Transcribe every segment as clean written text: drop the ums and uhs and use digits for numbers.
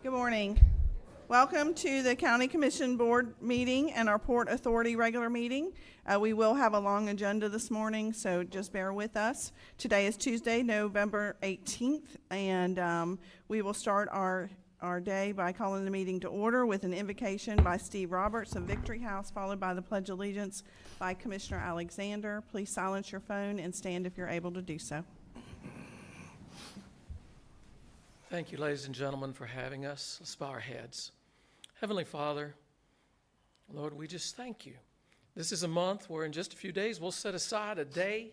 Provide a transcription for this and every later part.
Good morning. Welcome to the County Commission Board meeting and our Port Authority regular meeting. We will have a long agenda this morning, so just bear with us. Today is Tuesday, November 18th, and we will start our day by calling the meeting to order with an invocation by Steve Roberts of Victory House, followed by the Pledge of Allegiance by Commissioner Alexander. Please silence your phone and stand if you're able to do so. Thank you, ladies and gentlemen, for having us. Let's bow our heads. Heavenly Father, Lord, we just thank you. This is a month where in just a few days we'll set aside a day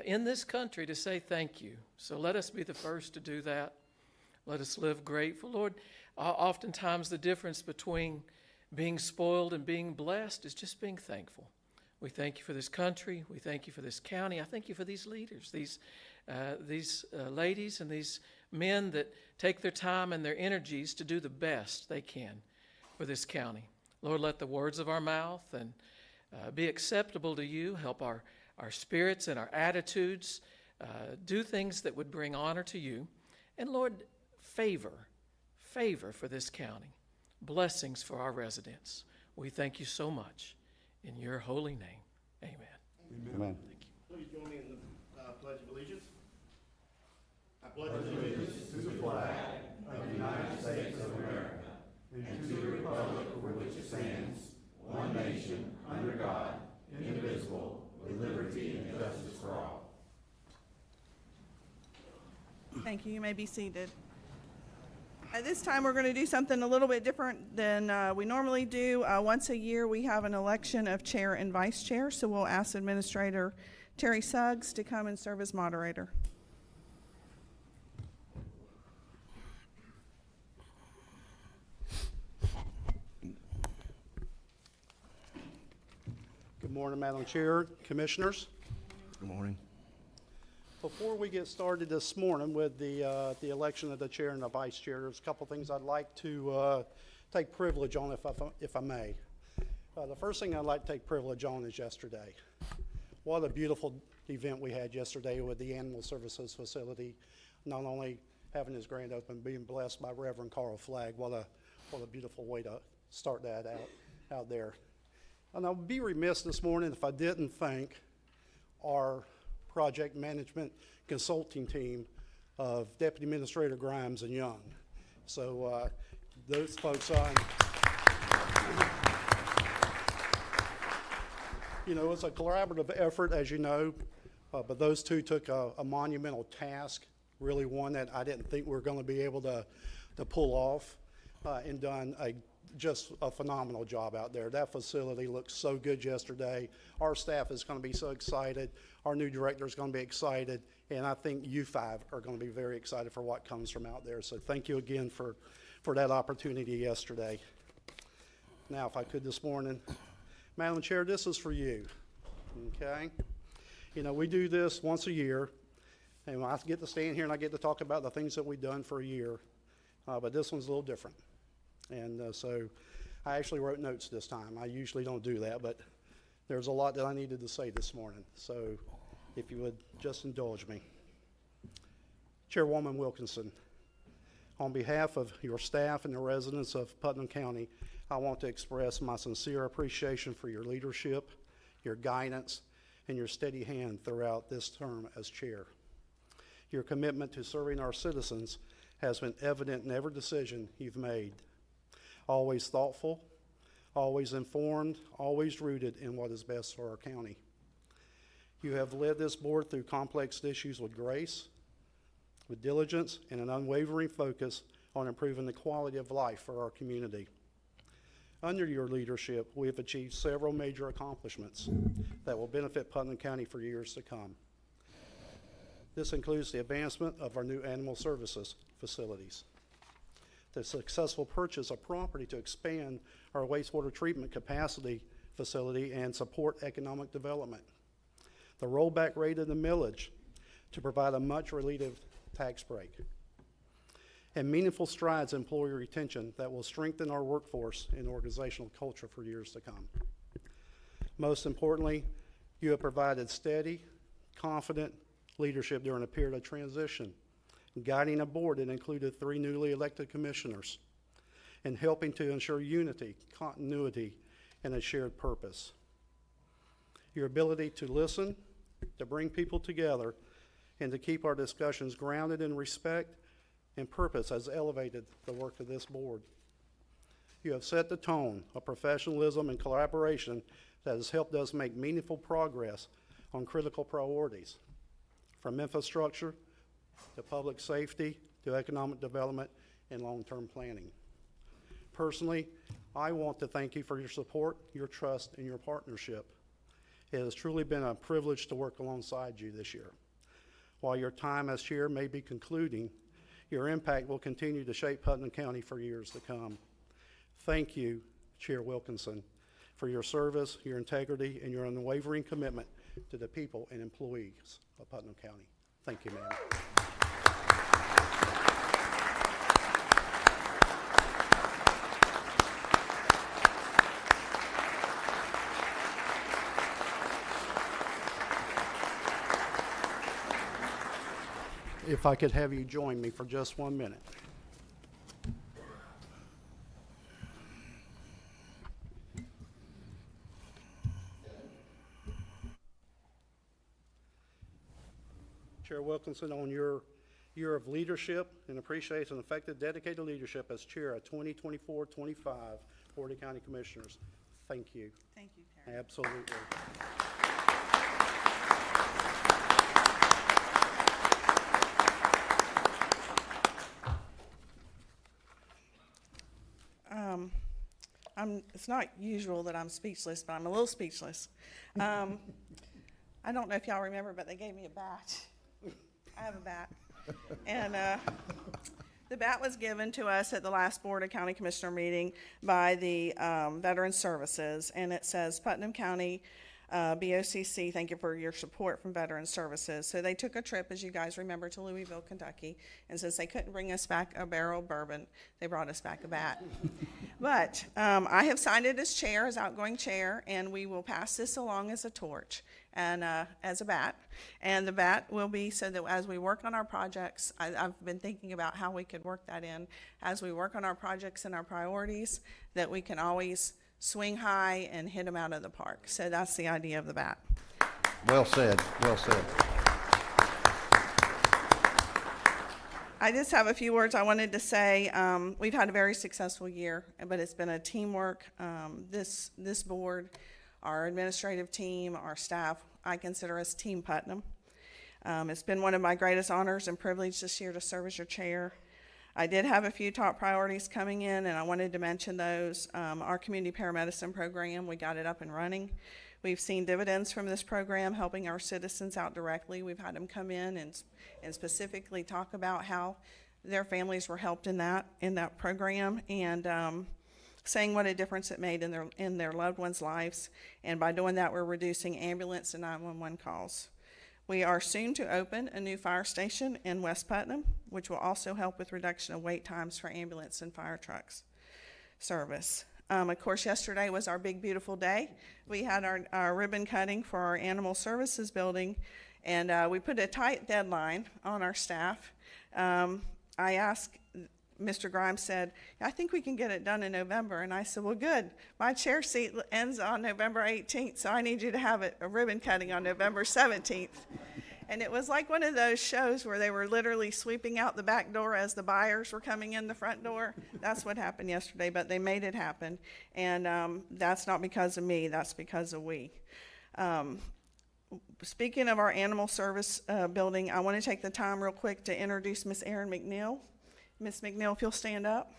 in this country to say thank you. So let us be the first to do that. Let us live grateful. Lord, oftentimes the difference between being spoiled and being blessed is just being thankful. We thank you for this country. We thank you for this county. I thank you for these leaders, these ladies and these men that take their time and their energies to do the best they can for this county. Lord, let the words of our mouth and be acceptable to you. Help our spirits and our attitudes do things that would bring honor to you. And Lord, favor for this county. Blessings for our residents. We thank you so much. In your holy name, amen. Amen. Thank you. Please join me in the Pledge of Allegiance. I pledge allegiance to the flag of the United States of America and to the republic for which it stands, one nation, under God, indivisible, with liberty and justice for all. Thank you. You may be seated. At this time, we're going to do something a little bit different than we normally do. Once a year, we have an election of chair and vice chair, so we'll ask Administrator Terry Suggs to come and serve as moderator. Good morning, Madam Chair, Commissioners. Good morning. Before we get started this morning with the election of the chair and the vice chair, there's a couple things I'd like to take privilege on, if I may. The first thing I'd like to take privilege on is yesterday. What a beautiful event we had yesterday with the Animal Services Facility, not only having its grand opening, being blessed by Reverend Carl Flagg. What a beautiful way to start that out there. And I'll be remiss this morning if I didn't thank our project management consulting team of Deputy Administrator Grimes and Young. So those folks it's a collaborative effort, as you know, but those two took a monumental task, really one that I didn't think we were going to be able to pull off, and done just a phenomenal job out there. That facility looked so good yesterday. Our staff is going to be so excited. Our new director is going to be excited. And I think you five are going to be very excited for what comes from out there. So thank you again for that opportunity yesterday. Now, if I could this morning, Madam Chair, this is for you. Okay? We do this once a year. And I get to stand here and I get to talk about the things that we've done for a year. But this one's a little different. And so I actually wrote notes this time. I usually don't do that, but there's a lot that I needed to say this morning. So if you would just indulge me. Chairwoman Wilkinson, on behalf of your staff and the residents of Putnam County, I want to express my sincere appreciation for your leadership, your guidance, and your steady hand throughout this term as chair. Your commitment to serving our citizens has been evident in every decision you've made. Always thoughtful, always informed, always rooted in what is best for our county. You have led this board through complex issues with grace, with diligence, and an unwavering focus on improving the quality of life for our community. Under your leadership, we have achieved several major accomplishments that will benefit Putnam County for years to come. This includes the advancement of our new animal services facilities, the successful purchase of property to expand our wastewater treatment capacity facility and support economic development, the rollback rate of the millage to provide a much-needed tax break, and meaningful strides in employee retention that will strengthen our workforce and organizational culture for years to come. Most importantly, you have provided steady, confident leadership during a period of transition, guiding a board that included 3 newly elected commissioners and helping to ensure unity, continuity, and a shared purpose. Your ability to listen, to bring people together, and to keep our discussions grounded in respect and purpose has elevated the work of this board. You have set the tone of professionalism and collaboration that has helped us make meaningful progress on critical priorities, from infrastructure to public safety to economic development and long-term planning. Personally, I want to thank you for your support, your trust, and your partnership. It has truly been a privilege to work alongside you this year. While your time as chair may be concluding, your impact will continue to shape Putnam County for years to come. Thank you, Chair Wilkinson, for your service, your integrity, and your unwavering commitment to the people and employees of Putnam County. Thank you, ma'am. If I could have you join me for just 1 minute. Chair Wilkinson, on your year of leadership and appreciation and effective, dedicated leadership as chair of 2024-25 Board of County Commissioners, thank you. Thank you, Terry. Absolutely. It's not usual that I'm speechless, but I'm a little speechless. I don't know if y'all remember, but they gave me a bat. I have a bat. And the bat was given to us at the last Board of County Commissioner meeting by the Veteran Services, and it says, Putnam County BOCC, thank you for your support from Veteran Services. So they took a trip, as you guys remember, to Louisville, Kentucky, and since they couldn't bring us back a barrel of bourbon, they brought us back a bat. But I have signed it as chair, as outgoing chair, and we will pass this along as a torch and as a bat. And the bat will be so that as we work on our projects, I've been thinking about how we could work that in, as we work on our projects and our priorities, that we can always swing high and hit them out of the park. So that's the idea of the bat. Well said, well said. I just have a few words I wanted to say. We've had a very successful year, but it's been a teamwork. This board, our administrative team, our staff, I consider us Team Putnam. It's been one of my greatest honors and privilege this year to serve as your chair. I did have a few top priorities coming in, and I wanted to mention those. Our community paramedicine program, we got it up and running. We've seen dividends from this program, helping our citizens out directly. We've had them come in and specifically talk about how their families were helped in that program, and saying what a difference it made in their loved ones' lives. And by doing that, we're reducing ambulance and 911 calls. We are soon to open a new fire station in West Putnam, which will also help with reduction of wait times for ambulance and fire trucks service. Of course, yesterday was our big, beautiful day. We had our ribbon cutting for our animal services building, and we put a tight deadline on our staff. I asked, Mr. Grimes said, I think we can get it done in November. And I said, well, good. My chair seat ends on November 18th, so I need you to have a ribbon cutting on November 17th. And it was like one of those shows where they were literally sweeping out the back door as the buyers were coming in the front door. That's what happened yesterday, but they made it happen. And that's not because of me, that's because of we. Speaking of our animal service building, I want to take the time real quick to introduce Miss Erin McNeil. Ms. McNeil, if you'll stand up.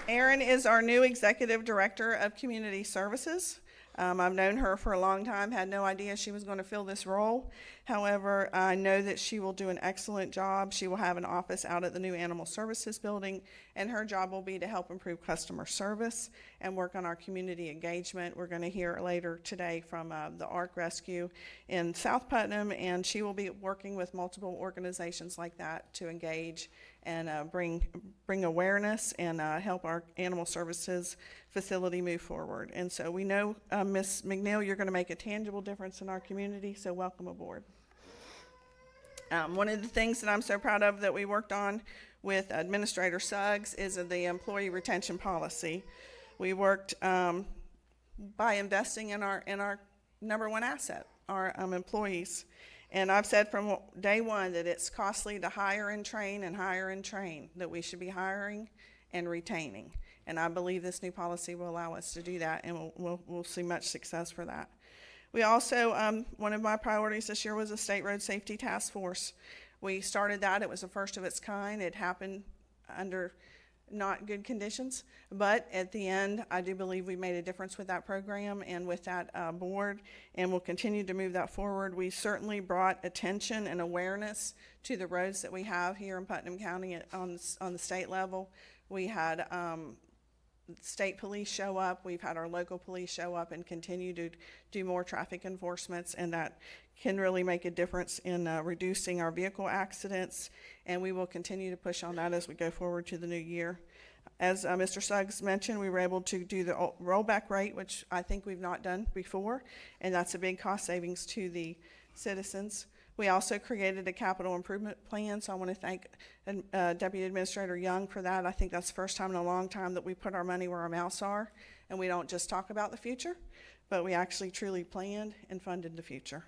Erin is our new Executive Director of Community Services. I've known her for a long time, had no idea she was going to fill this role. However, I know that she will do an excellent job. She will have an office out at the new Animal Services building, and her job will be to help improve customer service and work on our community engagement. We're going to hear later today from the ARC Rescue in South Putnam, and she will be working with multiple organizations like that to engage and bring awareness and help our animal services facility move forward. And so we know, Ms. McNeil, you're going to make a tangible difference in our community, so welcome aboard. One of the things that I'm so proud of that we worked on with Administrator Suggs is the employee retention policy. We worked by investing in our number one asset, our employees. And I've said from day one that it's costly to hire and train, that we should be hiring and retaining. And I believe this new policy will allow us to do that, and we'll see much success for that. We also, one of my priorities this year was a state road safety task force. We started that. It was the first of its kind. It happened under not good conditions, but at the end, I do believe we made a difference with that program and with that board, and we'll continue to move that forward. We certainly brought attention and awareness to the roads that we have here in Putnam County on the state level. We had state police show up. We've had our local police show up and continue to do more traffic enforcements, and that can really make a difference in reducing our vehicle accidents, and we will continue to push on that as we go forward to the new year. As Mr. Suggs mentioned, we were able to do the rollback rate, which I think we've not done before, and that's a big cost savings to the citizens. We also created a capital improvement plan, so I want to thank Deputy Administrator Young for that. I think that's the first time in a long time that we put our money where our mouths are, and we don't just talk about the future, but we actually truly planned and funded the future.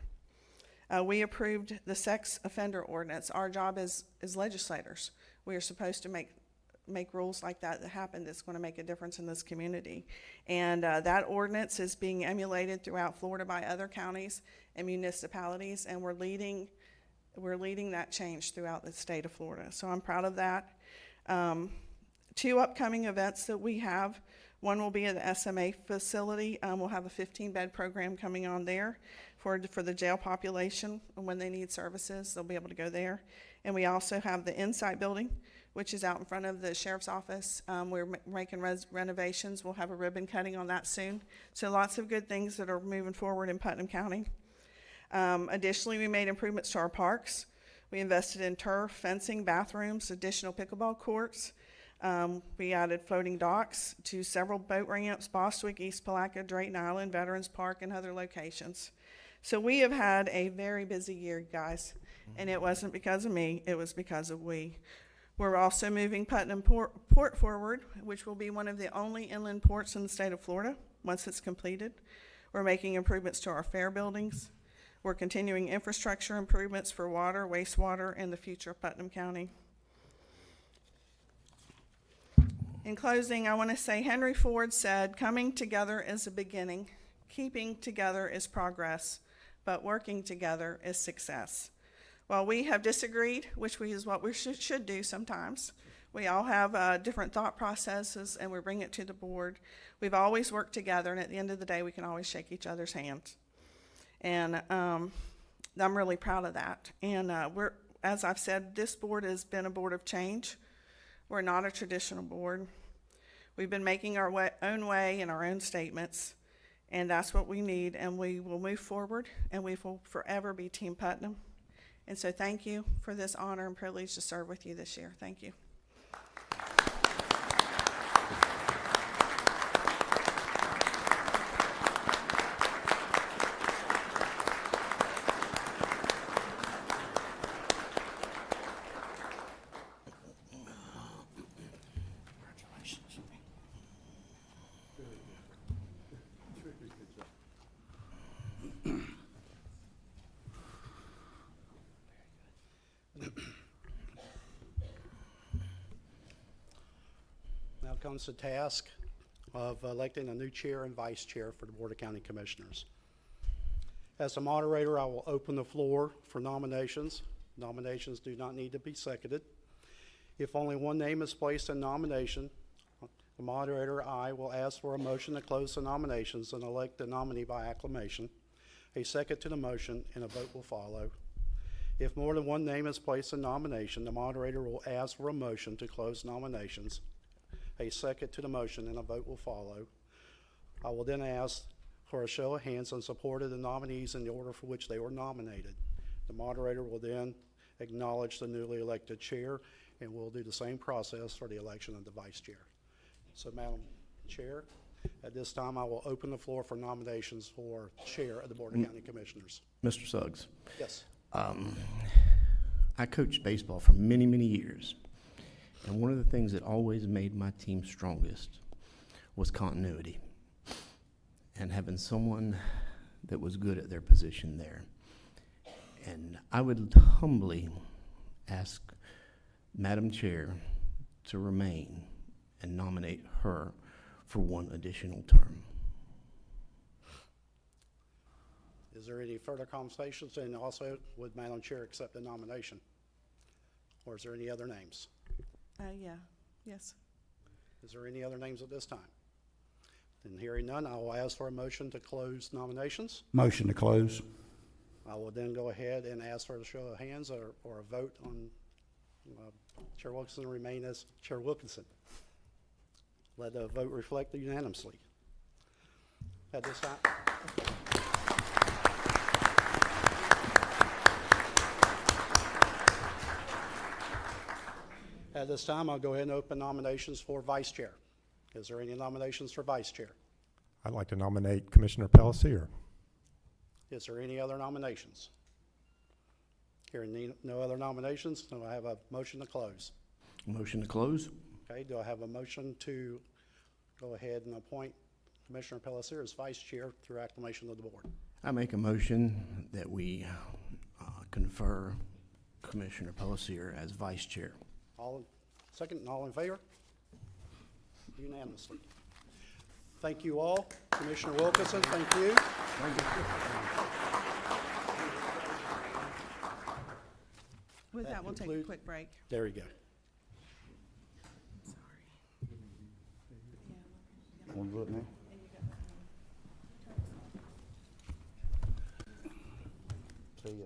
We approved the sex offender ordinance. Our job as legislators, we are supposed to make rules like that happen that's going to make a difference in this community. And that ordinance is being emulated throughout Florida by other counties and municipalities, and we're leading that change throughout the state of Florida. So I'm proud of that. 2 upcoming events that we have. One will be at the SMA facility. We'll have a 15-bed program coming on there for the jail population. And when they need services, they'll be able to go there. And we also have the Insight building, which is out in front of the sheriff's office. We're making renovations. We'll have a ribbon cutting on that soon. So lots of good things that are moving forward in Putnam County. Additionally, we made improvements to our parks. We invested in turf, fencing, bathrooms, additional pickleball courts. We added floating docks to several boat ramps, Bostwick, East Palatka, Drayton Island, Veterans Park, and other locations. So we have had a very busy year, guys, and it wasn't because of me, it was because of we. We're also moving Putnam Port forward, which will be one of the only inland ports in the state of Florida once it's completed. We're making improvements to our fair buildings. We're continuing infrastructure improvements for water, wastewater, and the future of Putnam County. In closing, I want to say Henry Ford said, "Coming together is a beginning, keeping together is progress, but working together is success." While we have disagreed, which is what we should do sometimes, we all have different thought processes, and we bring it to the board. We've always worked together, and at the end of the day, we can always shake each other's hands. And I'm really proud of that. And as I've said, this board has been a board of change. We're not a traditional board. We've been making our own way in our own statements, and that's what we need, and we will move forward, and we will forever be Team Putnam. And so thank you for this honor and privilege to serve with you this year. Thank you. Now comes the task of electing a new chair and vice chair for the Board of County Commissioners. As the moderator, I will open the floor for nominations. Nominations do not need to be seconded. If only one name is placed in nomination, the moderator, I, will ask for a motion to close the nominations and elect the nominee by acclamation. A second to the motion, and a vote will follow. If more than one name is placed in nomination, the moderator will ask for a motion to close nominations. A second to the motion, and a vote will follow. I will then ask for a show of hands in support of the nominees in the order for which they were nominated. The moderator will then acknowledge the newly elected chair, and we'll do the same process for the election of the vice chair. So, Madam Chair, at this time I will open the floor for nominations for chair of the Board of County Commissioners. Mr. Suggs, Yes. I coached baseball for many, many years, and one of the things that always made my team strongest was continuity and having someone that was good at their position there. And I would humbly ask Madam Chair to remain and nominate her for one additional term. Is there any further conversations? And also, would Madam Chair accept the nomination? Or is there any other names? Yeah, yes. Is there any other names at this time? Then hearing none, I will ask for a motion to close nominations. Motion to close. I will then go ahead and ask for a show of hands or a vote on Chair Wilkinson remain as Chair Wilkinson. Let the vote reflect unanimously. At this time. At this time, I'll go ahead and open nominations for Vice Chair. Is there any nominations for Vice Chair? I'd like to nominate Commissioner Palatka. Is there any other nominations? Hearing no other nominations, do I have a motion to close? Motion to close? Okay, do I have a motion to go ahead and appoint Commissioner Palatka as Vice Chair through acclamation of the board? I make a motion that we confer Commissioner Palatka as Vice Chair. Second, and all in favor? Unanimously. Thank you all. Commissioner Wilkinson, thank you. With That that, we'll take a concludes- quick break. There you go. Want to vote now? See ya.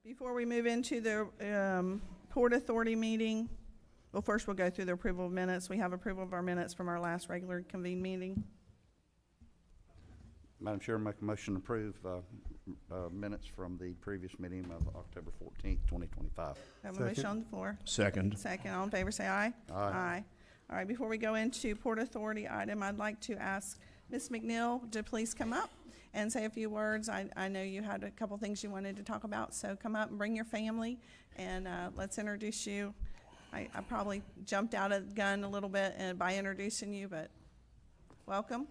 Before we move into the Port Authority meeting, well, first we'll go through the approval of minutes. We have approval of our minutes from our last regular convened meeting. Madam Chair, make a motion to approve minutes from the previous meeting of October 14th, 2025. Have a motion on the floor. Second. Second, all in favor, say aye. Aye. All right, before we go into Port Authority item, I'd like to ask Ms. McNeil to please come up and say a few words. I know you had a couple things you wanted to talk about, so come up and bring your family, and let's introduce you. I probably jumped out of the gun a little bit by introducing you, but welcome.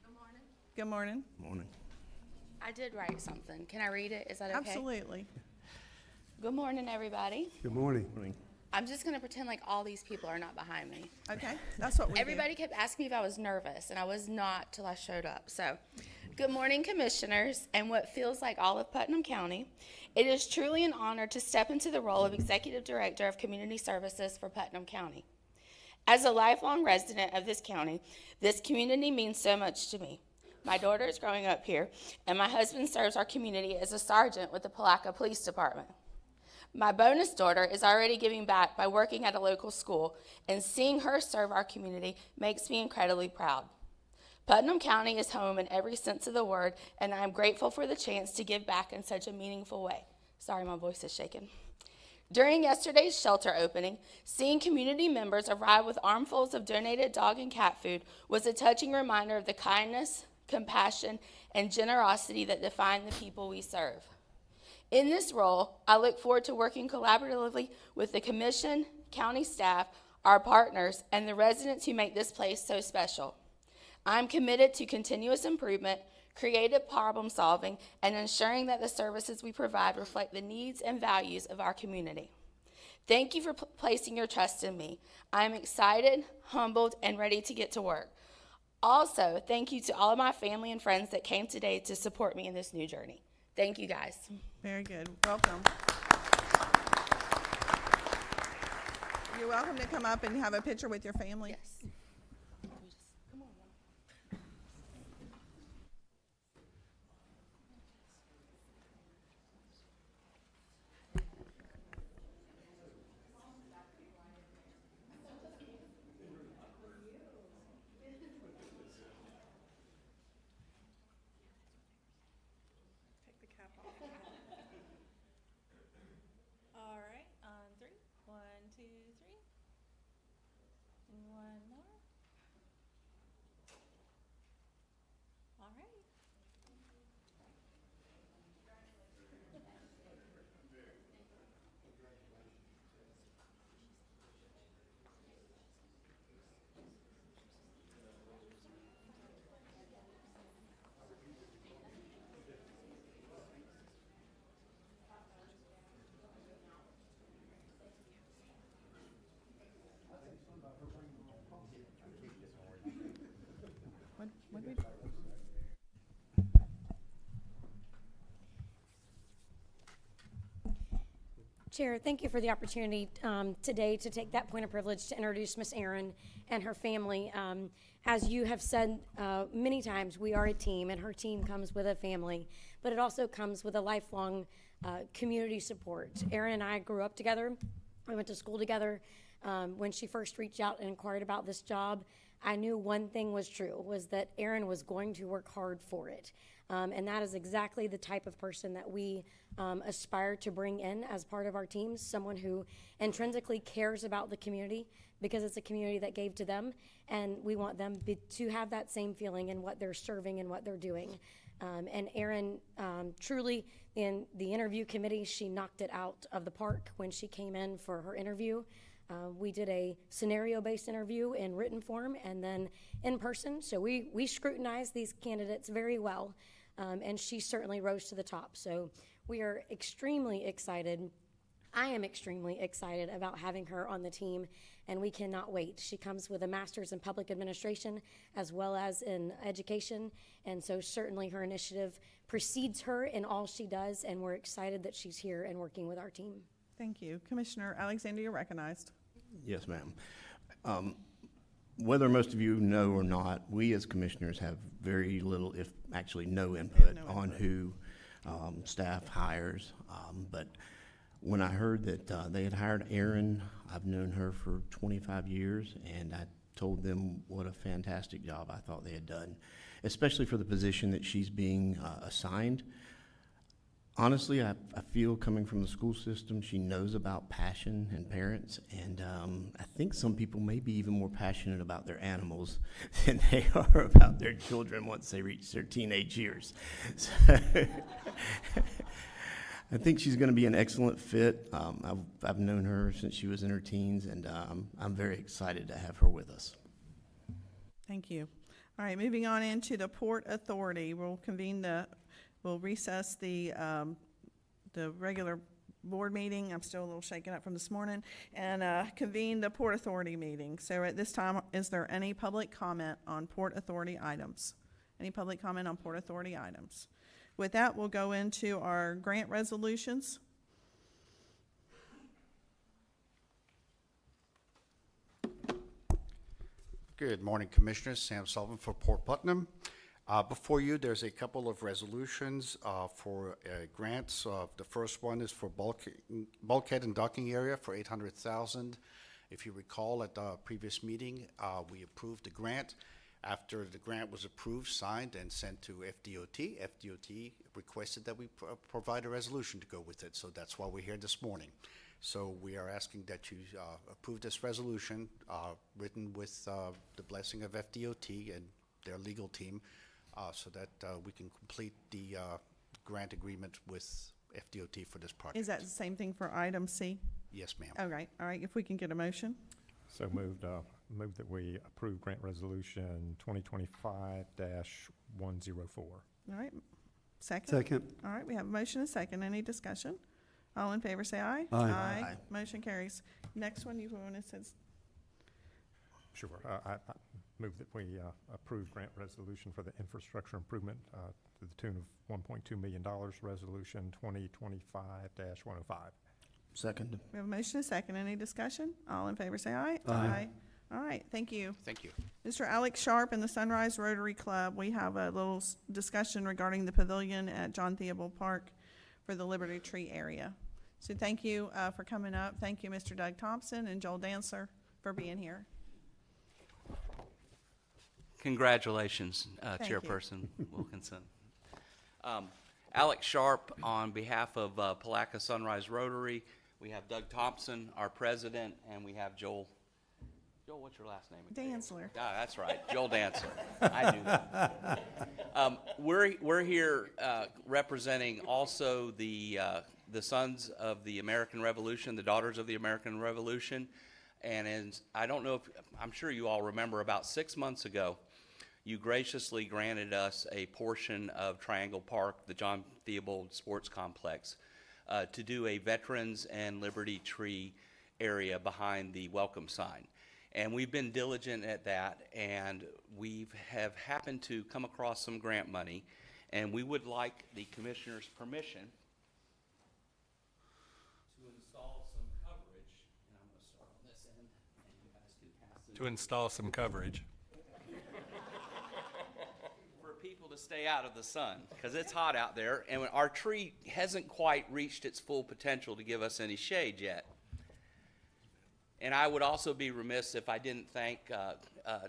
Good morning. Good morning. Morning. I did write something. Can I read it? Is that okay? Absolutely. Good morning, everybody. Good morning. Morning. I'm just going to pretend like all these people are not behind me. Okay, that's what we do. Everybody kept asking me if I was nervous, and I was not till I showed up. So, good morning, commissioners, and what feels like all of Putnam County. It is truly an honor to step into the role of Executive Director of Community Services for Putnam County. As a lifelong resident of this county, this community means so much to me. My daughter is growing up here, and my husband serves our community as a sergeant with the Palatka Police Department. My bonus daughter is already giving back by working at a local school, and seeing her serve our community makes me incredibly proud. Putnam County is home in every sense of the word, and I am grateful for the chance to give back in such a meaningful way. Sorry, my voice is shaking. During yesterday's shelter opening, seeing community members arrive with armfuls of donated dog and cat food was a touching reminder of the kindness, compassion, and generosity that define the people we serve. In this role, I look forward to working collaboratively with the commission, county staff, our partners, and the residents who make this place so special. I'm committed to continuous improvement, creative problem solving, and ensuring that the services we provide reflect the needs and values of our community. Thank you for placing your trust in me. I'm excited, humbled, and ready to get to work. Also, thank you to all of my family and friends that came today to support me in this new journey. Thank you, guys. Very good. Welcome. You're welcome to come up and have a picture with your family. Yes. Come on, Mom. Take the cap off. All right, on three. 1, 2, 3. One more. All right. What did we do? Chair, thank you for the opportunity today to take that point of privilege to introduce Miss Erin and her family. As you have said many times, we are a team, and her team comes with a family, but it also comes with a lifelong community support. Erin and I grew up together. We went to school together. When she first reached out and inquired about this job, I knew one thing was true, was that Erin was going to work hard for it. And that is exactly the type of person that we aspire to bring in as part of our teams, someone who intrinsically cares about the community because it's a community that gave to them, and we want them to have that same feeling in what they're serving and what they're doing. And Erin, truly, in the interview committee, she knocked it out of the park when she came in for her interview. We did a scenario-based interview in written form and then in person. So we scrutinized these candidates very well, and she certainly rose to the top. So we are extremely excited. I am extremely excited about having her on the team, and we cannot wait. She comes with a master's in public administration as well as in education, and so certainly her initiative precedes her in all she does, and we're excited that she's here and working with our team. Thank you. Commissioner Alexander, you're recognized. Yes, ma'am. Whether most of you know or not, we as commissioners have very little, if actually no input on who staff hires. But when I heard that they had hired Erin, I've known her for 25 years, and I told them what a fantastic job I thought they had done, especially for the position that she's being assigned. Honestly, I feel coming from the school system, she knows about passion and parents, and I think some people may be even more passionate about their animals than they are about their children once they reach their teenage years. So I think she's going to be an excellent fit. I've known her since she was in her teens, and I'm very excited to have her with us. Thank you. All right, moving on into the Port Authority. We'll recess the regular board meeting. I'm still a little shaken up from this morning. And convene the Port Authority meeting. So at this time, is there any public comment on Port Authority items? Any public comment on Port Authority items? With that, we'll go into our grant resolutions. Good morning, Commissioners. Sam Sullivan for Port Putnam. Before you, there's a couple of resolutions for grants. The first one is for bulkhead and docking area for $800,000. If you recall, at the previous meeting, we approved the grant. After the grant was approved, signed, and sent to FDOT, FDOT requested that we provide a resolution to go with it. So that's why we're here this morning. So we are asking that you approve this resolution written with the blessing of FDOT and their legal team so that we can complete the grant agreement with FDOT for this project. Is that the same thing for item C? Yes, ma'am. All right, if we can get a motion. So moved that we approve grant resolution 2025-104. All right, second? Second. All right, we have a motion and a second. Any discussion? All in favor say aye. Aye. Aye. Motion carries. Next one, you want to says, Sure. I move that we approve grant resolution for the infrastructure improvement to the tune of $1.2 million, resolution 2025-105. Second. we have a motion and a second. Any discussion? All in favor say aye. Aye. All right, thank you. Thank you. Mr. Alex Sharp and the Sunrise Rotary Club, we have a little discussion regarding the pavilion at John Theobald Park for the Liberty Tree area. So thank you for coming up. Thank you, Mr. Doug Thompson and Joel Dancer, for being here. Congratulations, Thank you. Chairperson Wilkinson. Alex Sharp, on behalf of Palatka Sunrise Rotary, we have Doug Thompson, our president, and we have Joel. Joel, what's your last name? Dancer. Ah, that's right, Joel Dancer. I knew that. We're here representing also the sons of the American Revolution, the daughters of the American Revolution. And I don't know if, I'm sure you all remember, about 6 months ago, you graciously granted us a portion of Triangle Park, the John Theobald Sports Complex, to do a Veterans and Liberty Tree area behind the welcome sign. And we've been diligent at that, and we have happened to come across some grant money, and we would like the commissioner's permission to install some coverage, and I'm going to start on this end, and you guys can pass it. To install some coverage. For people to stay out of the sun, because it's hot out there, and our tree hasn't quite reached its full potential to give us any shade yet. And I would also be remiss if I didn't thank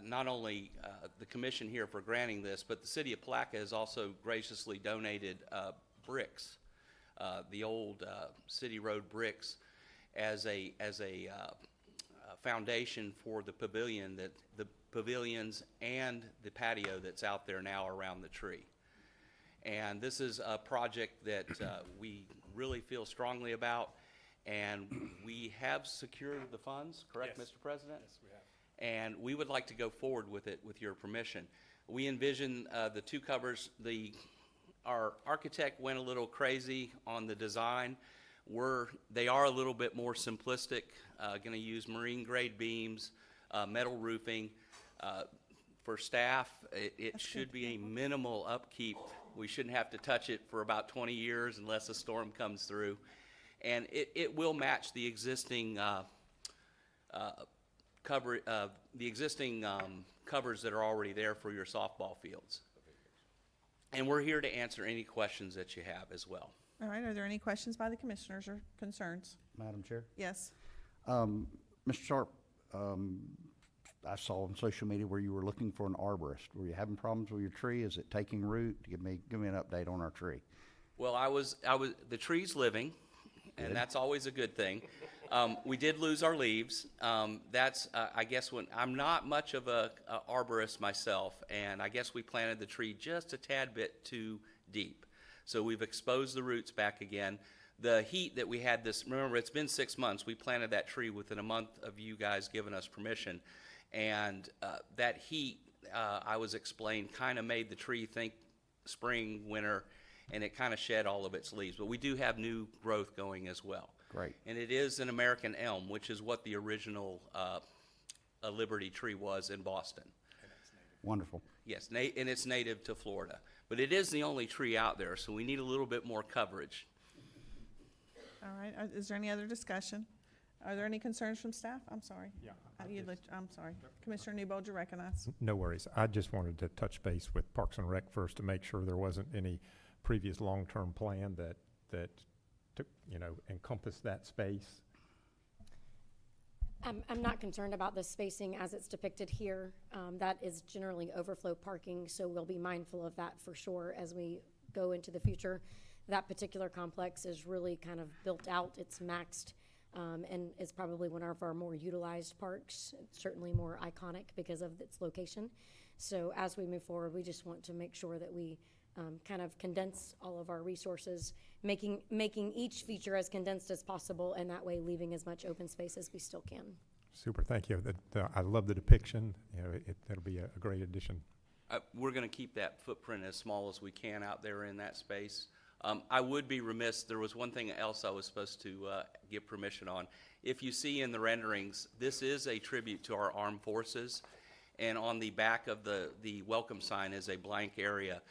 not only the commission here for granting this, but the city of Palatka has also graciously donated bricks, the old city road bricks, as a foundation for the pavilion, that the pavilions and the patio that's out there now around the tree. And this is a project that we really feel strongly about. And we have secured the funds, correct, Yes. Mr. President? Yes, we have. And we would like to go forward with it with your permission. We envision the two covers. Our architect went a little crazy on the design. They are a little bit more simplistic, going to use marine grade beams, metal roofing. For staff, it should be a minimal upkeep. We shouldn't have to touch it for about 20 years unless a storm comes through. And it will match the existing covers that are already there for your softball fields. And we're here to answer any questions that you have as well. All right, are there any questions by the commissioners or concerns? Madam Chair. Yes. Mr. Sharp, I saw on social media where you were looking for an arborist. Were you having problems with your tree? Is it taking root? Give me an update on our tree. Well, the tree's living, and that's always a good thing. We did lose our leaves. That's, I guess, when I'm not much of a arborist myself, and I guess we planted the tree just a tad bit too deep. So we've exposed the roots back again. The heat that we had remember, it's been 6 months. We planted that tree within a month of you guys giving us permission. And that heat, I was explained, kind of made the tree think spring, winter, and it kind of shed all of its leaves. But we do have new growth going as well. Great. And it is an American elm, which is what the original a Liberty tree was in Boston. Wonderful. Yes, and it's native to Florida. But it is the only tree out there, so we need a little bit more coverage. All right, is there any other discussion? Are there any concerns from staff? I'm sorry. Yeah. I'm sorry. Commissioner Newbold, you're recognized. No worries. I just wanted to touch base with Parks and Rec first to make sure there wasn't any previous long-term plan that took, encompassed that space. I'm not concerned about the spacing as it's depicted here. That is generally overflow parking, so we'll be mindful of that for sure as we go into the future. That particular complex is really kind of built out. It's maxed, and is probably one of our more utilized parks. It's certainly more iconic because of its location. So as we move forward, we just want to make sure that we kind of condense all of our resources, making each feature as condensed as possible, and that way leaving as much open space as we still can. Super, thank you. I love the depiction. That'll be a great addition. We're going to keep that footprint as small as we can out there in that space. I would be remiss, there was one thing else I was supposed to give permission on. If you see in the renderings, this is a tribute to our armed forces, and on the back of the welcome sign is a blank area.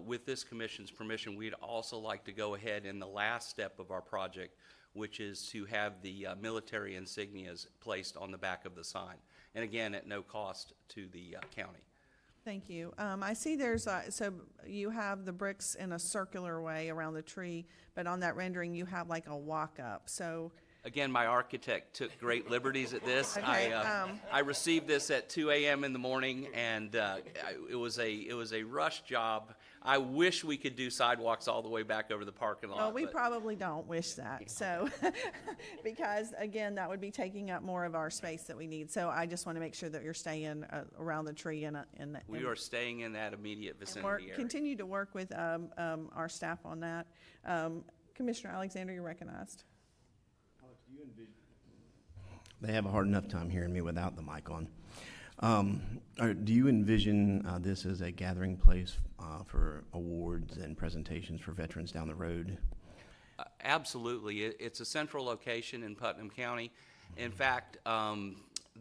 With this commission's permission, we'd also like to go ahead in the last step of our project, which is to have the military insignias placed on the back of the sign. And again, at no cost to the county. Thank you. I see there's, so you have the bricks in a circular way around the tree, but on that rendering you have like a walk-up, so. Again, my architect took great liberties at this. Okay, I received this at 2 a.m. in the morning, and it was a rush job. I wish we could do sidewalks all the way back over the parking lot. Well, we but probably don't wish that, so, because again, that would be taking up more of our space that we need. So I just want to make sure that you're staying around the tree we are staying in that immediate and vicinity area. continue to work with our staff on that. Commissioner Alexander, you're recognized. They have a hard enough time hearing me without the mic on. Do you envision this as a gathering place for awards and presentations for veterans down the road? Absolutely. It's a central location in Putnam County. In fact,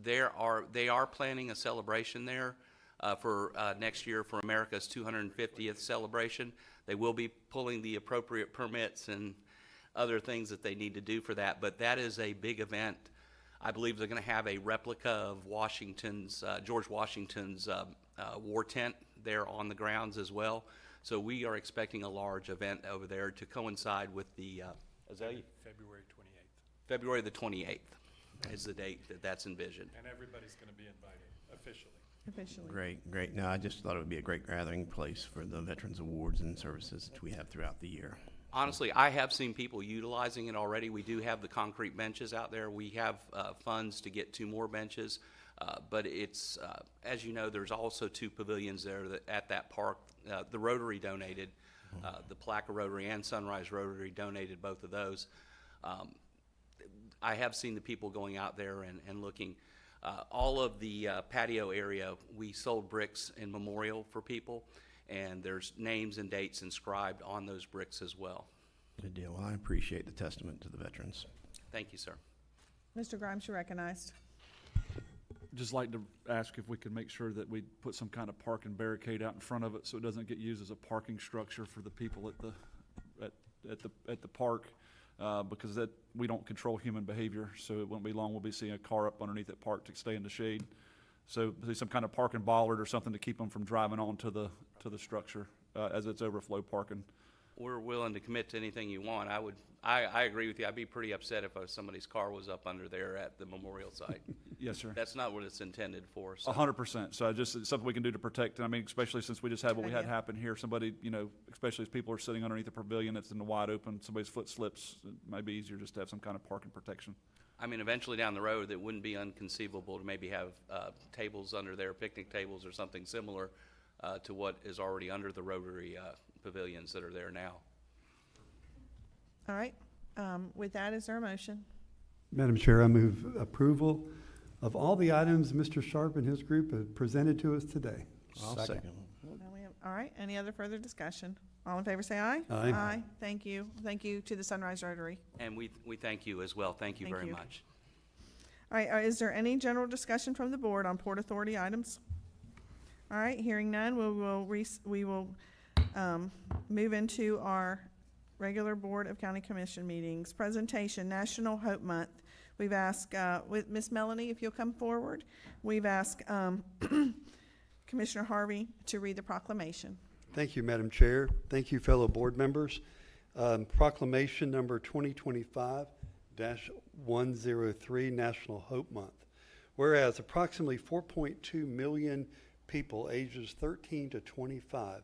they are planning a celebration there for next year for America's 250th celebration. They will be pulling the appropriate permits and other things that they need to do for that, but that is a big event. I believe they're going to have a replica of George Washington's war tent there on the grounds as well. So we are expecting a large event over there to coincide with the February 28th. February the 28th is the date that's envisioned. And everybody's going to be invited officially. Great. No, I just thought it would be a great gathering place for the Veterans Awards and services that we have throughout the year. Honestly, I have seen people utilizing it already. We do have the concrete benches out there. We have funds to get 2 more benches, but it's, as you know, there's also 2 pavilions there at that park. The Rotary donated, the Palatka Rotary and Sunrise Rotary donated both of those. I have seen the people going out there and looking. All of the patio area, we sold bricks in memorial for people, and there's names and dates inscribed on those bricks as well. Good deal. Well, I appreciate the testament to the veterans. Thank you, sir. Mr. Grimes, you're recognized. Just like to ask if we could make sure that we put some kind of parking barricade out in front of it so it doesn't get used as a parking structure for the people at the park, because that we don't control human behavior. So it won't be long we'll be seeing a car up underneath that park to stay in the shade. So some kind of parking bollard or something to keep them from driving onto the structure as it's overflow parking. We're willing to commit to anything you want. I agree with you. I'd be pretty upset if somebody's car was up under there at the memorial site. Yes, sir. That's not what it's intended for. So. 100%. So it's something we can do to protect. I mean, especially since we just had what we had happen here. Somebody, especially as people are sitting underneath the pavilion, it's in the wide open. Somebody's foot slips. It might be easier just to have some kind of parking protection. I mean, eventually down the road, it wouldn't be unconceivable to maybe have tables under there, picnic tables or something similar to what is already under the Rotary pavilions that are there now. All right. With that, is there a motion? Madam Chair, I move approval of all the items Mr. Sharp and his group have presented to us today. I'll second. Now we have All right, any other further discussion? All in favor say aye. Aye. Aye, thank you. Thank you to the Sunrise Rotary. And we thank you as well. Thank you Thank very you. much. All right, is there any general discussion from the board on Port Authority items? All right, hearing none, we will move into our regular Board of County Commission meetings. Presentation, National Hope Month. We've asked, with Miss Melanie, if you'll come forward, we've asked Commissioner Harvey to read the proclamation. Thank you, Madam Chair. Thank you, fellow board members. Proclamation number 2025-103, National Hope Month. Whereas approximately 4.2 million people ages 13 to 25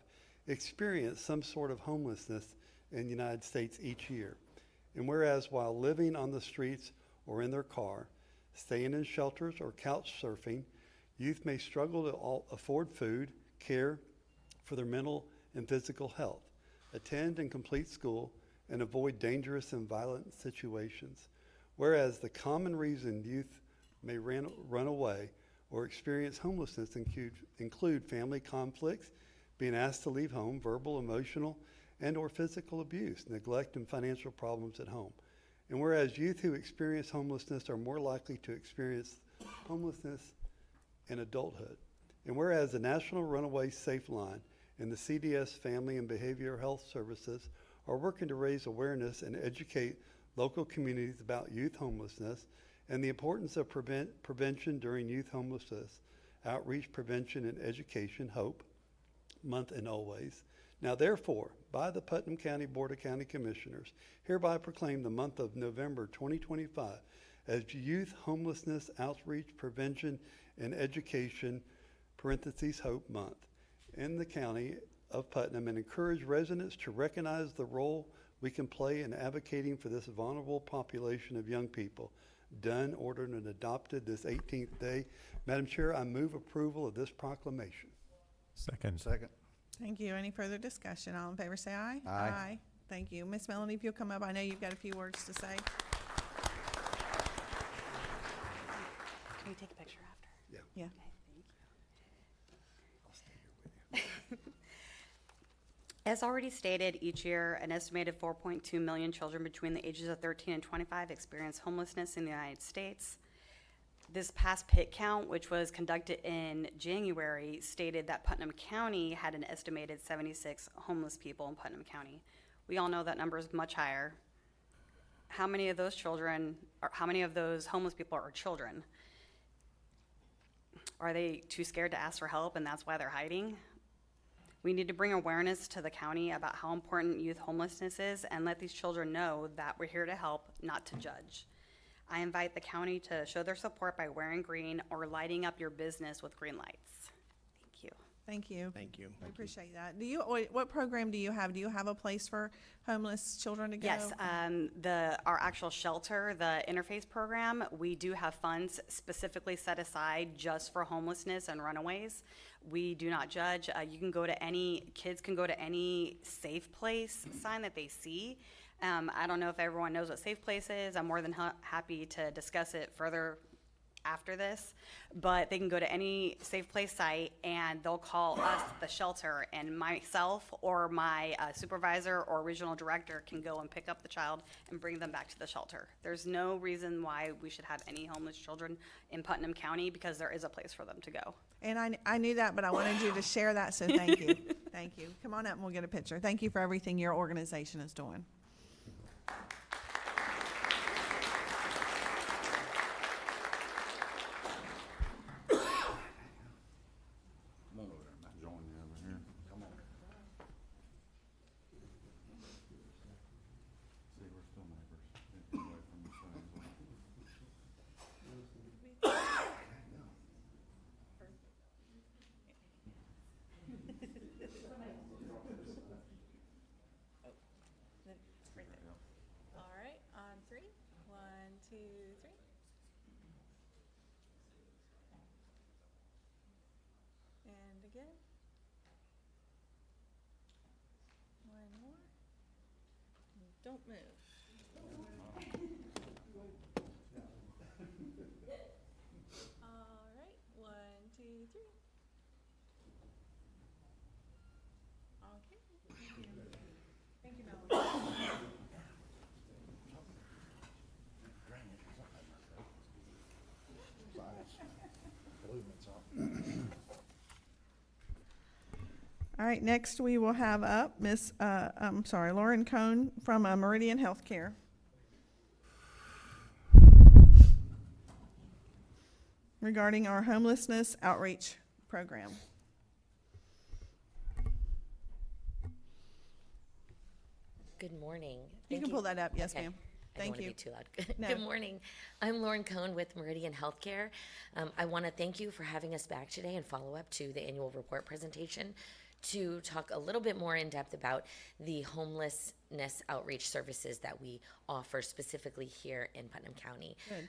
experience some sort of homelessness in the United States each year. And whereas while living on the streets or in their car, staying in shelters or couch surfing, youth may struggle to afford food, care for their mental and physical health, attend and complete school, and avoid dangerous and violent situations. Whereas the common reason youth may run away or experience homelessness include family conflicts, being asked to leave home, verbal, emotional, and or physical abuse, neglect, and financial problems at home. And whereas youth who experience homelessness are more likely to experience homelessness in adulthood. And whereas the National Runaway Safe Line and the CDS Family and Behavioral Health Services are working to raise awareness and educate local communities about youth homelessness and the importance of prevention during youth homelessness, outreach, prevention, and education, HOPE Month and always. Now therefore, by the Putnam County Board of County Commissioners, hereby proclaim the month of November 2025 as Youth Homelessness Outreach, Prevention, and Education, parentheses, HOPE Month, in the County of Putnam, and encourage residents to recognize the role we can play in advocating for this vulnerable population of young people. Done, ordered, and adopted this 18th day. Madam Chair, I move approval of this proclamation. Second. Thank you. Any further discussion? All in favor say aye. Aye. Thank you. Miss Melanie, if you'll come up, I know you've got a few words to say. Can we take a picture after? Yeah. Yeah. As already stated, each year, an estimated 4.2 million children between the ages of 13 and 25 experience homelessness in the United States. This past PIT count, which was conducted in January, stated that Putnam County had an estimated 76 homeless people in Putnam County. We all know that number is much higher. How many of those children, or how many of those homeless people are children? Are they too scared to ask for help and that's why they're hiding? We need to bring awareness to the county about how important youth homelessness is and let these children know that we're here to help, not to judge. I invite the county to show their support by wearing green or lighting up your business with green lights. Thank you. Thank you. Thank you. We appreciate that. What program do you have? Do you have a place for homeless children to go? Yes, our actual shelter, the interface program, we do have funds specifically set aside just for homelessness and runaways. We do not judge. Kids can go to any safe place sign that they see. I don't know if everyone knows what safe place is. I'm more than happy to discuss it further after this, but they can go to any safe place site and they'll call us, the shelter, and myself or my supervisor or regional director can go and pick up the child and bring them back to the shelter. There's no reason why we should have any homeless children in Putnam County because there is a place for them to go. And I knew that, but I wanted you to share that, so thank you. Thank you. Come on up and we'll get a picture. Thank you for everything your organization is doing. All right, on three. 1, 2, 3. And again. One more. Don't move. All right, 1, 2, 3. All right, next we will have up Lauren Cohn from Meridian Healthcare. Regarding our homelessness outreach program. Good morning. You can pull that up, yes, ma'am. I don't Thank want to you. be too loud. No. Good morning. I'm Lauren Cohn with Meridian Healthcare. I want to thank you for having us back today and follow up to the annual report presentation to talk a little bit more in depth about the homelessness outreach services that we offer specifically here in Putnam County. Good.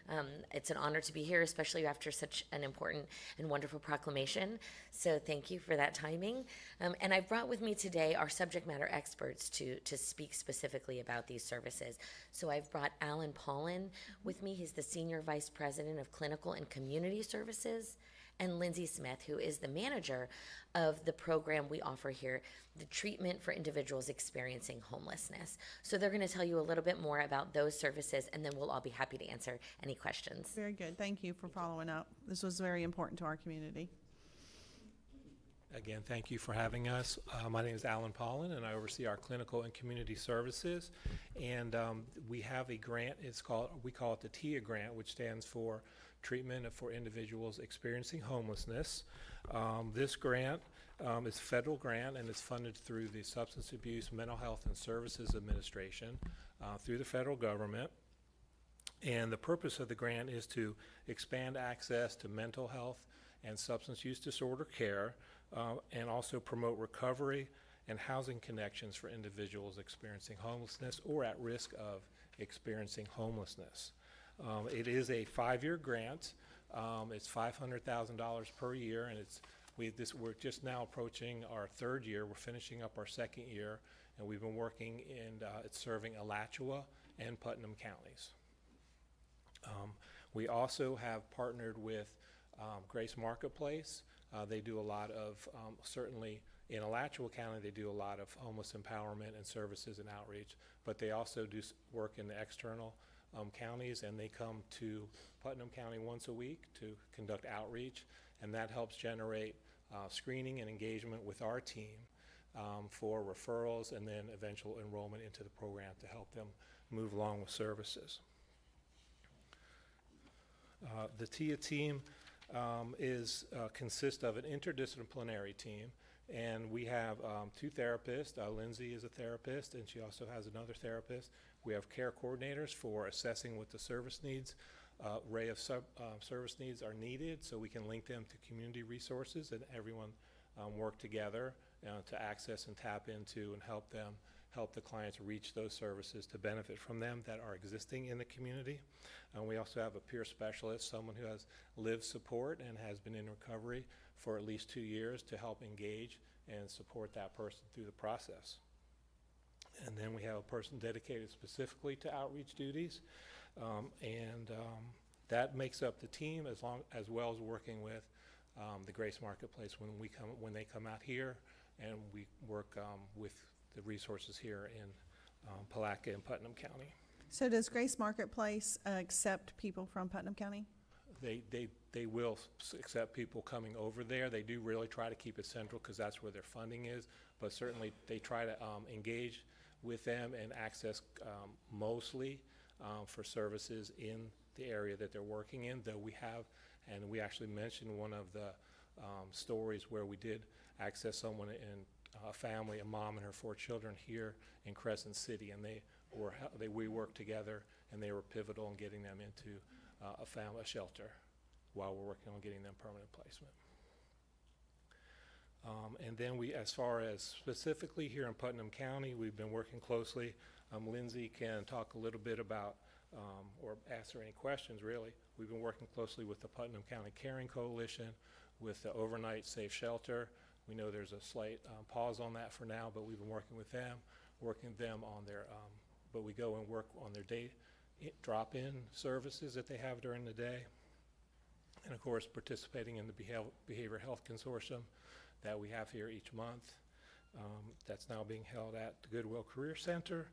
It's an honor to be here, especially after such an important and wonderful proclamation. So thank you for that timing. And I've brought with me today our subject matter experts to speak specifically about these services. So I've brought Alan Paulin with me. He's the Senior Vice President of Clinical and Community Services, and Lindsay Smith, who is the manager of the program we offer here, the treatment for individuals experiencing homelessness. So they're going to tell you a little bit more about those services, and then we'll all be happy to answer any questions. Very good. Thank you for following up. This was very important to our community. Again, thank you for having us. My name is Alan Paulin, and I oversee our clinical and community services. And we have a grant. We call it the TIA grant, which stands for Treatment for Individuals Experiencing Homelessness. This grant is a federal grant, and it's funded through the Substance Abuse, Mental Health, and Services Administration through the federal government. And the purpose of the grant is to expand access to mental health and substance use disorder care, and also promote recovery and housing connections for individuals experiencing homelessness or at risk of experiencing homelessness. It is a 5-year grant. It's $500,000 per year, and we're just now approaching our 3rd year. We're finishing up our 2nd year, and we've been working it's serving Alachua and Putnam counties. We also have partnered with Grace Marketplace. They do a lot of, certainly in Alachua County, they do a lot of homeless empowerment and services and outreach, but they also do work in the external counties, and they come to Putnam County once a week to conduct outreach, and that helps generate screening and engagement with our team for referrals and then eventual enrollment into the program to help them move along with services. The TIA team consists of an interdisciplinary team, and we have 2 therapists. Lindsay is a therapist, and she also has another therapist. We have care coordinators for assessing what the service needs, array of service needs are needed, so we can link them to community resources, and everyone work together to access and tap into and help the clients reach those services to benefit from them that are existing in the community. We also have a peer specialist, someone who has lived support and has been in recovery for at least 2 years to help engage and support that person through the process. And then we have a person dedicated specifically to outreach duties, and that makes up the team, as well as working with the Grace Marketplace when they come out here, and we work with the resources here in Palatka and Putnam County. So does Grace Marketplace accept people from Putnam County? They will accept people coming over there. They do really try to keep it central because that's where their funding is, but certainly they try to engage with them and access mostly for services in the area that they're working in, though we actually mentioned one of the stories where we did access someone in a family, a mom and her 4 children here in Crescent City, and we worked together, and they were pivotal in getting them into a shelter while we're working on getting them permanent placement. And then as far as specifically here in Putnam County, we've been working closely. Lindsay can talk a little bit about or answer any questions, really. We've been working closely with the Putnam County Caring Coalition, with the Overnight Safe Shelter. We know there's a slight pause on that for now, but we've been working with them on their, but we go and work on their day drop-in services that they have during the day. And of course, participating in the Behavioral Health Consortium that we have here each month. That's now being held at the Goodwill Career Center.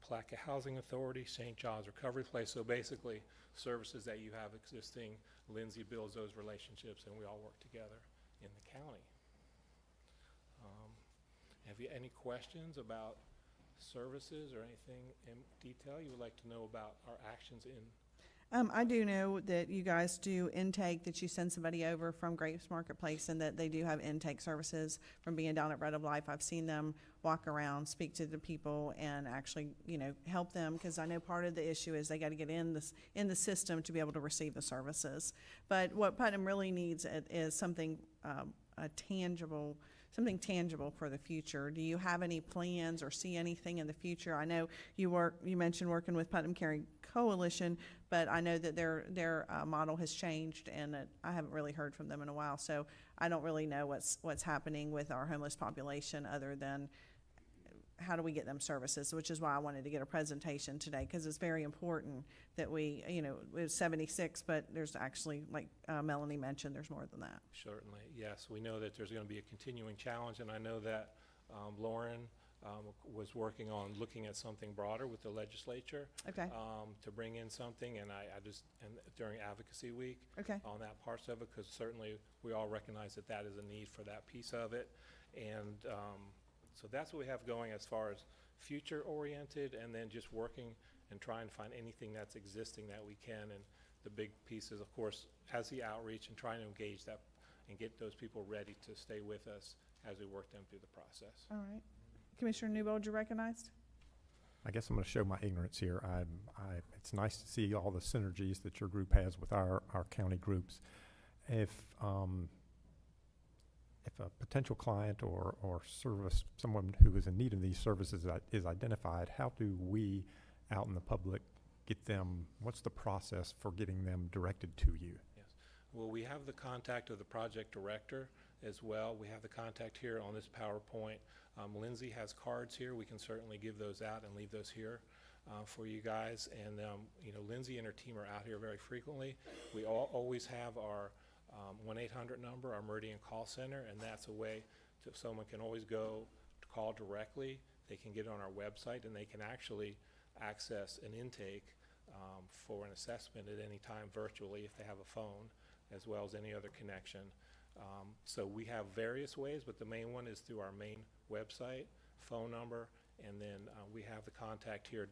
Palatka Housing Authority, St. John's Recovery Place. So basically, services that you have existing, Lindsay builds those relationships, and we all work together in the county. Have you any questions about services or anything in detail you would like to know about our actions in? I do know that you guys do intake, that you send somebody over from Grapes Marketplace, and that they do have intake services from being down at Bread of Life. I've seen them walk around, speak to the people, and actually, help them, because I know part of the issue is they got to get in the system to be able to receive the services. But what Putnam really needs is something something tangible for the future. Do you have any plans or see anything in the future? I know you mentioned working with Putnam Caring Coalition, but I know that their model has changed, and I haven't really heard from them in a while. So I don't really know what's happening with our homeless population, other than how do we get them services, which is why I wanted to get a presentation today, because it's very important that we, it was 76, but there's actually, like Melanie mentioned, there's more than that. Certainly, yes. We know that there's going to be a continuing challenge, and I know that Lauren was working on looking at something broader with the legislature. Okay. To bring in something, and I just, during Advocacy Week. Okay. On that parts of it, because certainly we all recognize that is a need for that piece of it. And so that's what we have going as far as future-oriented, and then just working and trying to find anything that's existing that we can. And the big piece is, of course, as the outreach and trying to engage that and get those people ready to stay with us as we work them through the process. All right. Commissioner Newbold, you're recognized. I guess I'm going to show my ignorance here. It's nice to see all the synergies that your group has with our county groups. If a potential client or someone who is in need of these services is identified, how do we out in the public get them, what's the process for getting them directed to you? Yes. Well, we have the contact of the project director as well. We have the contact here on this PowerPoint. Lindsay has cards here. We can certainly give those out and leave those here for you guys. And Lindsay and her team are out here very frequently. We always have our 1-800 number, our Meridian call center, and that's a way to, someone can always go to call directly. They can get on our website, and they can actually access an intake for an assessment at any time virtually if they have a phone, as well as any other connection. So we have various ways, but the main one is through our main website, phone number, and then we have the contact here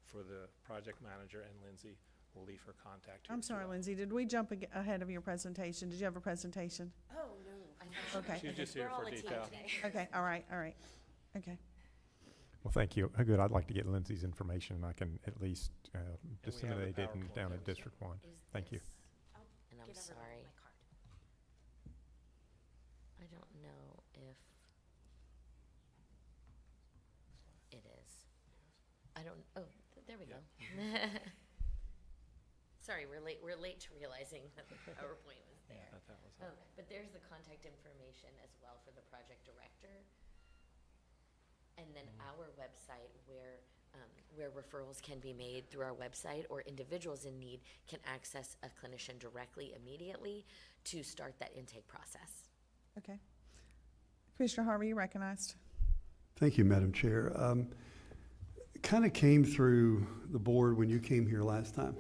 for the project manager, and Lindsay will leave her contact here. I'm as sorry, well. Lindsay, did we jump ahead of your presentation? Did you have a presentation? Oh, no. Okay. She's just here We're all for a team detail. today. Okay, all right. Okay. Well, thank you. Good. I'd like to get Lindsay's information, and I can at least we have the disseminate it PowerPoint down at also. District 1. Is Thank you. this- And I'm sorry. I don't know if it is. I don't, there we go. Sorry, we're late to realizing that the PowerPoint was there. That was Oh, but there's the contact information as well for the project director. And then our website where referrals can be made through our website, or individuals in need can access a clinician directly immediately to start that intake process. Okay. Commissioner Harvey, you recognized. Thank you, Madam Chair. It kind of came through the board when you came here last time,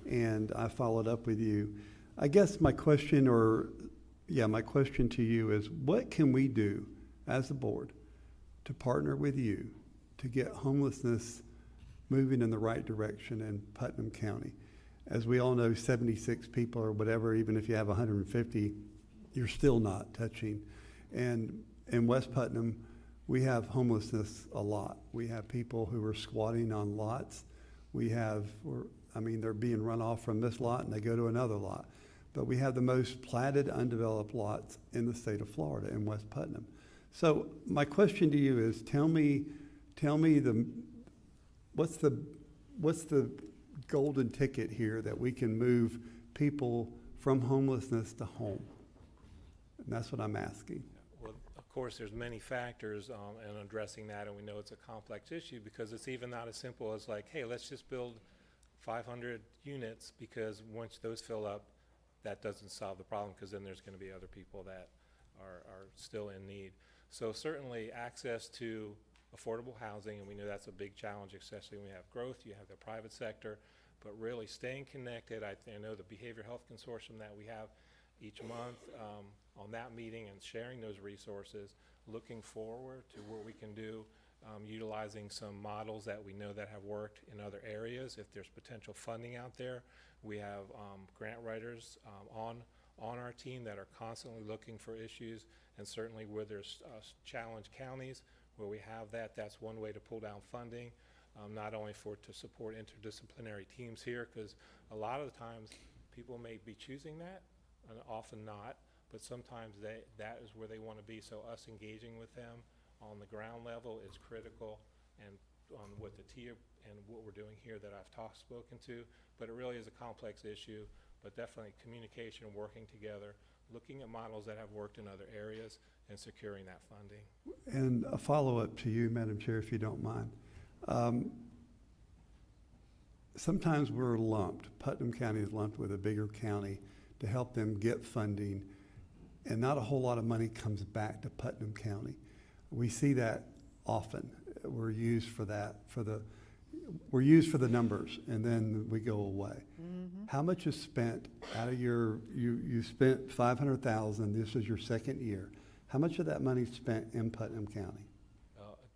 and I followed up with you. I guess my question to you is, what can we do as a board to partner with you to get homelessness moving in the right direction in Putnam County? As we all know, 76 people or whatever, even if you have 150, you're still not touching. And in West Putnam, we have homelessness a lot. We have people who are squatting on lots. They're being run off from this lot and they go to another lot. But we have the most platted, undeveloped lots in the state of Florida in West Putnam. So my question to you is, tell me what's the golden ticket here that we can move people from homelessness to home? And that's what I'm asking. Well, of course, there's many factors in addressing that, and we know it's a complex issue because it's even not as simple as like, hey, let's just build 500 units, because once those fill up, that doesn't solve the problem, because then there's going to be other people that are still in need. So certainly access to affordable housing, and we know that's a big challenge, especially when you have growth, you have the private sector, but really staying connected. I know the Behavioral Health Consortium that we have each month on that meeting and sharing those resources, looking forward to what we can do, utilizing some models that we know that have worked in other areas. If there's potential funding out there, we have grant writers on our team that are constantly looking for issues, and certainly where there's challenged counties where we have that, that's one way to pull down funding, not only to support interdisciplinary teams here, because a lot of the times people may be choosing that, and often not, but sometimes that is where they want to be. So us engaging with them on the ground level is critical, and on what the TIA and what we're doing here that I've spoken to, but it really is a complex issue, but definitely communication, working together, looking at models that have worked in other areas, and securing that funding. And a follow-up to you, Madam Chair, if you don't mind. Sometimes we're lumped. Putnam County is lumped with a bigger county to help them get funding, and not a whole lot of money comes back to Putnam County. We see that often. We're used for that, we're used for the numbers, and then we go away. Mm-hmm. How much is spent out of you spent $500,000, this is your second year. How much of that money is spent in Putnam County?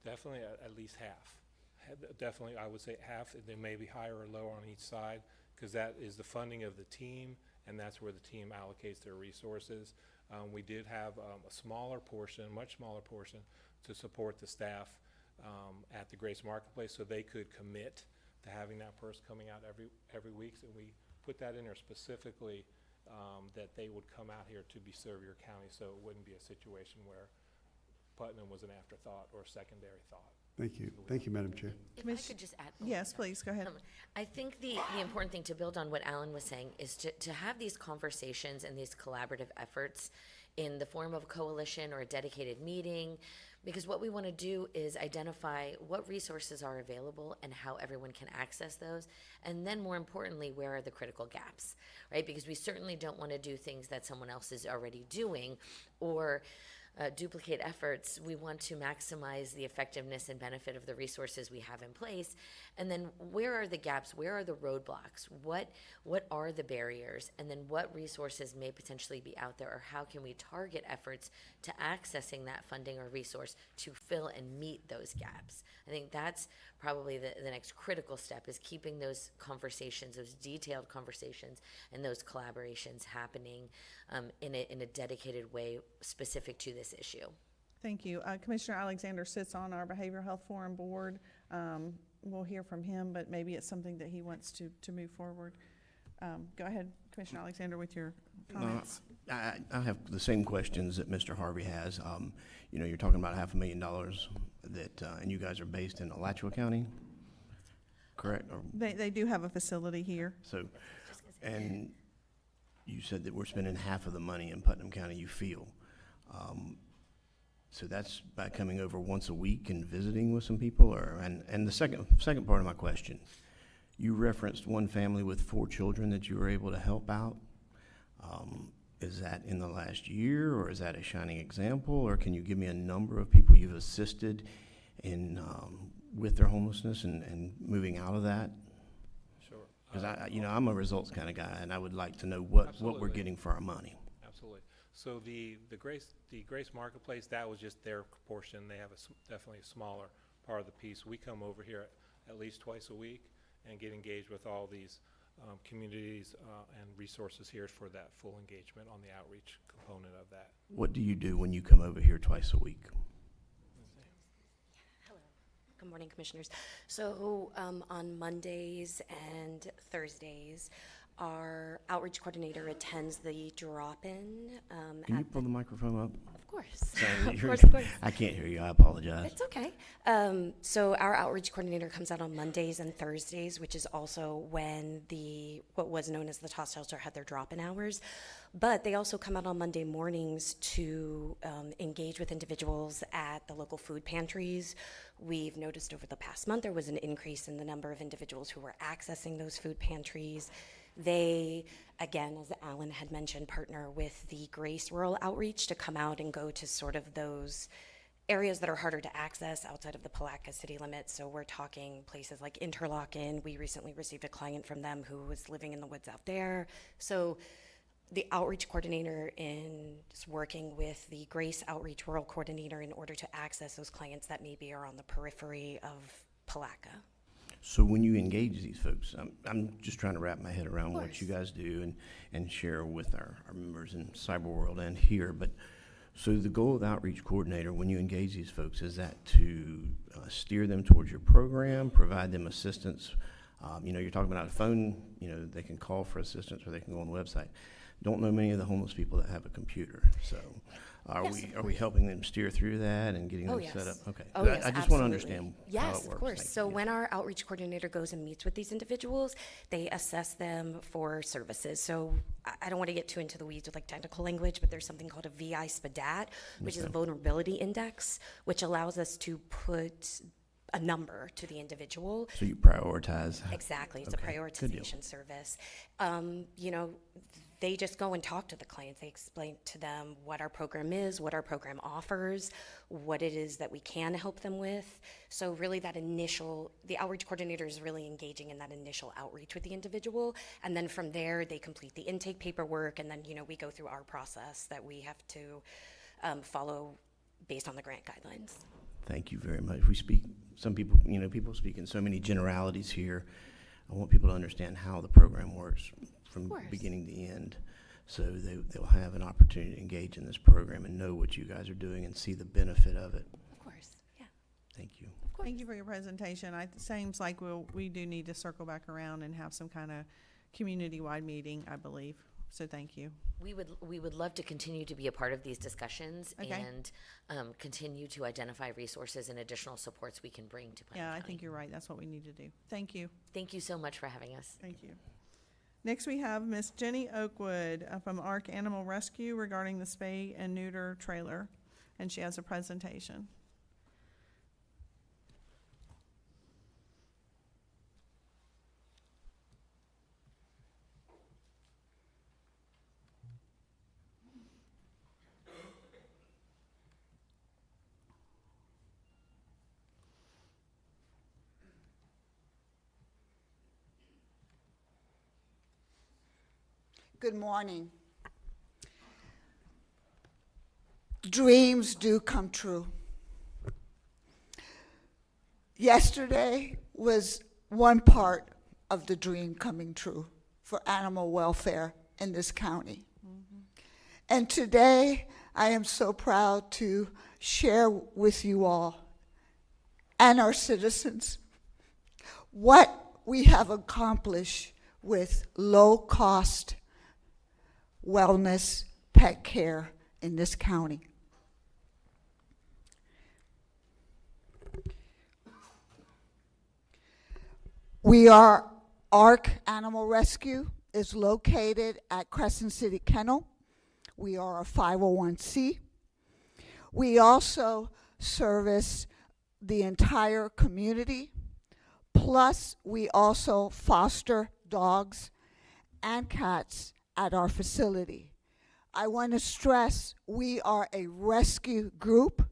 Definitely at least half. Definitely, I would say half. They may be higher or lower on each side, because that is the funding of the team, and that's where the team allocates their resources. We did have a smaller portion, much smaller portion, to support the staff at the Grace Marketplace, so they could commit to having that person coming out every week. And we put that in there specifically that they would come out here to serve your county, so it wouldn't be a situation where Putnam was an afterthought or a secondary thought. Thank you. Thank you, Madam Chair. If I could just add. Yes, please, go ahead. I think the important thing to build on what Alan was saying is to have these conversations and these collaborative efforts in the form of a coalition or a dedicated meeting, because what we want to do is identify what resources are available and how everyone can access those, and then more importantly, where are the critical gaps, right? Because we certainly don't want to do things that someone else is already doing or duplicate efforts. We want to maximize the effectiveness and benefit of the resources we have in place. And then where are the gaps? Where are the roadblocks? What are the barriers? And then what resources may potentially be out there, or how can we target efforts to accessing that funding or resource to fill and meet those gaps? I think that's probably the next critical step, is keeping those conversations, those detailed conversations and those collaborations happening in a dedicated way specific to this issue. Thank you. Commissioner Alexander sits on our Behavioral Health Forum board. We'll hear from him, but maybe it's something that he wants to move forward. Go ahead, Commissioner Alexander, with your comments. I have the same questions that Mr. Harvey has. You're talking about $500,000 that, and you guys are based in Alachua County, correct? Or, They do have a facility here. so, and you said that we're spending half of the money in Putnam County, you feel. So that's by coming over once a week and visiting with some people, and the second part of my question, you referenced one family with 4 children that you were able to help out. Is that in the last year, or is that a shining example, or can you give me a number of people you've assisted in with their homelessness and moving out of that? Sure. Because I'm a results kind of guy, and I would like to know what we're getting for our money. Absolutely. So the Grace Marketplace, that was just their portion. They have definitely a smaller part of the piece. We come over here at least twice a week and get engaged with all these communities and resources here for that full engagement on the outreach component of that. What do you do when you come over here twice a week? Hello. Good morning, Commissioners. So on Mondays and Thursdays, our outreach coordinator attends the drop-in. Can you pull the microphone up? Of course. Sorry, Of course. I can't hear you. I apologize. It's okay. So our outreach coordinator comes out on Mondays and Thursdays, which is also when what was known as the TOS shelter had their drop-in hours. But they also come out on Monday mornings to engage with individuals at the local food pantries. We've noticed over the past month there was an increase in the number of individuals who were accessing those food pantries. They, again, as Alan had mentioned, partner with the Grace Rural Outreach to come out and go to sort of those areas that are harder to access outside of the Palatka city limits. So we're talking places like Interlochen. We recently received a client from them who was living in the woods out there. So the outreach coordinator is working with the Grace Outreach Rural Coordinator in order to access those clients that maybe are on the periphery of Palatka. So when you engage these folks, I'm just trying to wrap my head around what course. you guys do and share with our members in cyber world and here. But so the goal of the outreach coordinator, when you engage these folks, is that to steer them towards your program, provide them assistance? You're talking about a phone, they can call for assistance or they can go on the website. Don't know many of the homeless people that have a computer. So are we helping them steer through that and getting them set up? Okay. Oh, yes, I just want to absolutely. understand how it Yes, works. of course. Thank So you. when our outreach coordinator goes and meets with these individuals, they assess them for services. So I don't want to get too into the weeds with like technical language, but there's something called a VI SPDAT, which is a vulnerability index, which allows us to put a number to the individual. So you prioritize. Exactly. It's Okay, a good deal. prioritization service. They just go and talk to the clients. They explain to them what our program is, what our program offers, what it is that we can help them with. So really the outreach coordinator is really engaging in that initial outreach with the individual. And then from there, they complete the intake paperwork. And then, we go through our process that we have to follow based on the grant guidelines. Thank you very much. Some people, people speak in so many generalities here. I want people to understand how the program works from beginning to end, so they'll have an opportunity to engage in this program and know what you guys are doing and see the benefit of it. Of course, yeah. Thank you. Thank you for your presentation. It seems like we do need to circle back around and have some kind of community-wide meeting, I believe. So thank you. We would love to continue to be a part of these discussions Okay. and continue to identify resources and additional supports we can bring to Putnam Yeah, I County. think you're right. That's what we need to do. Thank you. Thank you so much for having us. Thank you. Next, we have Miss Jenny Oakwood from ARC Animal Rescue regarding the spay and neuter trailer, and she has a presentation. Good morning. Dreams do come true. Yesterday was one part of the dream coming true for animal welfare in this county. And today, I am so proud to share with you all and our citizens what we have accomplished with low-cost wellness pet care in this county. ARC Animal Rescue is located at Crescent City Kennel. We are a 501c. We also service the entire community, plus we also foster dogs and cats at our facility. I want to stress we are a rescue group,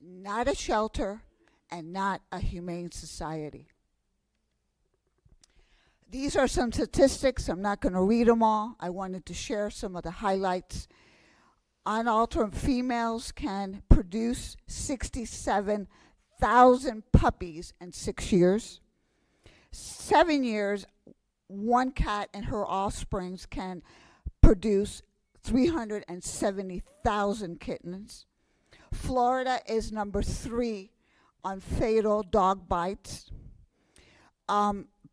not a shelter, and not a humane society. These are some statistics. I'm not going to read them all. I wanted to share some of the highlights. Unaltered females can produce 67,000 puppies in 6 years. 7 years, one cat and her offsprings can produce 370,000 kittens. Florida is number 3 on fatal dog bites.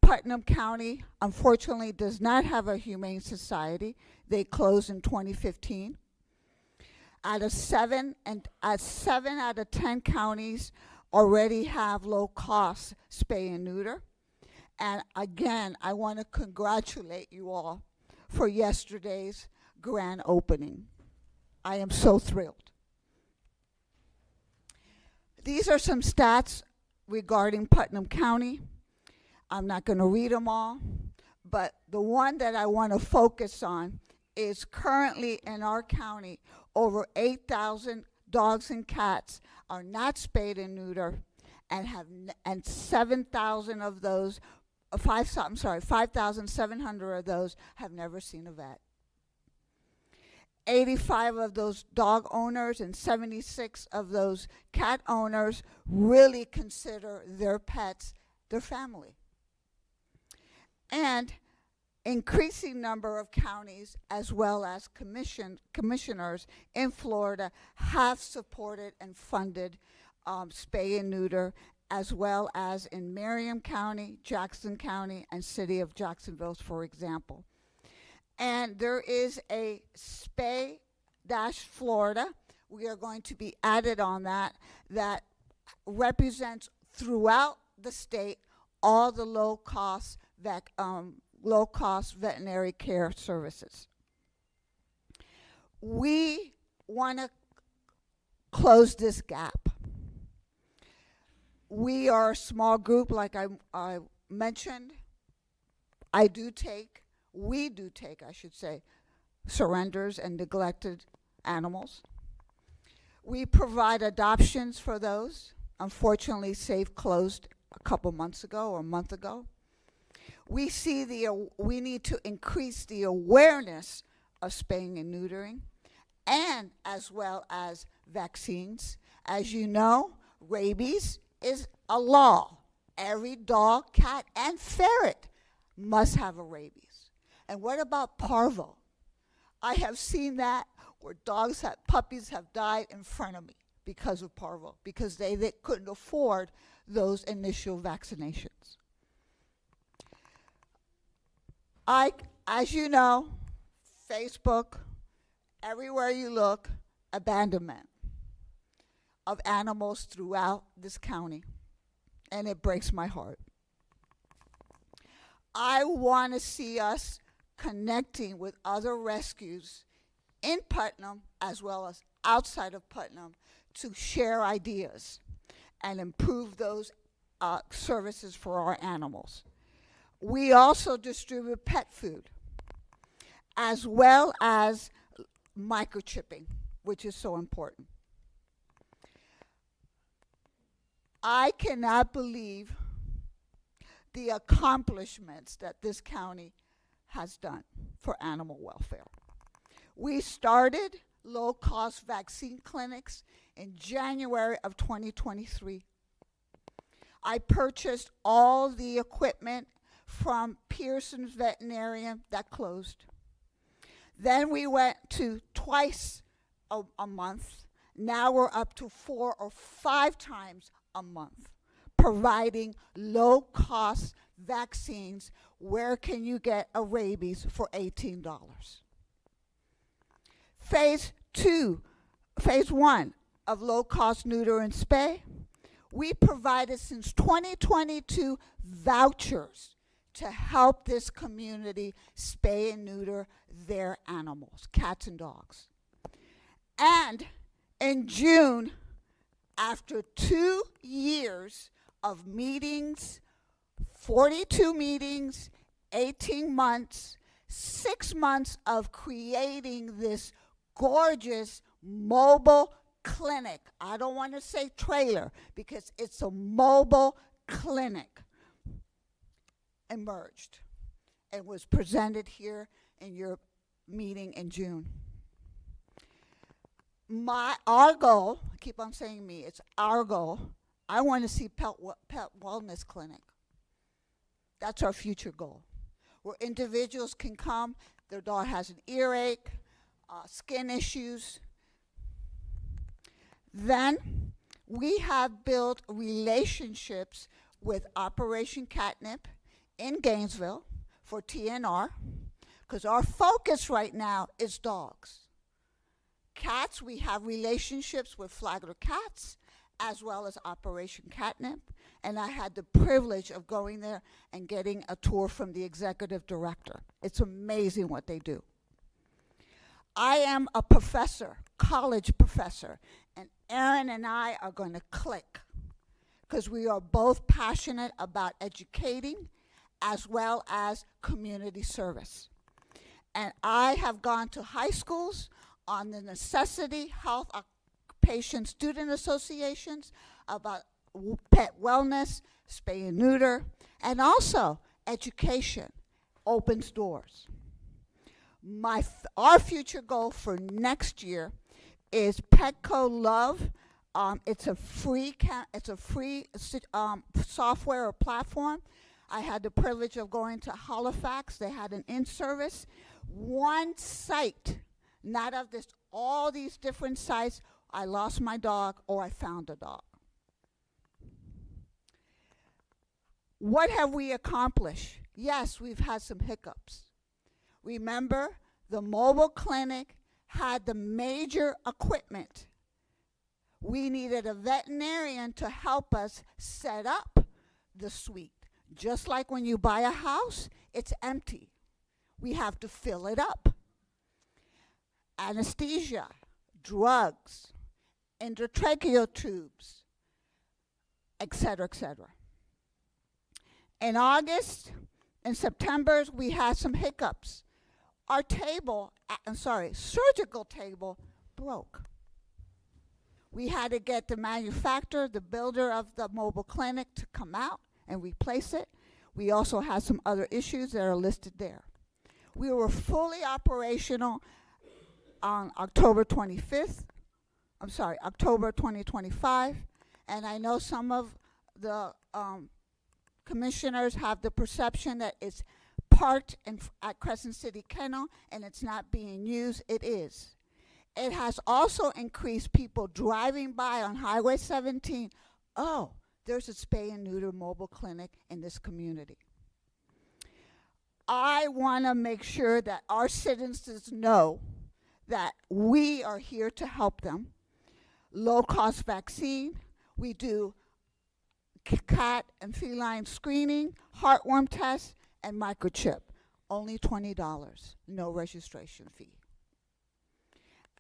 Putnam County, unfortunately, does not have a humane society. They closed in 2015. Seven out of 10 counties already have low-cost spay and neuter. And again, I want to congratulate you all for yesterday's grand opening. I am so thrilled. These are some stats regarding Putnam County. I'm not going to read them all, but the one that I want to focus on is currently in our county over 8,000 dogs and cats are not spayed and neutered, and 7,000 of those, 5,700 of those have never seen a vet. 85 of those dog owners and 76 of those cat owners really consider their pets their family. And increasing number of counties as well as commissioners in Florida have supported and funded spay and neuter, as well as in Marion County, Jackson County, and City of Jacksonville, for example. And there is a Spay-Florida. We are going to be added on that represents throughout the state all the low-cost veterinary care services. We want to close this gap. We are a small group, like I mentioned. We do take, I should say, surrenders and neglected animals. We provide adoptions for those. Unfortunately, SAFE closed a couple months ago or a month ago. We need to increase the awareness of spaying and neutering, and as well as vaccines. As you know, rabies is a law. Every dog, cat, and ferret must have a rabies. And what about parvo? I have seen that where puppies have died in front of me because of parvo, because they couldn't afford those initial vaccinations. As you know, Facebook, everywhere you look, abandonment of animals throughout this county, and it breaks my heart. I want to see us connecting with other rescues in Putnam as well as outside of Putnam to share ideas and improve those services for our animals. We also distribute pet food as well as microchipping, which is so important. I cannot believe the accomplishments that this county has done for animal welfare. We started low-cost vaccine clinics in January of 2023. I purchased all the equipment from Pearson's Veterinarian that closed. Then we went to twice a month. Now we're up to 4 or 5 times a month, providing low-cost vaccines. Where can you get a rabies for $18? Phase 1 of low-cost neuter and spay, we provided since 2022 vouchers to help this community spay and neuter their animals, cats and dogs. And in June, after 2 years of meetings, 42 meetings, 18 months, 6 months of creating this gorgeous mobile clinic. I don't want to say trailer because it's a mobile clinic. Emerged and was presented here in your meeting in June. Our goal, I keep on saying me, it's our goal. I want to see pet wellness clinic. That's our future goal, where individuals can come, their dog has an earache, skin issues. Then we have built relationships with Operation Catnip in Gainesville for TNR, because our focus right now is dogs. Cats, we have relationships with Flagler Cats as well as Operation Catnip, and I had the privilege of going there and getting a tour from the executive director. It's amazing what they do. I am a professor, college professor, and Erin and I are going to click because we are both passionate about educating as well as community service. And I have gone to high schools on the necessity, health, patient student associations about pet wellness, spay and neuter, and also education opens doors. Our future goal for next year is Petco Love. It's a free software or platform. I had the privilege of going to Halifax. They had an in-service. One site, not of this, all these different sites, I lost my dog or I found a dog. What have we accomplished? Yes, we've had some hiccups. Remember, the mobile clinic had the major equipment. We needed a veterinarian to help us set up the suite. Just like when you buy a house, it's empty. We have to fill it up. Anesthesia, drugs, endotracheal tubes, etc., etc. In August and September, we had some hiccups. Our surgical table broke. We had to get the manufacturer, the builder of the mobile clinic, to come out and replace it. We also had some other issues that are listed there. We were fully operational on October 2025, and I know some of the commissioners have the perception that it's parked at Crescent City Kennel and it's not being used. It is. It has also increased people driving by on Highway 17. Oh, there's a spay and neuter mobile clinic in this community. I want to make sure that our citizens know that we are here to help them. Low-cost vaccine. We do cat and feline screening, heartworm tests, and microchip. Only $20, no registration fee.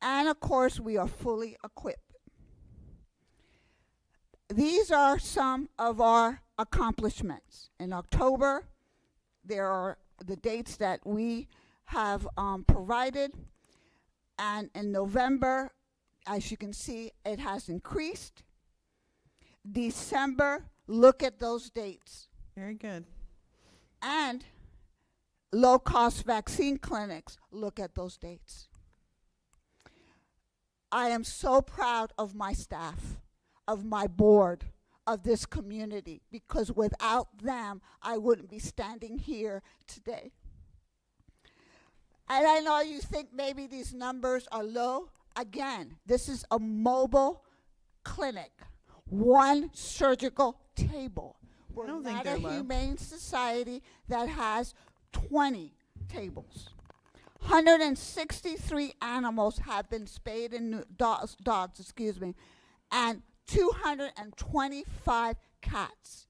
And of course, we are fully equipped. These are some of our accomplishments. In October, there are the dates that we have provided. And in November, as you can see, it has increased. December, look at those dates. Very good. And low-cost vaccine clinics, look at those dates. I am so proud of my staff, of my board, of this community, because without them, I wouldn't be standing here today. And I know you think maybe these numbers are low. Again, this is a mobile clinic, one surgical table. We're not a humane society that has 20 tables. 163 animals have been spayed and dogs, and 225 cats.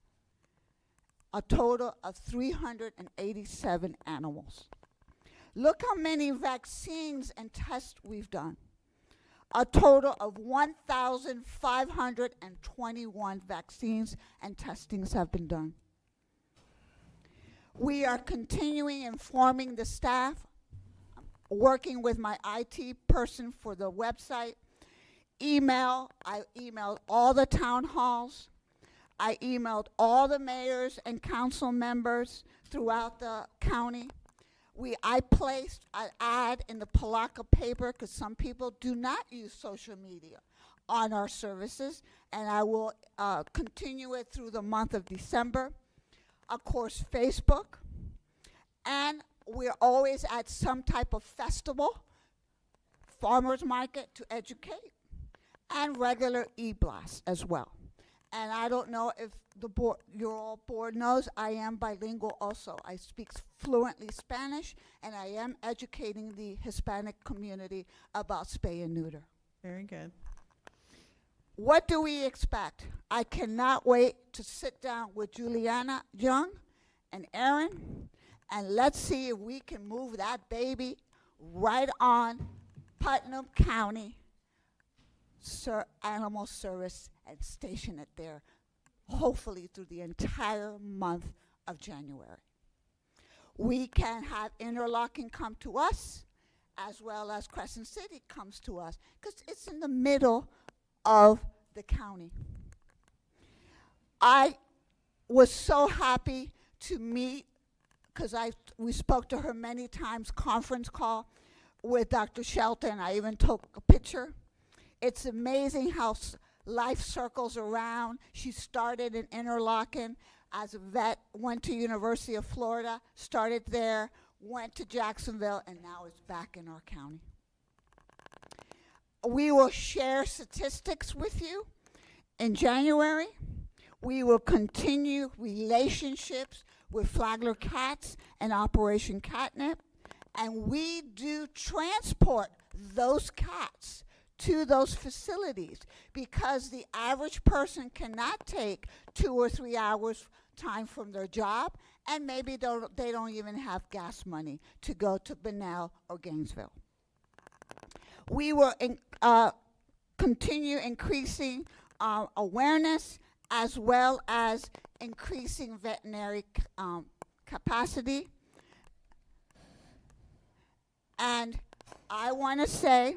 A total of 387 animals. Look how many vaccines and tests we've done. A total of 1,521 vaccines and testings have been done. We are continuing informing the staff, working with my IT person for the website. I emailed all the town halls. I emailed all the mayors and council members throughout the county. I placed an ad in the Palatka paper because some people do not use social media on our services, and I will continue it through the month of December. Of course, Facebook, and we're always at some type of festival, farmers market to educate, and regular e-blasts as well. And I don't know if your all board knows, I am bilingual also. I speak fluently Spanish, and I am educating the Hispanic community about spay and neuter. Very good. What do we expect? I cannot wait to sit down with Juliana Young and Aaron, and let's see if we can move that baby right on Putnam County Animal Service and station it there, hopefully through the entire month of January. We can have Interlocking come to us, as well as Crescent City comes to us, because it's in the middle of the county. I was so happy to meet, because we spoke to her many times, conference call with Dr. Shelton. I even took a picture. It's amazing how life circles around. She started in Interlochen as a vet, went to University of Florida, started there, went to Jacksonville, and now is back in our county. We will share statistics with you in January. We will continue relationships with Flagler Cats and Operation Catnip, and we do transport those cats to those facilities because the average person cannot take 2 or 3 hours time from their job, and maybe they don't even have gas money to go to Bunnell or Gainesville. We will continue increasing awareness as well as increasing veterinary capacity. And I want to say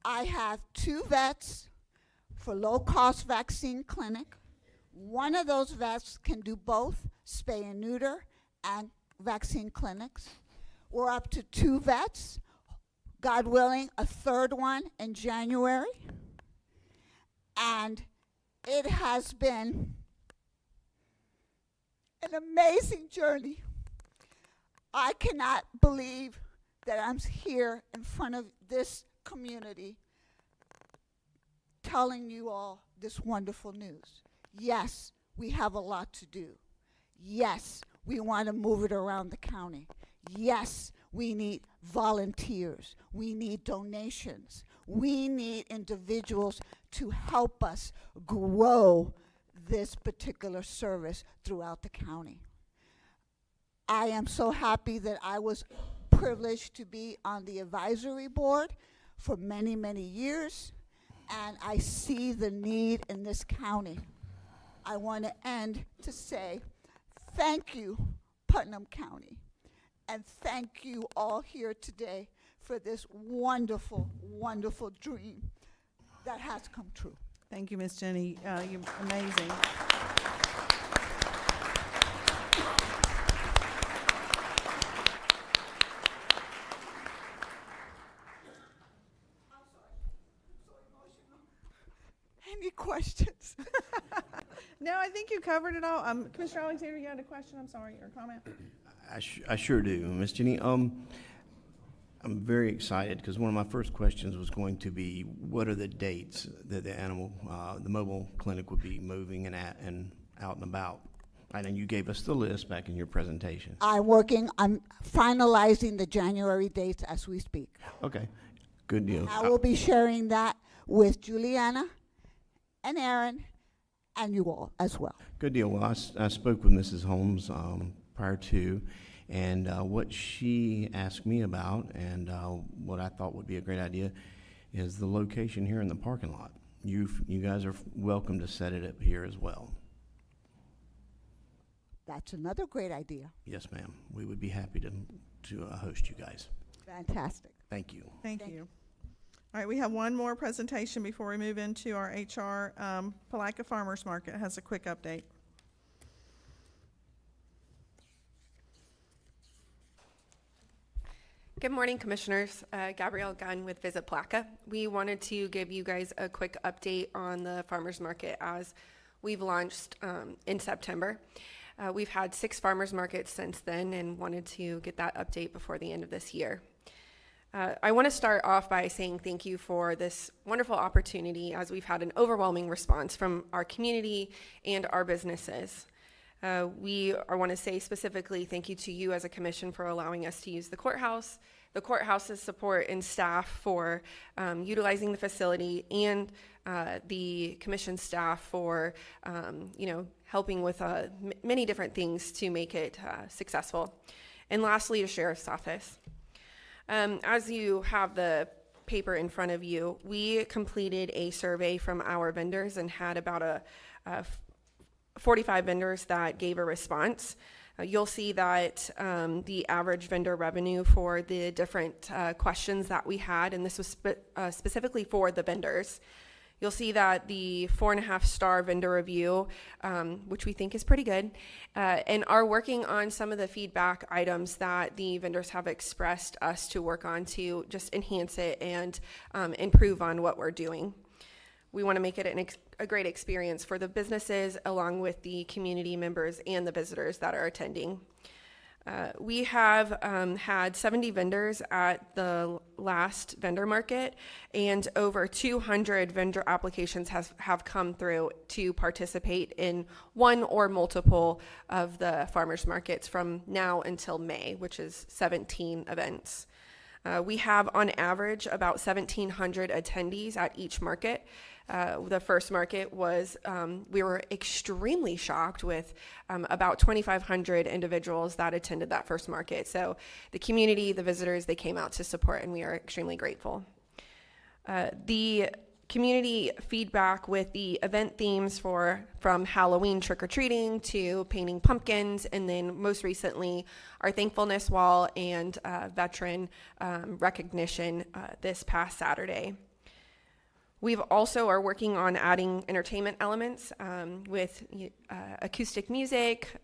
I have 2 vets for low-cost vaccine clinic. One of those vets can do both spay and neuter and vaccine clinics. We're up to 2 vets. God willing, a 3rd one in January. And it has been an amazing journey. I cannot believe that I'm here in front of this community telling you all this wonderful news. Yes, we have a lot to do. Yes, we want to move it around the county. Yes, we need volunteers. We need donations. We need individuals to help us grow this particular service throughout the county. I am so happy that I was privileged to be on the advisory board for many, many years, and I see the need in this county. I want to end to say thank you, Putnam County, and thank you all here today for this wonderful, wonderful dream that has come true. Thank you, Miss Jenny. You're amazing. Any questions? No, I think you covered it all. Commissioner Alexander, you had a question, I'm sorry, or comment? I sure do, Miss Jenny. I'm very excited because one of my first questions was going to be, what are the dates that the mobile clinic would be moving and out and about? I know you gave us the list back in your presentation. I'm finalizing the January dates as we speak. Okay, good deal. I will be sharing that with Juliana and Aaron and you all as well. Good deal. Well, I spoke with Mrs. Holmes prior to, and what she asked me about and what I thought would be a great idea is the location here in the parking lot. You guys are welcome to set it up here as well. That's another great idea. Yes, ma'am. We would be happy to host you guys. Fantastic. Thank you. Thank you. All right, we have one more presentation before we move into our HR. Palatka Farmers Market has a quick update. Good morning, Commissioners. Gabrielle Gunn with Visit Palatka. We wanted to give you guys a quick update on the farmers market as we've launched in September. We've had 6 farmers markets since then and wanted to get that update before the end of this year. I want to start off by saying thank you for this wonderful opportunity as we've had an overwhelming response from our community and our businesses. I want to say specifically thank you to you as a commission for allowing us to use the courthouse's support and staff for utilizing the facility, and the commission staff for helping with many different things to make it successful. And lastly, the Sheriff's Office. As you have the paper in front of you, we completed a survey from our vendors and had about 45 vendors that gave a response. You'll see that the average vendor revenue for the different questions that we had, and this was specifically for the vendors, You'll see that the 4.5-star vendor review, which we think is pretty good, and are working on some of the feedback items that the vendors have expressed us to work on to just enhance it and improve on what we're doing. We want to make it a great experience for the businesses, along with the community members and the visitors that are attending. We have had 70 vendors at the last vendor market, and over 200 vendor applications have come through to participate in one or multiple of the farmers markets from now until May, which is 17 events. We have on average about 1,700 attendees at each market. The first market was, we were extremely shocked with about 2,500 individuals that attended that first market. So the community, the visitors, they came out to support, and we are extremely grateful. The community feedback with the event themes from Halloween trick-or-treating to painting pumpkins, and then most recently our thankfulness wall and veteran recognition this past Saturday. We've also are working on adding entertainment elements with acoustic music,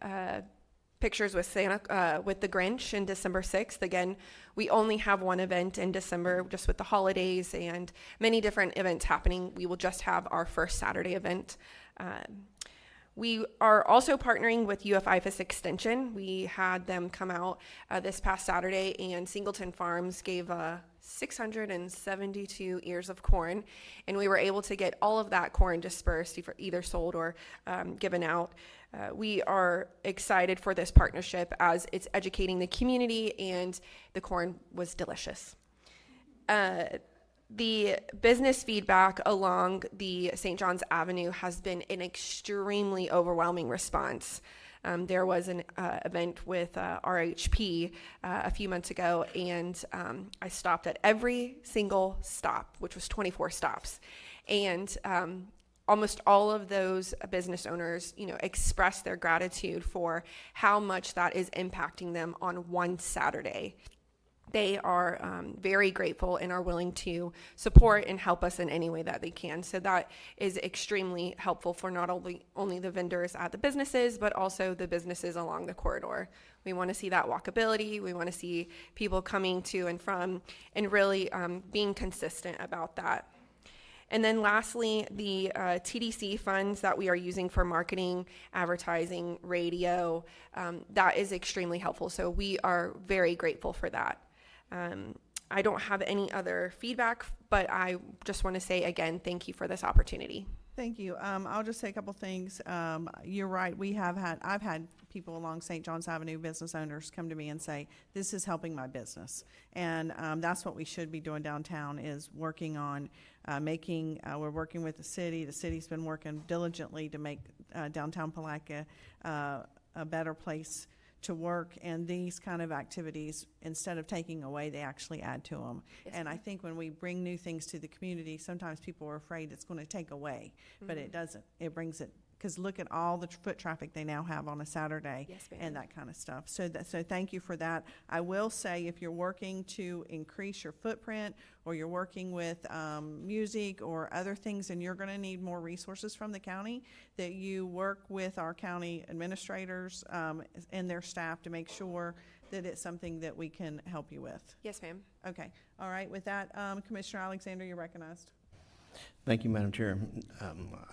pictures with Santa, with the Grinch in December 6th. Again, we only have one event in December, just with the holidays and many different events happening. We will just have our first Saturday event. We are also partnering with UF-IFAS Extension. We had them come out this past Saturday, and Singleton Farms gave 672 ears of corn, and we were able to get all of that corn dispersed, either sold or given out. We are excited for this partnership as it's educating the community, and the corn was delicious. The business feedback along the St. John's Avenue has been an extremely overwhelming response. There was an event with RHP a few months ago, and I stopped at every single stop, which was 24 stops. And almost all of those business owners, expressed their gratitude for how much that is impacting them on one Saturday. They are very grateful and are willing to support and help us in any way that they can. So that is extremely helpful for not only the vendors at the businesses, but also the businesses along the corridor. We want to see that walkability. We want to see people coming to and from, and really being consistent about that. And then lastly, the TDC funds that we are using for marketing, advertising, radio, that is extremely helpful. So we are very grateful for that. I don't have any other feedback, but I just want to say again, thank you for this opportunity. Thank you. I'll just say a couple things. You're right. I've had people along St. John's Avenue, business owners, come to me and say, this is helping my business. And that's what we should be doing downtown, is working on we're working with the city. The city's been working diligently to make downtown Palatka a better place to work, and these kind of activities, instead of taking away, they actually add to them. Yes, and I think when we bring new things to the community, sometimes people are afraid it's going to take away, but it doesn't. It brings it, because look at all the foot traffic they now have on a Saturday. Yes, ma'am. And that kind of stuff. So thank you for that. I will say, if you're working to increase your footprint, or you're working with music or other things, and you're going to need more resources from the county, that you work with our county administrators and their staff to make sure that it's something that we can help you with. Yes, ma'am. Okay. All right. With that, Commissioner Alexander, you're recognized. Thank you, Madam Chair.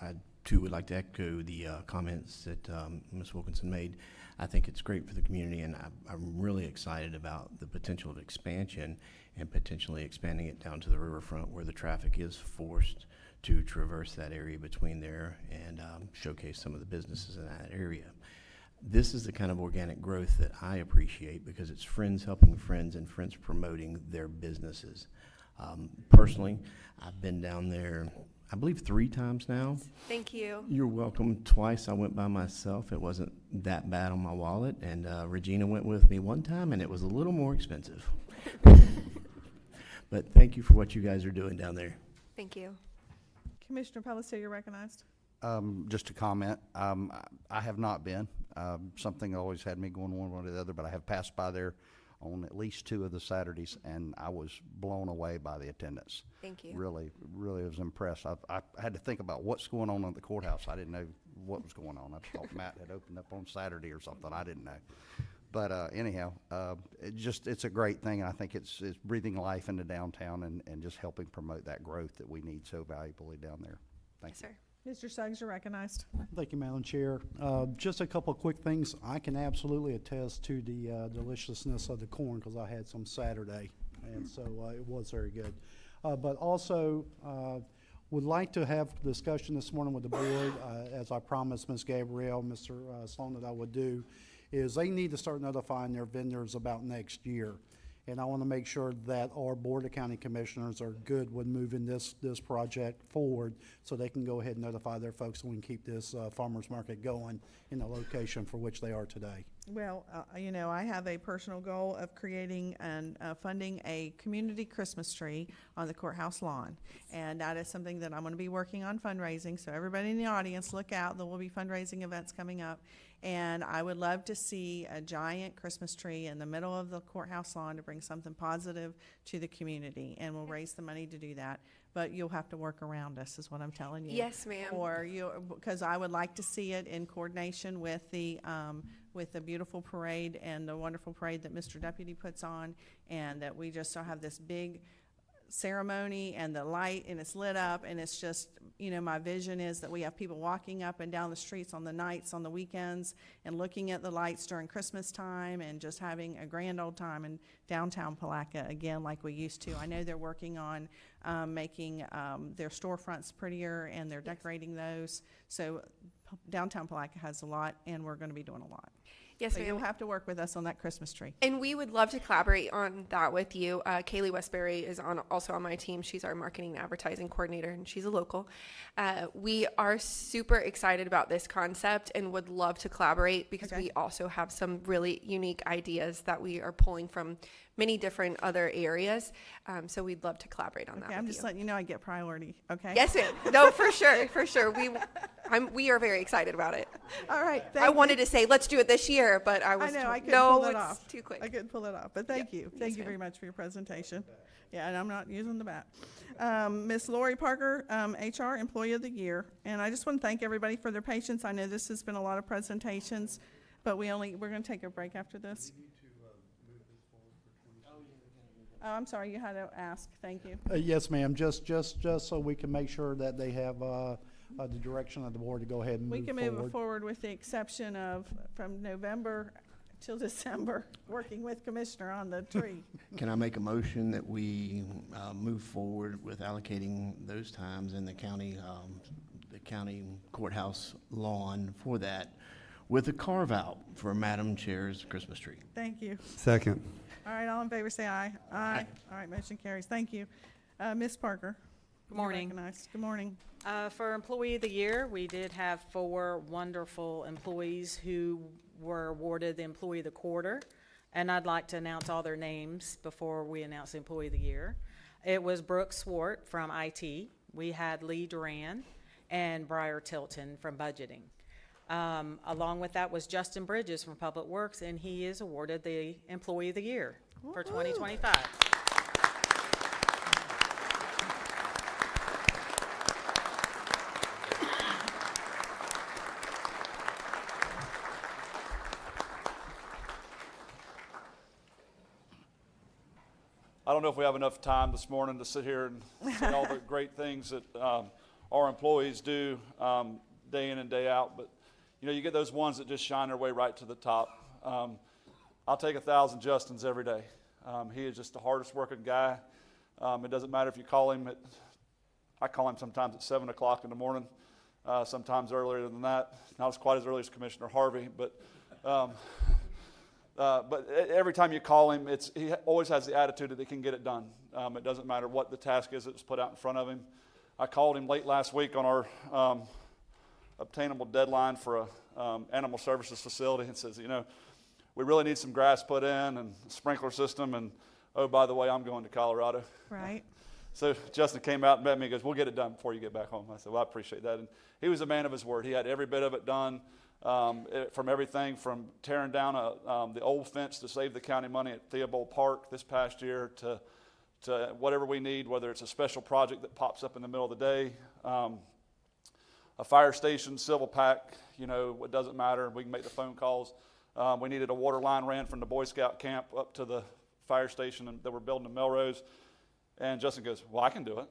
I too would like to echo the comments that Ms. Wilkinson made. I think it's great for the community, and I'm really excited about the potential of expansion and potentially expanding it down to the riverfront, where the traffic is forced to traverse that area between there and showcase some of the businesses in that area. This is the kind of organic growth that I appreciate, because it's friends helping friends and friends promoting their businesses. Personally, I've been down there, I believe, 3 times now. Thank you. You're welcome. Twice I went by myself. It wasn't that bad on my wallet. And Regina went with me one time, and it was a little more expensive. But thank you for what you guys are doing down there. Thank you. Commissioner Palatka, you're recognized. Just a comment. I have not been. Something always had me going one way or the other, but I have passed by there on at least 2 of the Saturdays, and I was blown away by the attendance. Thank you. Really was impressed. I had to think about what's going on at the courthouse. I didn't know what was going on. I thought Matt had opened up on Saturday or something. I didn't know. But anyhow, it's a great thing, and I think it's breathing life into downtown and just helping promote that growth that we need so valuably down there. Thank you. Sir. Mr. Suggs, you're recognized. Thank you, Madam Chair. Just a couple of quick things. I can absolutely attest to the deliciousness of the corn because I had some Saturday, and so it was very good. But also, would like to have discussion this morning with the board, as I promised Ms. Gabrielle, Mr. Sloan that I would do, is they need to start notifying their vendors about next year. And I want to make sure that our Board of County Commissioners are good with moving this project forward so they can go ahead and notify their folks and we can keep this farmer's market going in the location for which they are today. Well, you know, I have a personal goal of creating and funding a community Christmas tree on the courthouse lawn. And that is something that I'm going to be working on fundraising. So everybody in the audience, look out. There will be fundraising events coming up. And I would love to see a giant Christmas tree in the middle of the courthouse lawn to bring something positive to the community. And we'll raise the money to do that. But you'll have to work around us, is what I'm telling you. Yes, ma'am. Or because I would like to see it in coordination with the beautiful parade and the wonderful parade that Mr. Deputy puts on, and that we just have this big ceremony and the light and it's lit up, and it's just, you know, my vision is that we have people walking up and down the streets on the nights, on the weekends, and looking at the lights during Christmas time and just having a grand old time in downtown Palatka again like we used to. I know they're working on making their storefronts prettier, and they're decorating those. So downtown Palatka has a lot, and we're going to be doing a lot. Yes, So ma'am. you'll have to work with us on that Christmas tree. And we would love to collaborate on that with you. Kaylee Westbury is also on my team. She's our marketing and advertising coordinator, and she's a local. We are super excited about this concept and would love to collaborate because we also have some really unique ideas that we are pulling from many different other areas. So we'd love to collaborate on that with I'm just you. letting you know I get priority, okay? Yes, ma'am. No, for sure, for sure. We are very excited about it. All right. I wanted to say, let's do it this year, but I was I know, told, I couldn't no, pull it it's off. too quick. I couldn't pull it off, but thank you. Thank Yes, you very ma'am. much for your presentation. Yeah, and I'm not using the bat. Ms. Lori Parker, HR Employee of the Year. And I just want to thank everybody for their patience. I know this has been a lot of presentations, but we're going to take a break after this. Oh, I'm sorry, you had to ask. Thank you. Yes, ma'am, just so we can make sure that they have the direction of the board to go ahead and We move can forward. move it forward with the exception of from November till December, working with Commissioner on the tree. Can I make a motion that we move forward with allocating those times in the county courthouse lawn for that, with a carve-out for Madam Chair's Christmas tree? Thank you. Second. All right, all in favor say aye. Aye. All right, motion carries. Thank you. Ms. Parker. Good morning. You're recognized. Good morning. For Employee of the Year, we did have 4 wonderful employees who were awarded the Employee of the Quarter, and I'd like to announce all their names before we announce the Employee of the Year. It was Brooke Swart from IT. We had Lee Duran and Briar Tilton from Budgeting. Along with that was Justin Bridges from Public Works, and he is awarded the Employee of the Year for 2025. I don't know if we have enough time this morning to sit here and say all the great things that our employees do day in and day out, but you know, you get those ones that just shine their way right to the top. I'll take 1,000 Justins every day. He is just the hardest working guy. It doesn't matter if you call him I call him sometimes at 7 o'clock in the morning, sometimes earlier than that. Not as quite as early as Commissioner Harvey, but every time you call him, he always has the attitude that he can get it done. It doesn't matter what the task is that's put out in front of him. I called him late last week on our obtainable deadline for a animal services facility and says, you know, we really need some grass put in and a sprinkler system, and oh, by the way, I'm going to Colorado. Right. So Justin came out and met me and goes, we'll get it done before you get back home. I said, well, I appreciate that. And he was a man of his word. He had every bit of it done. from everything from tearing down the old fence to save the county money at Theobald Park this past year to whatever we need, whether it's a special project that pops up in the middle of the day, a fire station, civil pack, it doesn't matter. We can make the phone calls. We needed a water line ran from the Boy Scout camp up to the fire station that we're building in Melrose. And Justin goes, well, I can do it.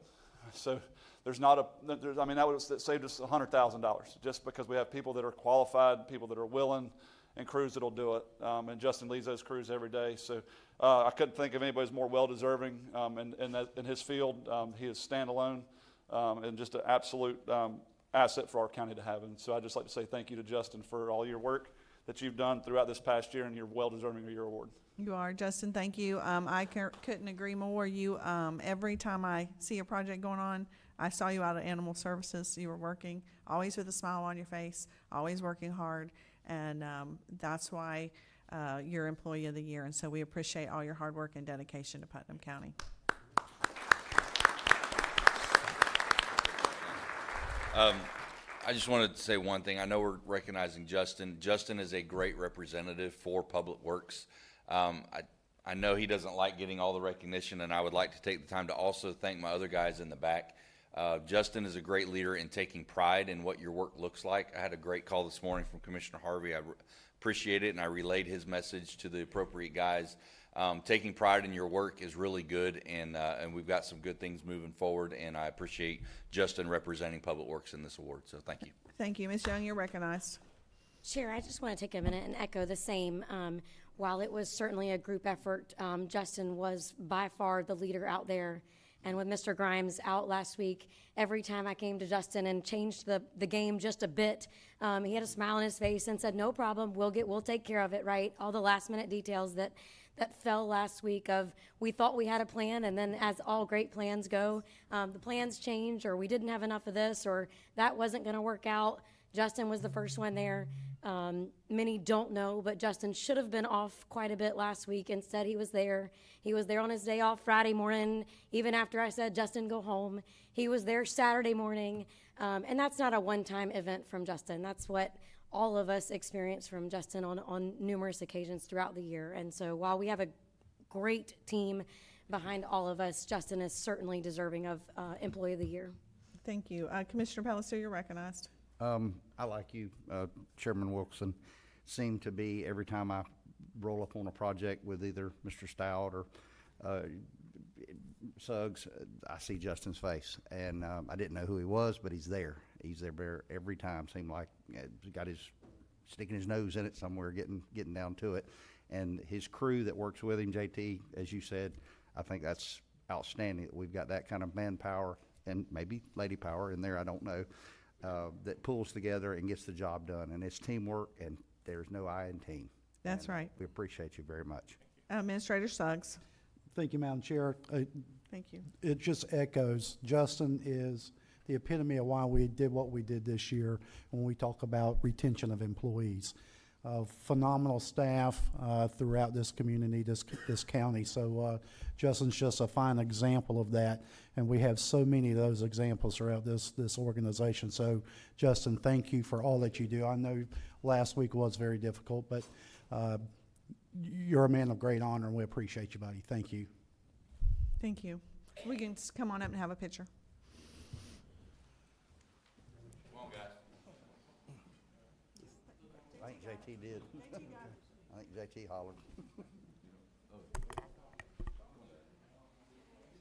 So that saved us $100,000 just because we have people that are qualified, people that are willing, and crews that'll do it. And Justin leads those crews every day. So I couldn't think of anybody who's more well-deserving in his field. He is standalone and just an absolute asset for our county to have. And so I'd just like to say thank you to Justin for all your work that you've done throughout this past year, and you're well-deserving of your award. You are, Justin. Thank you. I couldn't agree more. You, every time I see a project going on, I saw you out at Animal Services. You were working, always with a smile on your face, always working hard, and that's why you're Employee of the Year. And so we appreciate all your hard work and dedication to Putnam County. I just wanted to say one thing. I know we're recognizing Justin. Justin is a great representative for Public Works. I know he doesn't like getting all the recognition, and I would like to take the time to also thank my other guys in the back. Justin is a great leader in taking pride in what your work looks like. I had a great call this morning from Commissioner Harvey. I appreciate it, and I relayed his message to the appropriate guys. Taking pride in your work is really good, and we've got some good things moving forward, and I appreciate Justin representing Public Works in this award, so thank you. Thank you. Ms. Young, you're recognized. Chair, I just want to take a minute and echo the same. While it was certainly a group effort, Justin was by far the leader out there. And with Mr. Grimes out last week, every time I came to Justin and changed the game just a bit, he had a smile on his face and said, no problem, we'll take care of it, right? All the last minute details that fell last week of we thought we had a plan, and then as all great plans go, the plans change, or we didn't have enough of this, or that wasn't going to work out. Justin was the first one there. Many don't know, but Justin should have been off quite a bit last week. Instead, he was there. He was there on his day off Friday morning, even after I said, Justin, go home. He was there Saturday morning, and that's not a one-time event from Justin. That's what all of us experience from Justin on numerous occasions throughout the year. And so while we have a great team behind all of us, Justin is certainly deserving of Employee of the Year. Thank you. Commissioner Palatka, you're recognized. I like you, Chairman Wilson, seem to be, every time I roll up on a project with either Mr. Stout or Suggs, I see Justin's face. And I didn't know who he was, but he's there. He's there every time. Seemed like he's got sticking his nose in it somewhere, getting down to it. And his crew that works with him, JT, as you said, I think that's outstanding. We've got that kind of manpower and maybe lady power in there, I don't know, that pulls together and gets the job done. And it's teamwork, and there's no I in team. That's right. We appreciate you very much. Administrator Suggs. Thank you, Madam Chair. Thank you. It just echoes. Justin is the epitome of why we did what we did this year when we talk about retention of employees. Phenomenal staff throughout this community, this county. So Justin's just a fine example of that, and we have so many of those examples throughout this organization. So Justin, thank you for all that you do. I know last week was very difficult, but you're a man of great honor, and we appreciate you, buddy. Thank you. Thank you. We can just come on up and have a picture. I think JT did. I think JT hollered.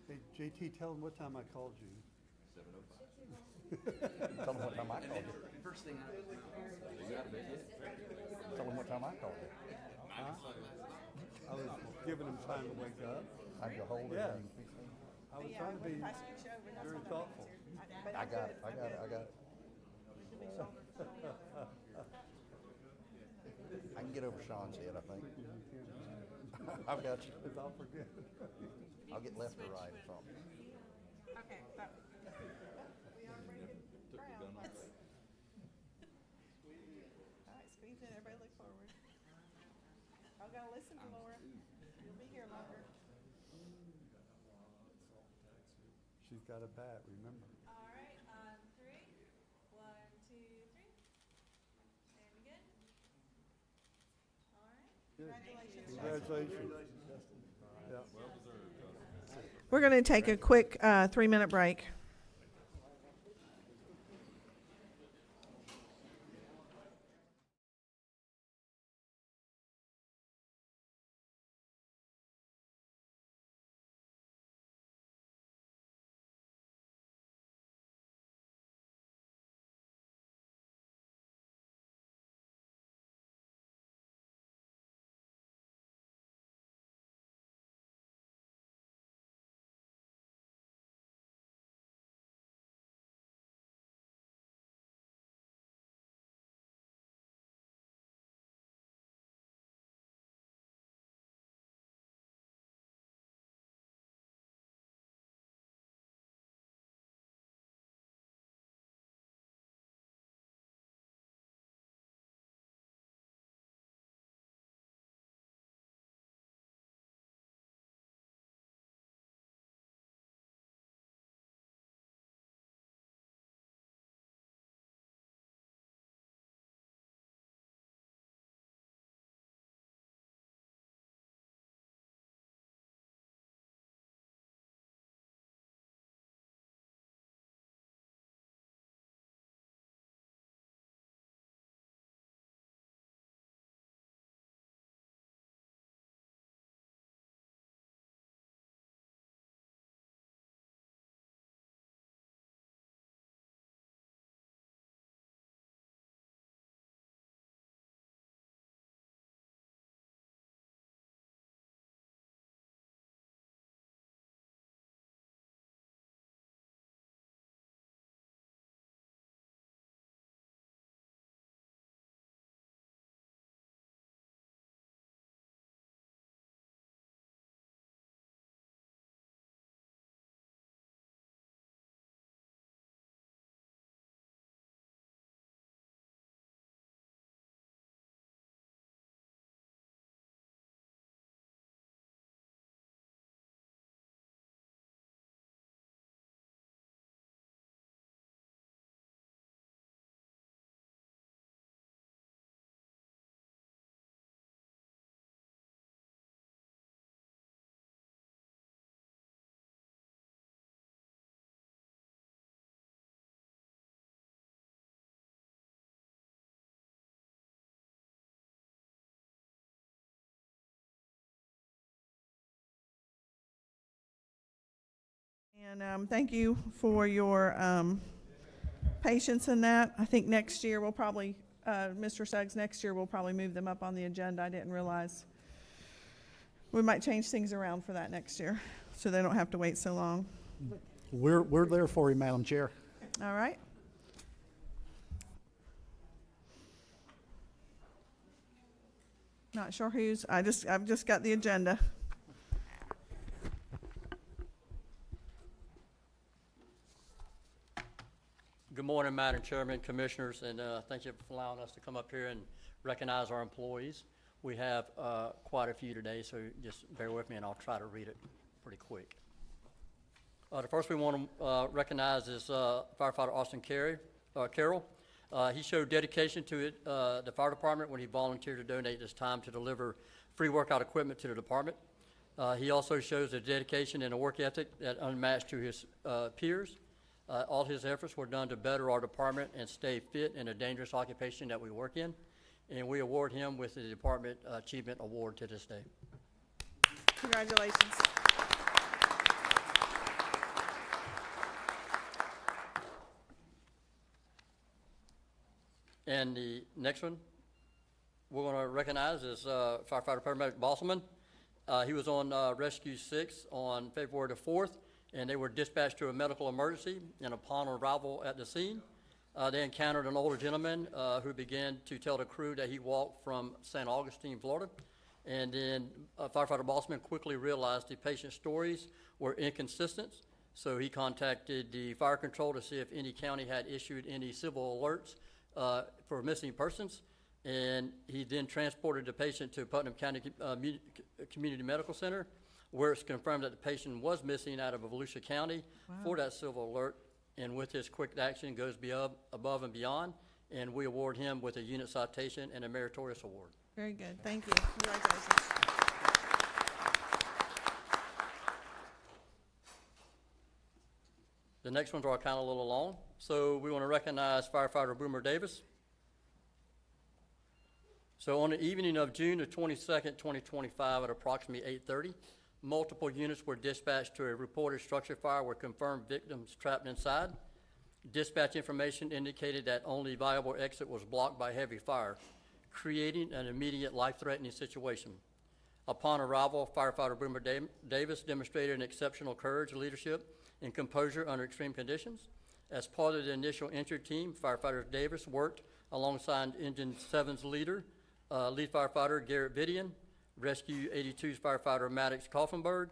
Hey, JT, tell him what time I called you. 7:05. Tell him what time I called you. First thing Tell him what time I called you. Huh? I was giving him time to wake up. How'd you hold it? Yeah. I was trying to be very thoughtful. I got it. I can get over Sean's head, I think. I've got you. Because I'll forget. I'll get left or right or something. Okay. We are bringing crowd. All right, squeeze in. Everybody look forward. I'm going to listen to Laura. You'll be here longer. She's got a bat, remember. All right, on 3. 1, 2, 3. And again. Congratulations. Yeah. We're going to take a quick 3-minute break. And thank you for your patience in that. I think next year we'll probably, Mr. Suggs, next year we'll probably move them up on the agenda. I didn't realize. We might change things around for that next year, so they don't have to wait so long. We're there for you, Madam Chair. All right. Not sure who's, I've just got the agenda. Good morning, Madam Chairman, Commissioners, and thank you for allowing us to come up here and recognize our employees. We have quite a few today, so just bear with me and I'll try to read it pretty quick. The first we want to recognize is firefighter Austin Carroll. He showed dedication to the fire department when he volunteered to donate his time to deliver free workout equipment to the department. He also shows a dedication and a work ethic that unmatched to his peers. All his efforts were done to better our department and stay fit in a dangerous occupation that we work in. And we award him with the Department Achievement Award to this day. Congratulations. And the next one we're going to recognize is firefighter paramedic Bosselman. He was on Rescue 6 on February the 4th, and they were dispatched to a medical emergency, and upon arrival at the scene, they encountered an older gentleman who began to tell the crew that he walked from St. Augustine, Florida. And then firefighter Bosselman quickly realized the patient's stories were inconsistent, so he contacted the fire control to see if any county had issued any civil alerts for missing persons. And he then transported the patient to Putnam County Community Medical Center, where it's confirmed that the patient was missing out of Volusia County for that civil alert. And with his quick action, goes above and beyond and we award him with a unit citation and a meritorious award. Very good. Thank you. Congratulations. The next ones are kind of a little long. So we want to recognize firefighter Boomer Davis. So on the evening of June the 22nd, 2025 at approximately 8:30, multiple units were dispatched to a reported structure fire with confirmed victims trapped inside. Dispatch information indicated that only viable exit was blocked by heavy fire, creating an immediate life-threatening situation. Upon arrival, firefighter Boomer Davis demonstrated an exceptional courage, leadership, and composure under extreme conditions. As part of the initial entry team, firefighter Davis worked alongside Engine 7's lead firefighter Garrett Vidian, Rescue 82's firefighter Maddox Kaufenberg,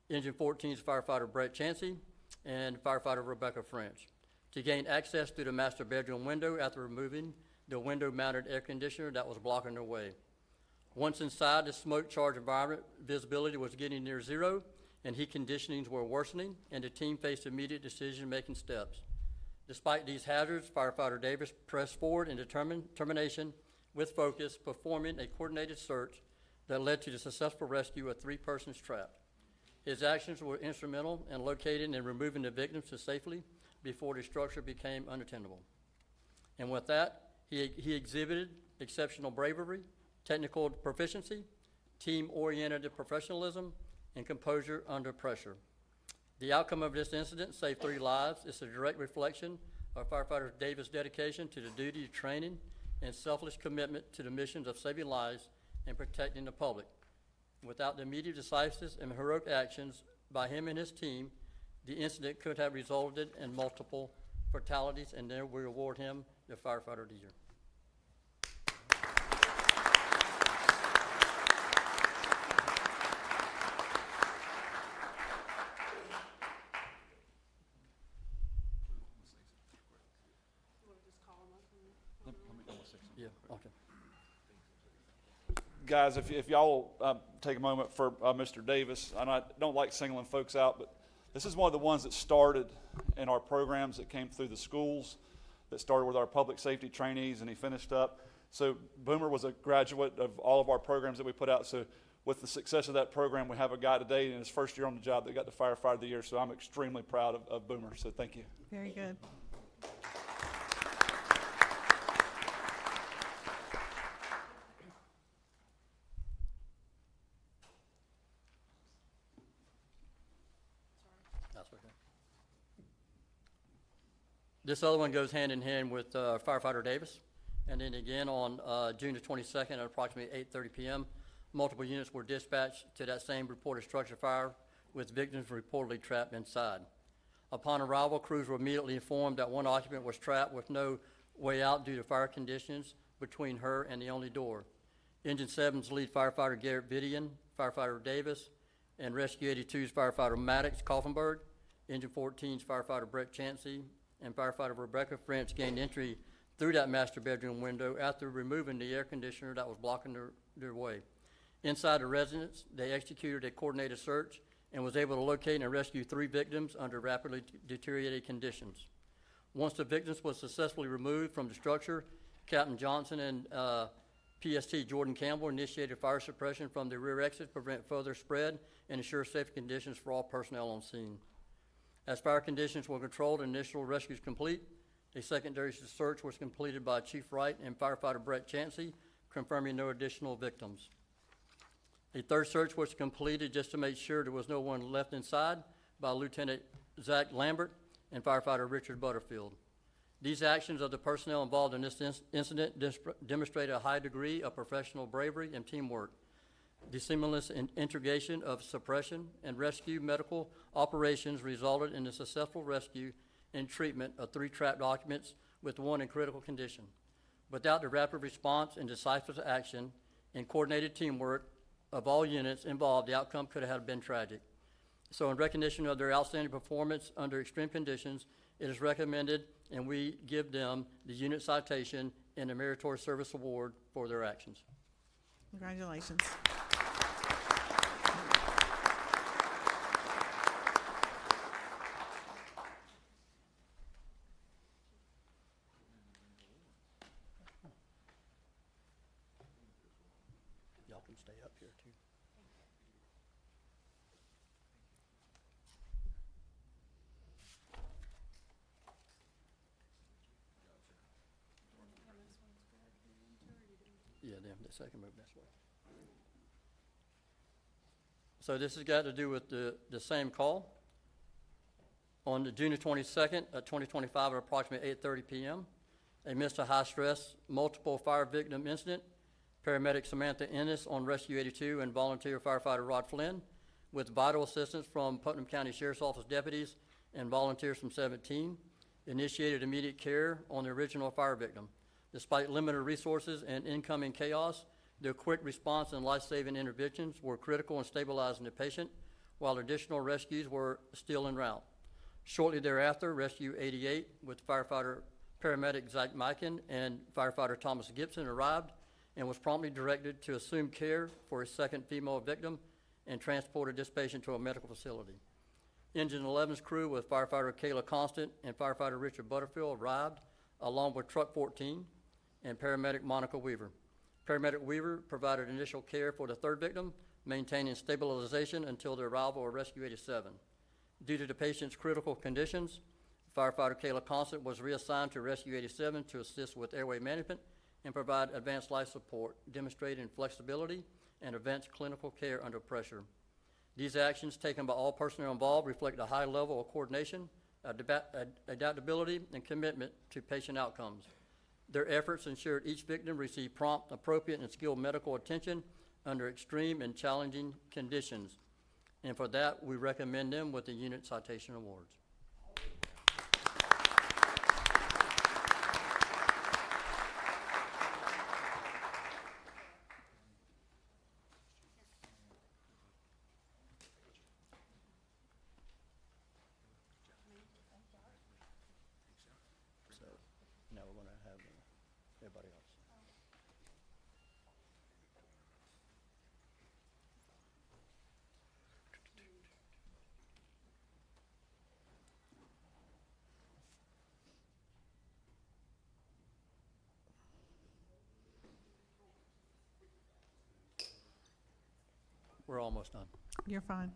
Engine 14's firefighter Brett Chansey, and firefighter Rebecca French, to gain access through the master bedroom window after removing the window-mounted air conditioner that was blocking their way. Once inside, the smoke-charged environment visibility was getting near zero, and heat conditionings were worsening, and the team faced immediate decision-making steps. Despite these hazards, firefighter Davis pressed forward in determination with focus, performing a coordinated search that led to the successful rescue of 3 persons trapped. His actions were instrumental in locating and removing the victims to safely before the structure became unattainable. And with that, he exhibited exceptional bravery, technical proficiency, team-oriented professionalism, and composure under pressure. The outcome of this incident saved 3 lives. It's a direct reflection of firefighter Davis' dedication to the duty of training and selfless commitment to the missions of saving lives and protecting the public. Without the immediate decisive and heroic actions by him and his team, the incident could have resulted in multiple fatalities, and there we award him the Firefighter of the Year. Yeah, okay. Guys, if y'all will take a moment for Mr. Davis, and I don't like singling folks out, but this is one of the ones that started in our programs that came through the schools, that started with our public safety trainees, and he finished up. So Boomer was a graduate of all of our programs that we put out. So with the success of that program, we have a guy today in his first year on the job that got the Firefighter of the Year. So I'm extremely proud of Boomer. So thank you. Very good. That's okay. This other one goes hand in hand with firefighter Davis. And then again on June the 22nd at approximately 8:30 p.m., multiple units were dispatched to that same reported structure fire with victims reportedly trapped inside. Upon arrival, crews were immediately informed that one occupant was trapped with no way out due to fire conditions between her and the only door. Engine 7's lead firefighter Garrett Vidian, firefighter Davis, and Rescue 82's firefighter Maddox Kaufenberg, Engine 14's firefighter Brett Chansey, and firefighter Rebecca French gained entry through that master bedroom window after removing the air conditioner that was blocking their way. Inside the residence, they executed a coordinated search and was able to locate and rescue 3 victims under rapidly deteriorating conditions. Once the victims were successfully removed from the structure, Captain Johnson and PST Jordan Campbell initiated fire suppression from the rear exit to prevent further spread and ensure safe conditions for all personnel on scene. As fire conditions were controlled and initial rescues complete, a secondary search was completed by Chief Wright and firefighter Brett Chansey, confirming no additional victims. A third search was completed just to make sure there was no one left inside by Lieutenant Zach Lambert and firefighter Richard Butterfield. These actions of the personnel involved in this incident demonstrate a high degree of professional bravery and teamwork. The seamless integration of suppression and rescue medical operations resulted in the successful rescue and treatment of 3 trapped occupants with 1 in critical condition. Without the rapid response and decisive action and coordinated teamwork of all units involved, the outcome could have been tragic. So in recognition of their outstanding performance under extreme conditions, it is recommended and we give them the unit citation and the Meritorious Service Award for their actions. Congratulations. can stay up here too. Yeah, the second move this way. So this has got to do with the same call. On the June 22nd, 2025 at approximately 8:30 p.m., a Mr. High Stress Multiple Fire Victim Incident, paramedic Samantha Ennis on Rescue 82 and volunteer firefighter Rod Flynn, with vital assistance from Putnam County Sheriff's Office deputies and volunteers from 17, initiated immediate care on the original fire victim. Despite limited resources and incoming chaos, their quick response and life-saving interventions were critical in stabilizing the patient, while additional rescues were still en route. Shortly thereafter, Rescue 88 with paramedic Zach Mikan and firefighter Thomas Gibson arrived and was promptly directed to assume care for a second female victim and transported this patient to a medical facility. Engine 11's crew with firefighter Kayla Constant and firefighter Richard Butterfield arrived, along with Truck 14 and paramedic Monica Weaver. Paramedic Weaver provided initial care for the third victim, maintaining stabilization until the arrival of Rescue 87. Due to the patient's critical conditions, firefighter Kayla Constant was reassigned to Rescue 87 to assist with airway management and provide advanced life support, demonstrating flexibility and advanced clinical care under pressure. These actions taken by all personnel involved reflect a high level of coordination, adaptability, and commitment to patient outcomes. Their efforts ensured each victim received prompt, appropriate, and skilled medical attention under extreme and challenging conditions. And for that, we recommend them with the Unit Citation Awards. So now we're going to have everybody else. We're almost done. You're fine.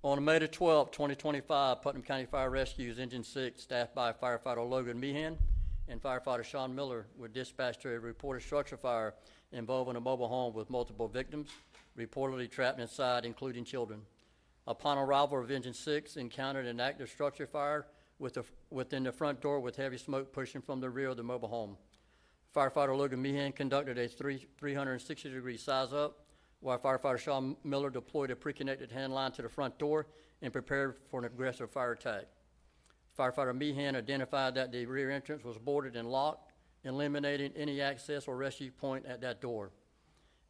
On May the 12th, 2025, Putnam County Fire Rescue's Engine 6, staffed by firefighter Logan Meehan and firefighter Sean Miller, were dispatched to a reported structure fire involving a mobile home with multiple victims, reportedly trapped inside, including children. Upon arrival of Engine 6, encountered an active structure fire within the front door with heavy smoke pushing from the rear of the mobile home. Firefighter Logan Meehan conducted a 360-degree size-up, while firefighter Sean Miller deployed a pre-connected hand line to the front door and prepared for an aggressive fire attack. Firefighter Meehan identified that the rear entrance was boarded and locked, eliminating any access or rescue point at that door.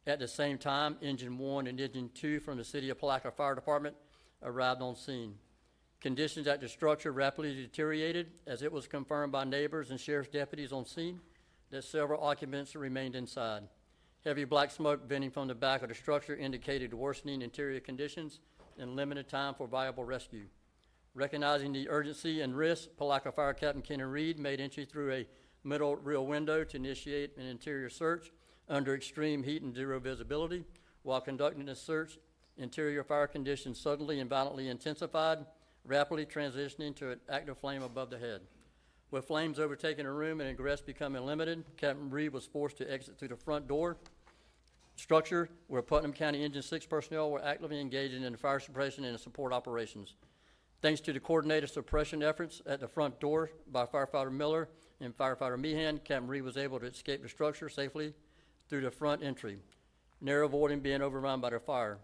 At the same time, Engine 1 and Engine 2 from the City of Palatka Fire Department arrived on scene. Conditions at the structure rapidly deteriorated, as it was confirmed by neighbors and sheriff's deputies on scene that several occupants remained inside. Heavy black smoke venting from the back of the structure indicated worsening interior conditions and limited time for viable rescue. Recognizing the urgency and risk, Palatka Fire Captain Kenny Reed made entry through a middle rear window to initiate an interior search under extreme heat and zero visibility. While conducting the search, interior fire conditions suddenly and violently intensified, rapidly transitioning to an active flame above the head. With flames overtaking the room and ingress becoming limited, Captain Reed was forced to exit through the front door structure, where Putnam County Engine 6 personnel were actively engaging in fire suppression and support operations. Thanks to the coordinated suppression efforts at the front door by firefighter Miller and firefighter Meehan, Captain Reed was able to escape the structure safely through the front entry, narrow avoiding being overrun by the fire.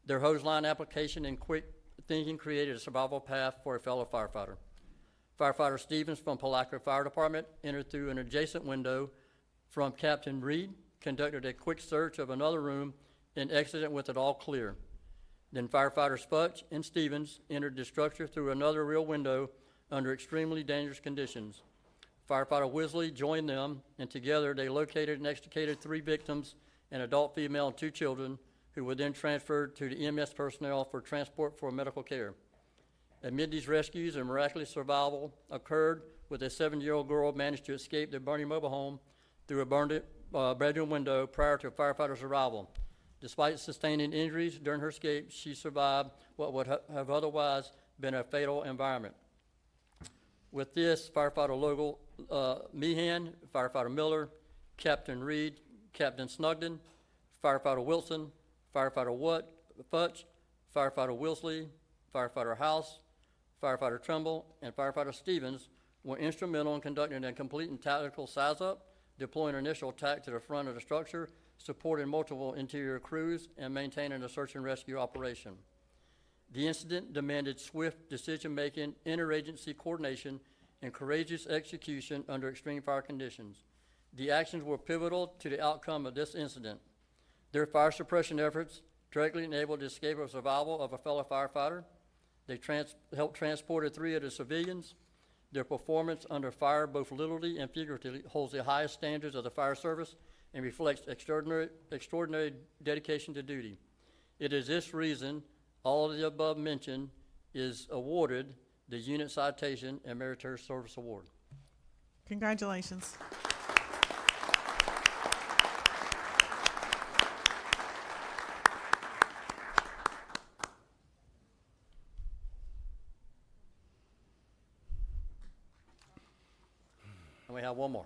Their hose line application and quick thinking created a survival path for a fellow firefighter. Firefighter Stevens from Palatka Fire Department entered through an adjacent window from Captain Reed, conducted a quick search of another room, and exited with it all clear. Then firefighters Futch and Stevens entered the structure through another rear window under extremely dangerous conditions. Firefighter Wisley joined them, and together they located and extricated 3 victims, an adult female and 2 children, who were then transferred to the EMS personnel for transport for medical care. Amid these rescues, a miraculous survival occurred with a 7-year-old girl managed to escape the burning mobile home through a bedroom window prior to firefighters' arrival. Despite sustaining injuries during her escape, she survived what would have otherwise been a fatal environment. With this, firefighter Logan Meehan, firefighter Miller, Captain Reed, Captain Snugden, firefighter Wilson, firefighter Futch, firefighter Wilsley, firefighter House, firefighter Trumbull, and firefighter Stevens were instrumental in conducting a complete and tactical size-up, deploying an initial attack to the front of the structure, supporting multiple interior crews, and maintaining a search and rescue operation. The incident demanded swift decision-making, interagency coordination, and courageous execution under extreme fire conditions. The actions were pivotal to the outcome of this incident. Their fire suppression efforts directly enabled the escape or survival of a fellow firefighter. They helped transport 3 of the civilians. Their performance under fire, both literally and figuratively, holds the highest standards of the fire service and reflects extraordinary dedication to duty. It is this reason all of the above mentioned is awarded the Unit Citation and Meritorious Service Award. Congratulations. And we have one more.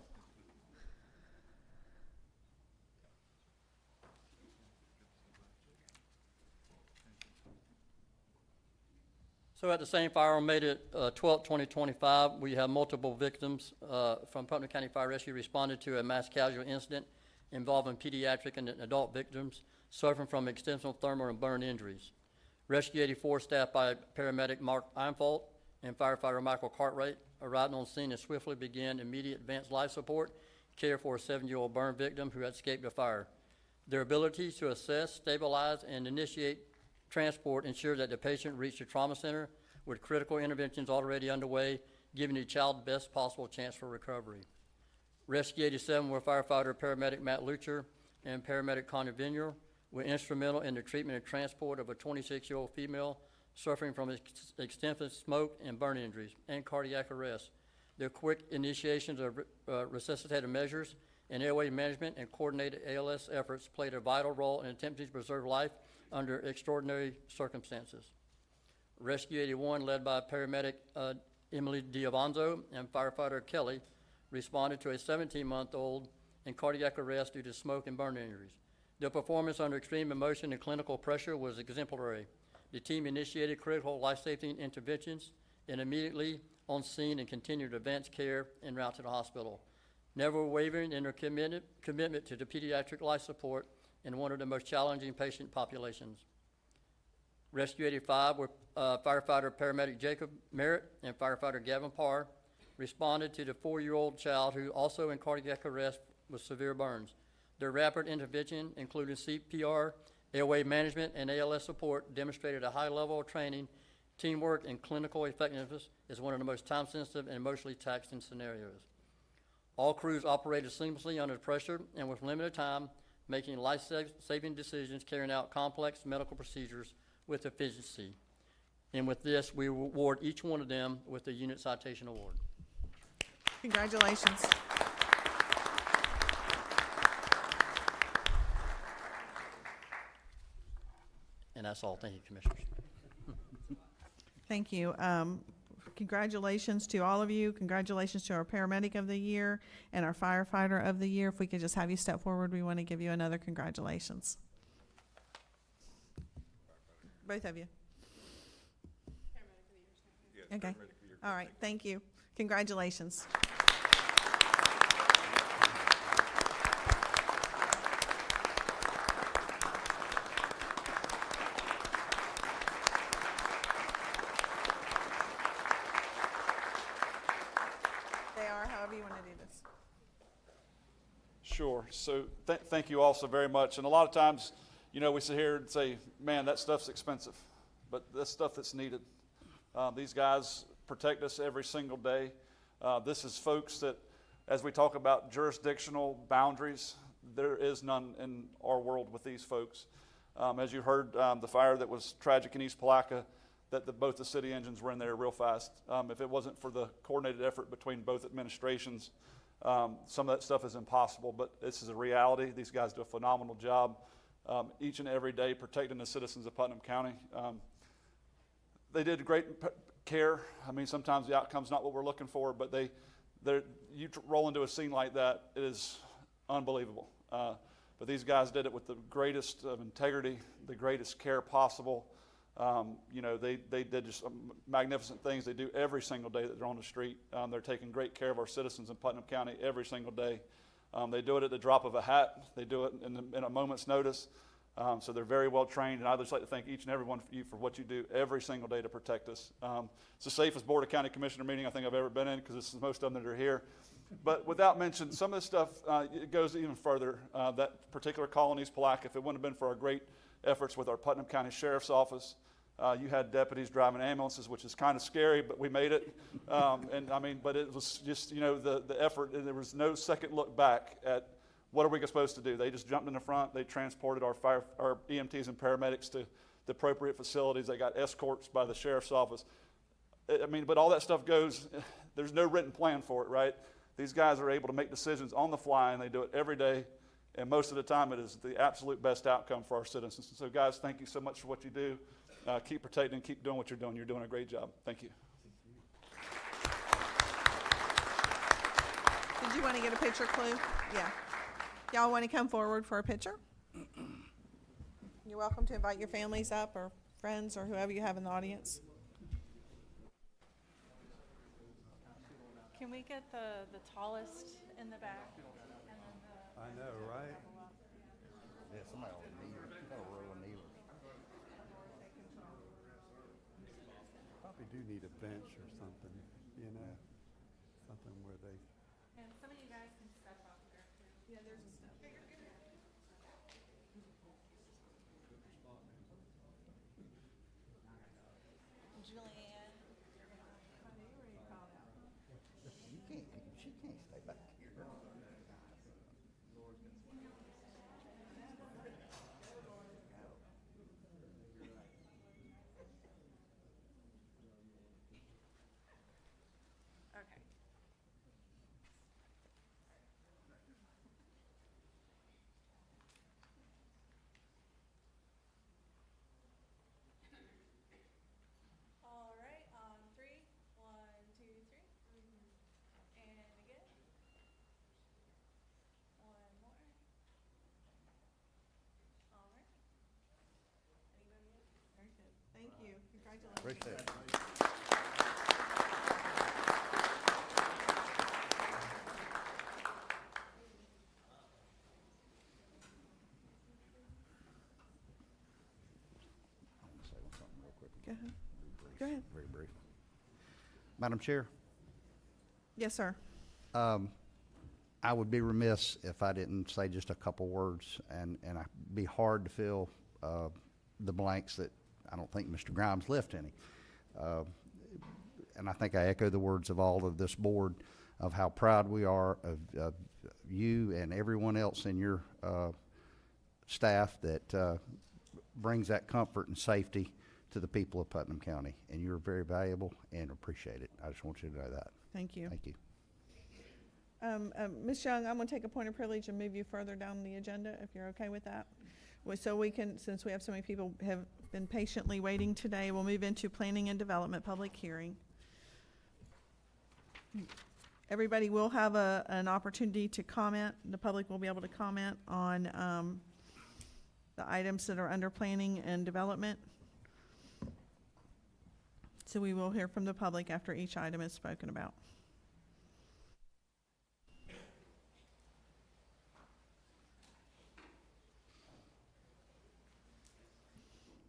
So at the same fire on May 12, 2025, we have multiple victims from Putnam County Fire Rescue responded to a mass casualty incident involving pediatric and adult victims suffering from extensive thermal and burn injuries. Rescue 84, staffed by paramedic Mark Einfalt and firefighter Michael Cartwright, arrived on scene and swiftly began immediate advanced life support care for a 7-year-old burn victim who had escaped the fire. Their ability to assess, stabilize, and initiate transport ensured that the patient reached the trauma center with critical interventions already underway, giving the child the best possible chance for recovery. Rescue 87, where firefighter paramedic Matt Lucher and paramedic Connie Vigneault were instrumental in the treatment and transport of a 26-year-old female suffering from extensive smoke and burn injuries and cardiac arrest. Their quick initiations of resuscitative measures and airway management and coordinated ALS efforts played a vital role in attempting to preserve life under extraordinary circumstances. Rescue 81, led by paramedic Emily Diavanzo and firefighter Kelly, responded to a 17-month-old in cardiac arrest due to smoke and burn injuries. Their performance under extreme emotion and clinical pressure was exemplary. The team initiated critical life safety interventions and immediately on scene and continued advanced care en route to the hospital, never wavering in their commitment to the pediatric life support in one of the most challenging patient populations. Rescue 85, where firefighter paramedic Jacob Merritt and firefighter Gavin Parr responded to the 4-year-old child who also in cardiac arrest with severe burns. Their rapid intervention, including CPR, airway management, and ALS support, demonstrated a high level of training, teamwork, and clinical effectiveness is one of the most time-sensitive and emotionally taxing scenarios. All crews operated seamlessly under pressure and with limited time, making life-saving decisions, carrying out complex medical procedures with efficiency. And with this, we award each one of them with the Unit Citation Award. Congratulations. And that's all. Thank you, Commissioners. Thank you. Congratulations to all of you. Congratulations to our paramedic of the year and our firefighter of the year. If we could just have you step forward, we want to give you another congratulations. Both of you. Okay. All right. Thank you. Congratulations. However you want to do this. Sure. So thank you all so very much. And a lot of times, you know, we sit here and say, man, that stuff's expensive, but that's stuff that's needed. These guys protect us every single day. This is folks that, as we talk about jurisdictional boundaries, there is none in our world with these folks. As you heard, the fire that was tragic in East Palatka, that both the city engines were in there real fast. If it wasn't for the coordinated effort between both administrations, some of that stuff is impossible, but this is a reality. These guys do a phenomenal job each and every day protecting the citizens of Putnam County. They did great care. I mean, sometimes the outcome's not what we're looking for, but you roll into a scene like that, it is unbelievable. But these guys did it with the greatest of integrity, the greatest care possible. They did just magnificent things. They do every single day that they're on the street. They're taking great care of our citizens in Putnam County every single day. They do it at the drop of a hat. They do it in a moment's notice. So they're very well trained, and I'd just like to thank each and every one of you for what you do every single day to protect us. It's the safest Board of County Commissioner meeting I think I've ever been in, because this is most of them that are here. But without mention, some of this stuff, it goes even further. That particular call in East Palatka, if it wouldn't have been for our great efforts with our Putnam County Sheriff's Office, you had deputies driving ambulances, which is kind of scary, but we made it. But it was just, the effort, and there was no second look back at what are we supposed to do. They just jumped in the front. They transported our EMTs and paramedics to the appropriate facilities. They got escorts by the Sheriff's Office. But all that stuff goes, there's no written plan for it, right? These guys are able to make decisions on the fly, and they do it every day. And most of the time, it is the absolute best outcome for our citizens. So, guys, thank you so much for what you do. Keep protecting and keep doing what you're doing. You're doing a great job. Thank you. Did you want to get a picture, Clue? Yeah. Y'all want to come forward for a picture? You're welcome to invite your families up, or friends, or whoever you have in the audience. Can we get the tallest in the back? I know, right? Yeah, somebody on the knee, got a row of kneelers. Probably do need a bench or something, something where they. And some of you guys can step up there too. Yeah, there's a step. Julianne. She can't stay back here. Okay. All right, on 3. 1, 2, 3. And again. One more. All right. Anybody else? Very good. Thank you. Congratulations. Appreciate it. I want to say something real quick. Go ahead. Go ahead. Very brief. Madam Chair, Yes, sir. I would be remiss if I didn't say just a couple words, and I'd be hard to fill the blanks that I don't think Mr. Grimes left any. And I think I echo the words of all of this board of how proud we are of you and everyone else in your staff that brings that comfort and safety to the people of Putnam County. And you're very valuable and appreciate it. I just want you to know that. Thank you. Thank you. Ms. Young, I'm going to take a point of privilege and move you further down the agenda, if you're okay with that. So we can, since we have so many people have been patiently waiting today, we'll move into planning and development public hearing. Everybody will have an opportunity to comment. The public will be able to comment on the items that are under planning and development. So we will hear from the public after each item is spoken about.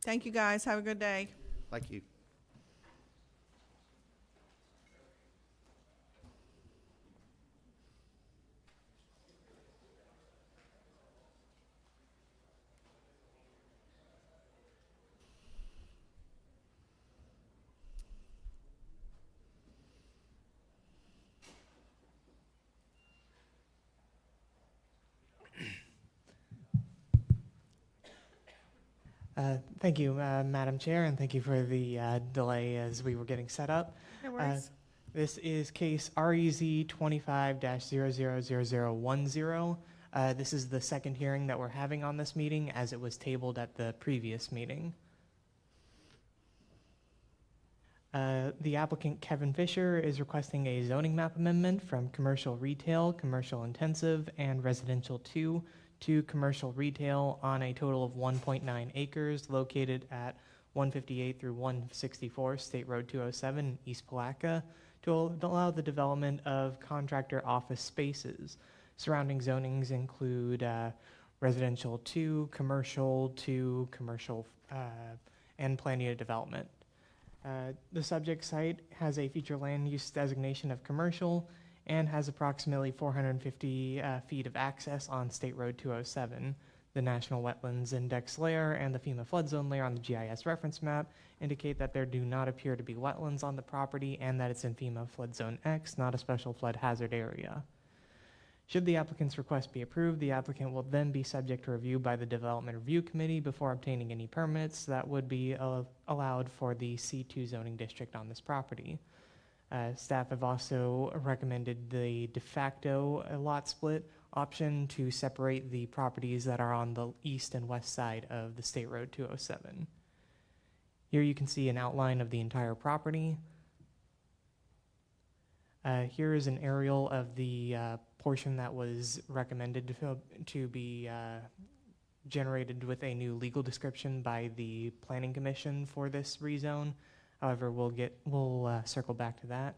Thank you, guys. Have a good day. Thank you. Thank you, Madam Chair, and thank you for the delay as we were getting set up. No worries. This is case REZ 25-000010. This is the second hearing that we're having on this meeting, as it was tabled at the previous meeting. The applicant, Kevin Fisher, is requesting a zoning map amendment from commercial retail, commercial intensive, and residential 2 to commercial retail on a total of 1.9 acres located at 158 through 164 State Road 207, East Palatka, to allow the development of contractor office spaces. Surrounding zonings include residential 2, commercial, and plenty of development. The subject site has a future land use designation of commercial and has approximately 450 feet of access on State Road 207. The National Wetlands Index layer and the FEMA flood zone layer on the GIS reference map indicate that there do not appear to be wetlands on the property and that it's in FEMA flood zone X, not a special flood hazard area. Should the applicant's request be approved, the applicant will then be subject to review by the Development Review Committee before obtaining any permits that would be allowed for the C2 zoning district on this property. Staff have also recommended the de facto lot split option to separate the properties that are on the east and west side of the State Road 207. Here you can see an outline of the entire property. Here is an aerial of the portion that was recommended to be generated with a new legal description by the Planning Commission for this rezone. However, we'll circle back to that.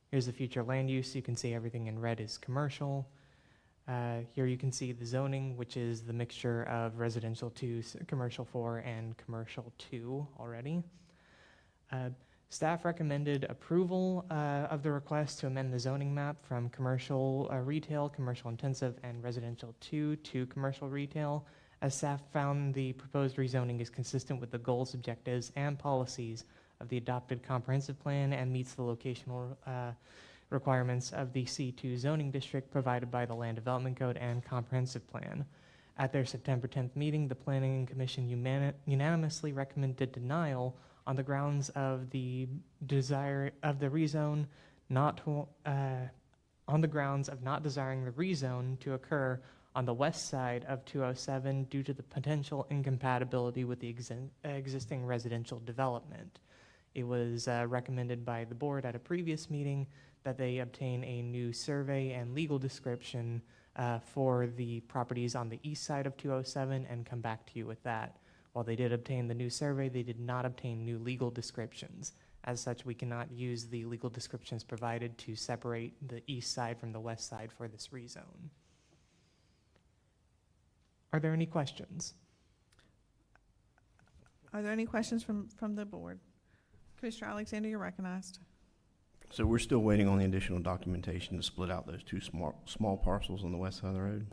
Here's the future land use. You can see everything in red is commercial. Here you can see the zoning, which is the mixture of residential 2, commercial 4, and commercial 2 already. Staff recommended approval of the request to amend the zoning map from commercial retail, commercial intensive, and residential 2 to commercial retail, as staff found the proposed rezoning is consistent with the goals, objectives, and policies of the adopted comprehensive plan and meets the locational requirements of the C2 zoning district provided by the Land Development Code and Comprehensive Plan. At their September 10th meeting, the Planning Commission unanimously recommended denial on the grounds of the desire of the rezone on the grounds of not desiring the rezone to occur on the west side of 207 due to the potential incompatibility with the existing residential development. It was recommended by the board at a previous meeting that they obtain a new survey and legal description for the properties on the east side of 207 and come back to you with that. While they did obtain the new survey, they did not obtain new legal descriptions. As such, we cannot use the legal descriptions provided to separate the east side from the west side for this rezone. Are there any questions? Are there any questions from the board? Commissioner Alexander, you're recognized. So we're still waiting on the additional documentation to split out those two small parcels on the west side of the road?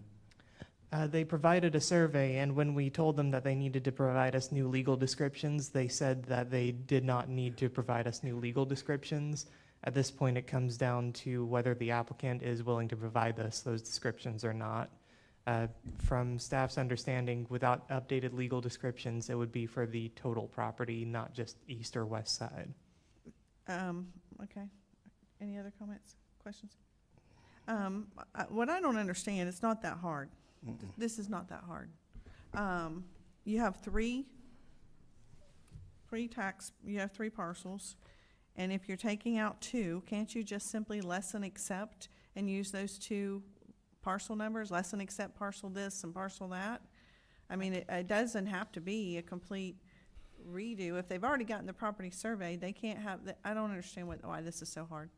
They provided a survey, and when we told them that they needed to provide us new legal descriptions, they said that they did not need to provide us new legal descriptions. At this point, it comes down to whether the applicant is willing to provide us those descriptions or not. From staff's understanding, without updated legal descriptions, it would be for the total property, not just east or west side. Okay. Any other comments, questions? What I don't understand, it's not that hard. This is not that hard. You have three parcels, and if you're taking out 2, can't you just simply less and accept and use those 2 parcel numbers, less and accept parcel this and parcel that? I mean, it doesn't have to be a complete redo. If they've already gotten the property survey, they can't have, I don't understand why this is so hard.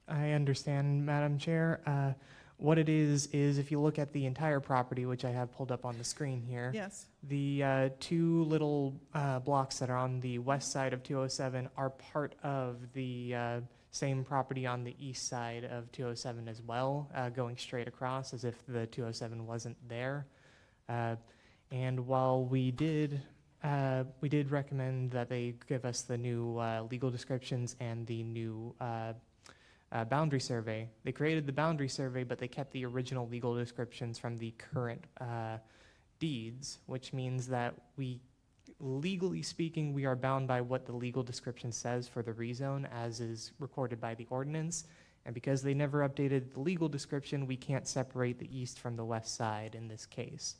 I understand, Madam Chair. What it is if you look at the entire property, which I have pulled up on the screen here, Yes. the 2 little blocks that are on the west side of 207 are part of the same property on the east side of 207 as well, going straight across as if the 207 wasn't there. And while we did recommend that they give us the new legal descriptions and the new boundary survey. They created the boundary survey, but they kept the original legal descriptions from the current deeds, which means that we legally speaking, we are bound by what the legal description says for the rezone as is recorded by the ordinance. And because they never updated the legal description, we can't separate the east from the west side in this case.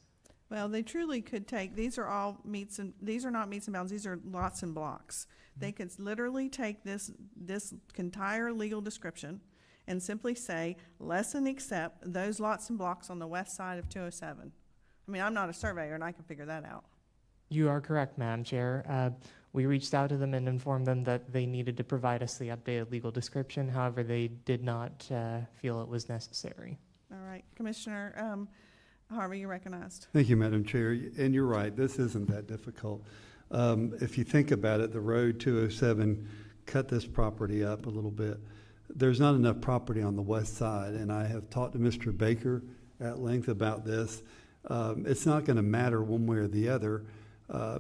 Well, they truly could take, these are all meets and, these are not meets and bounds, these are lots and blocks. They could literally take this entire legal description and simply say, less than except those lots and blocks on the west side of 207. I mean, I'm not a surveyor and I can figure that out. You are correct, Madam Chair. We reached out to them and informed them that they needed to provide us the updated legal description. However, they did not feel it was necessary. All right, Commissioner Harvey, you're recognized. Thank you, Madam Chair. And you're right, this isn't that difficult. If you think about it, the road 207 cut this property up a little bit. There's not enough property on the west side, and I have talked to Mr. Baker at length about this. It's not going to matter one way or the other.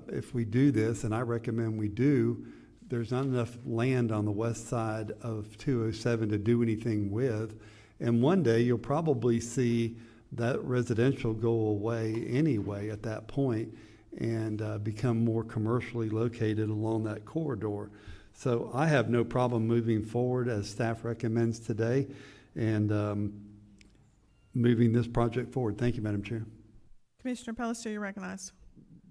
If we do this, and I recommend we do, there's not enough land on the west side of 207 to do anything with. And one day you'll probably see that residential go away anyway at that point and become more commercially located along that corridor. So I have no problem moving forward as staff recommends today and moving this project forward. Thank you, Madam Chair. Commissioner Palatka, you're recognized.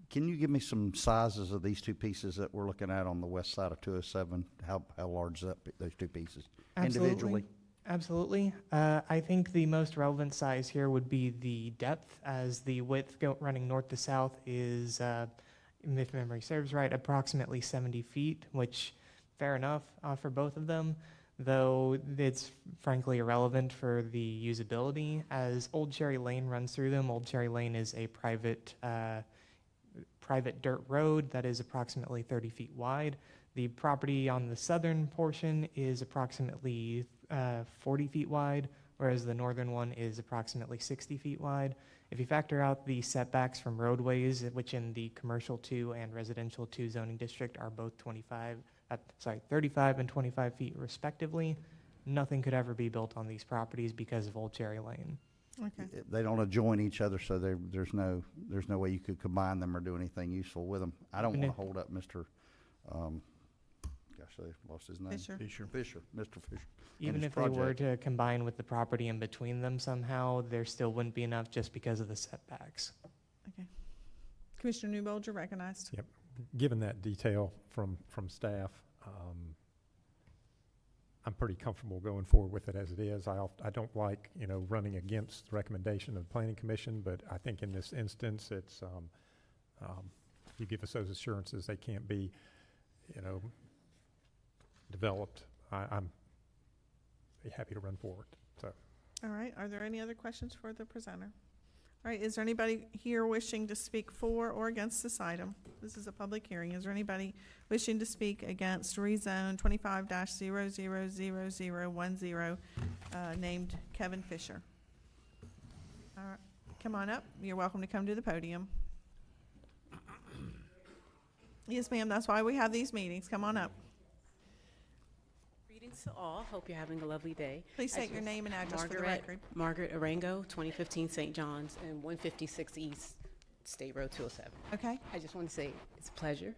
Can you give me some sizes of these two pieces that we're looking at on the west side of 207? How large is that, those two pieces individually? Absolutely. I think the most relevant size here would be the depth, as the width running north to south is, if memory serves right, approximately 70 feet, which fair enough for both of them, though it's frankly irrelevant for the usability. As Old Cherry Lane runs through them, Old Cherry Lane is a private dirt road that is approximately 30 feet wide. The property on the southern portion is approximately 40 feet wide, whereas the northern one is approximately 60 feet wide. If you factor out the setbacks from roadways, which in the commercial 2 and residential 2 zoning district are both 35 and 25 feet respectively, nothing could ever be built on these properties because of Old Cherry Lane. Okay. They don't adjoin each other, so there's no way you could combine them or do anything useful with them. I don't want to hold up Mr. Gosh, I lost his name. Fisher. Mr. Fisher. Even if they were to combine with the property in between them somehow, there still wouldn't be enough just because of the setbacks. Okay. Commissioner Newbold, you're recognized. Yep. Given that detail from staff, I'm pretty comfortable going forward with it as it is. I don't like, running against the recommendation of the Planning Commission, but I think in this instance, it's, you give us those assurances they can't be, developed. I'm be happy to run forward. So. All right. Are there any other questions for the presenter? All right. Is there anybody here wishing to speak for or against this item? This is a public hearing. Is there anybody wishing to speak against rezone 25-000010, named Kevin Fisher? All right. Come on up. You're welcome to come to the podium. Yes, ma'am. That's why we have these meetings. Come on up. Greetings to all. Hope you're having a lovely day. Please state your name and address for the record. Margaret Arango, 2015 St. John's and 156 East State Road 207. Okay. I just want to say it's a pleasure.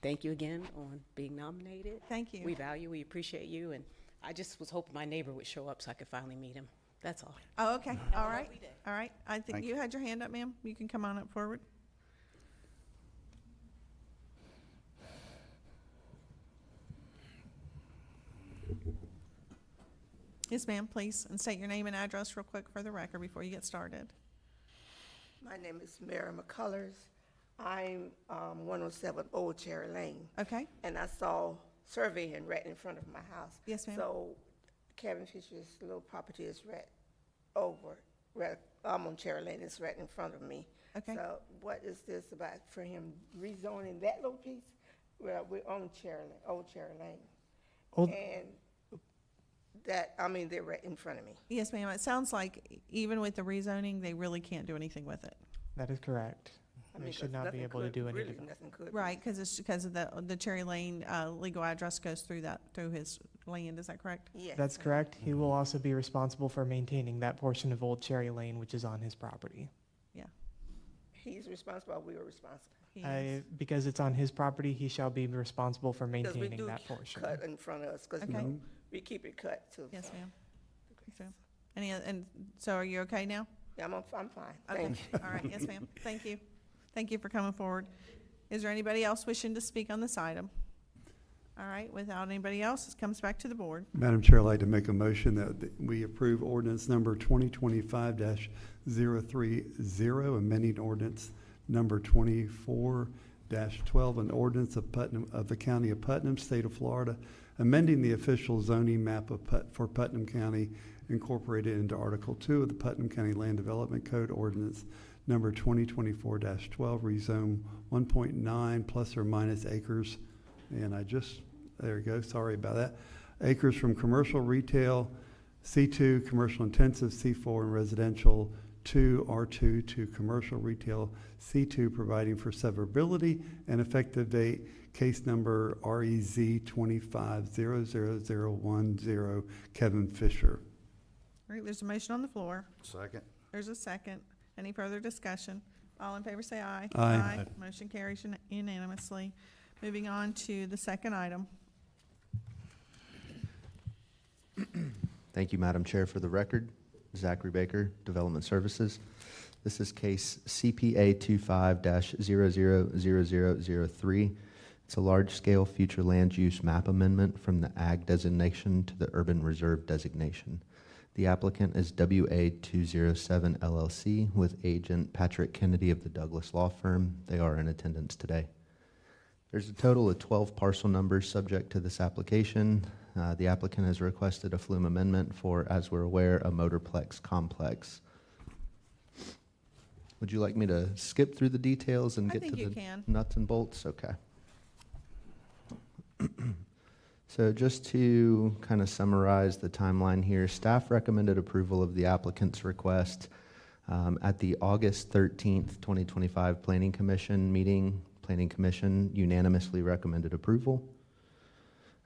Thank you again on being nominated. Thank you. We appreciate you, and I just was hoping my neighbor would show up so I could finally meet him. That's all. Oh, okay. All right. All right. I think you had your hand up, ma'am. You can come on up forward. Yes, ma'am, please, and state your name and address real quick for the record before you get started. My name is Mary McCullers. I'm 107 Old Cherry Lane. Okay. And I saw surveying right in front of my house. Yes, ma'am. So Kevin Fisher's little property is I'm on Cherry Lane, it's right in front of me. Okay. So what is this about for him rezoning that little piece? Well, we're on Old Cherry Lane. And they're right in front of me. Yes, ma'am. It sounds like even with the rezoning, they really can't do anything with it. That is correct. They should not be able to do anything. Right, because it's because of the Cherry Lane legal address goes through his land. Is that correct? Yes. That's correct. He will also be responsible for maintaining that portion of Old Cherry Lane, which is on his property. Yeah. He's responsible, or we are responsible? Because it's on his property, he shall be responsible for Because we maintaining do that portion. cut in front of us, because Okay. we keep it cut too. Yes, ma'am. So, and so are you okay now? Yeah, I'm fine. Okay. Thank you. All right, yes, ma'am. Thank you. Thank you for coming forward. Is there anybody else wishing to speak on this item? All right, without anybody else, it comes back to the board. Madam Chair, I'd like to make a motion that we approve ordinance number 2025-030, amending ordinance number 24-12, an ordinance of Putnam, of the County of Putnam, State of Florida, amending the official zoning map of for Putnam County, incorporated into Article 2 of the Putnam County Land Development Code ordinance number 2024-12, rezone 1.9 plus or minus acres, and there you go, sorry about that, acres from commercial retail, C2, commercial intensive, C4, and residential 2, R2 to commercial retail, C2, providing for severability and effective date, case number REZ 2500010, Kevin Fisher. All right, there's a motion on the floor. Second. There's a second. Any further discussion? All in favor say aye. Aye. Motion carries unanimously. Moving on to the second item. Thank you, Madam Chair. For the record, Zachary Baker, Development Services. This is case CPA 25-000003. It's a large-scale future land use map amendment from the Ag designation to the Urban Reserve designation. The applicant is WA207 LLC with agent Patrick Kennedy of the Douglas Law Firm. They are in attendance today. There's a total of 12 parcel numbers subject to this application. The applicant has requested a flume amendment for, as we're aware, a motorplex complex. Would you like me to skip through the details and get to the nuts and bolts? Okay. So just to kind of summarize the timeline here, staff recommended approval of the applicant's request at the August 13th, 2025 Planning Commission meeting. Planning Commission unanimously recommended approval.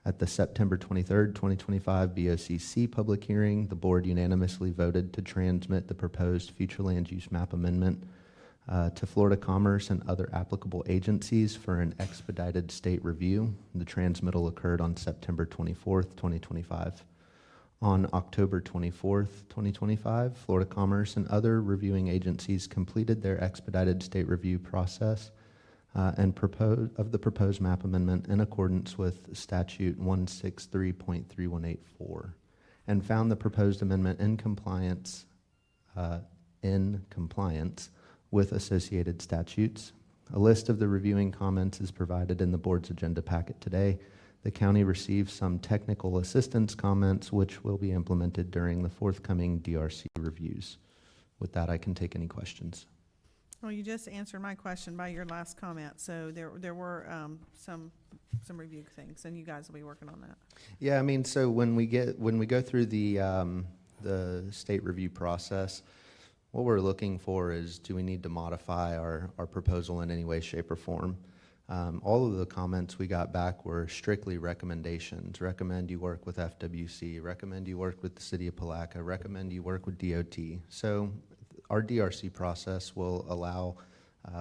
At the September 23rd, 2025 BOCC public hearing, the board unanimously voted to transmit the proposed future land use map amendment to Florida Commerce and other applicable agencies for an expedited state review. The transmittal occurred on September 24th, 2025. On October 24th, 2025, Florida Commerce and other reviewing agencies completed their expedited state review process and the proposed map amendment in accordance with statute 163.3184 and found the proposed amendment in compliance with associated statutes. A list of the reviewing comments is provided in the board's agenda packet today. The county received some technical assistance comments which will be implemented during the forthcoming DRC reviews. With that, I can take any questions. Well, you just answered my question by your last comment. So there were some review things, and you guys will be working on that. Yeah, I mean, so when we go through the state review process, what we're looking for is, do we need to modify our proposal in any way, shape, or form? All of the comments we got back were strictly recommendations. Recommend you work with FWC, recommend you work with the city of Palatka, recommend you work with DOT. So our DRC process will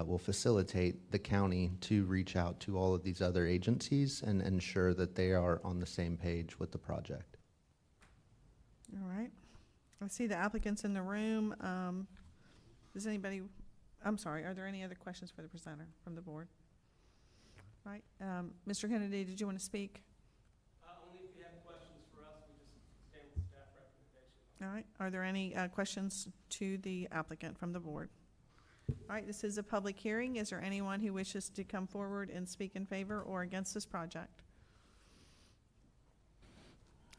will facilitate the county to reach out to all of these other agencies and ensure that they are on the same page with the project. All right. I see the applicants in the room. Does anybody, I'm sorry, are there any other questions for the presenter from the board? Right. Mr. Kennedy, did you want to speak? Only if you have questions for us, we just stand with staff recommendation. All right. Are there any questions to the applicant from the board? All right. This is a public hearing. Is there anyone who wishes to come forward and speak in favor or against this project?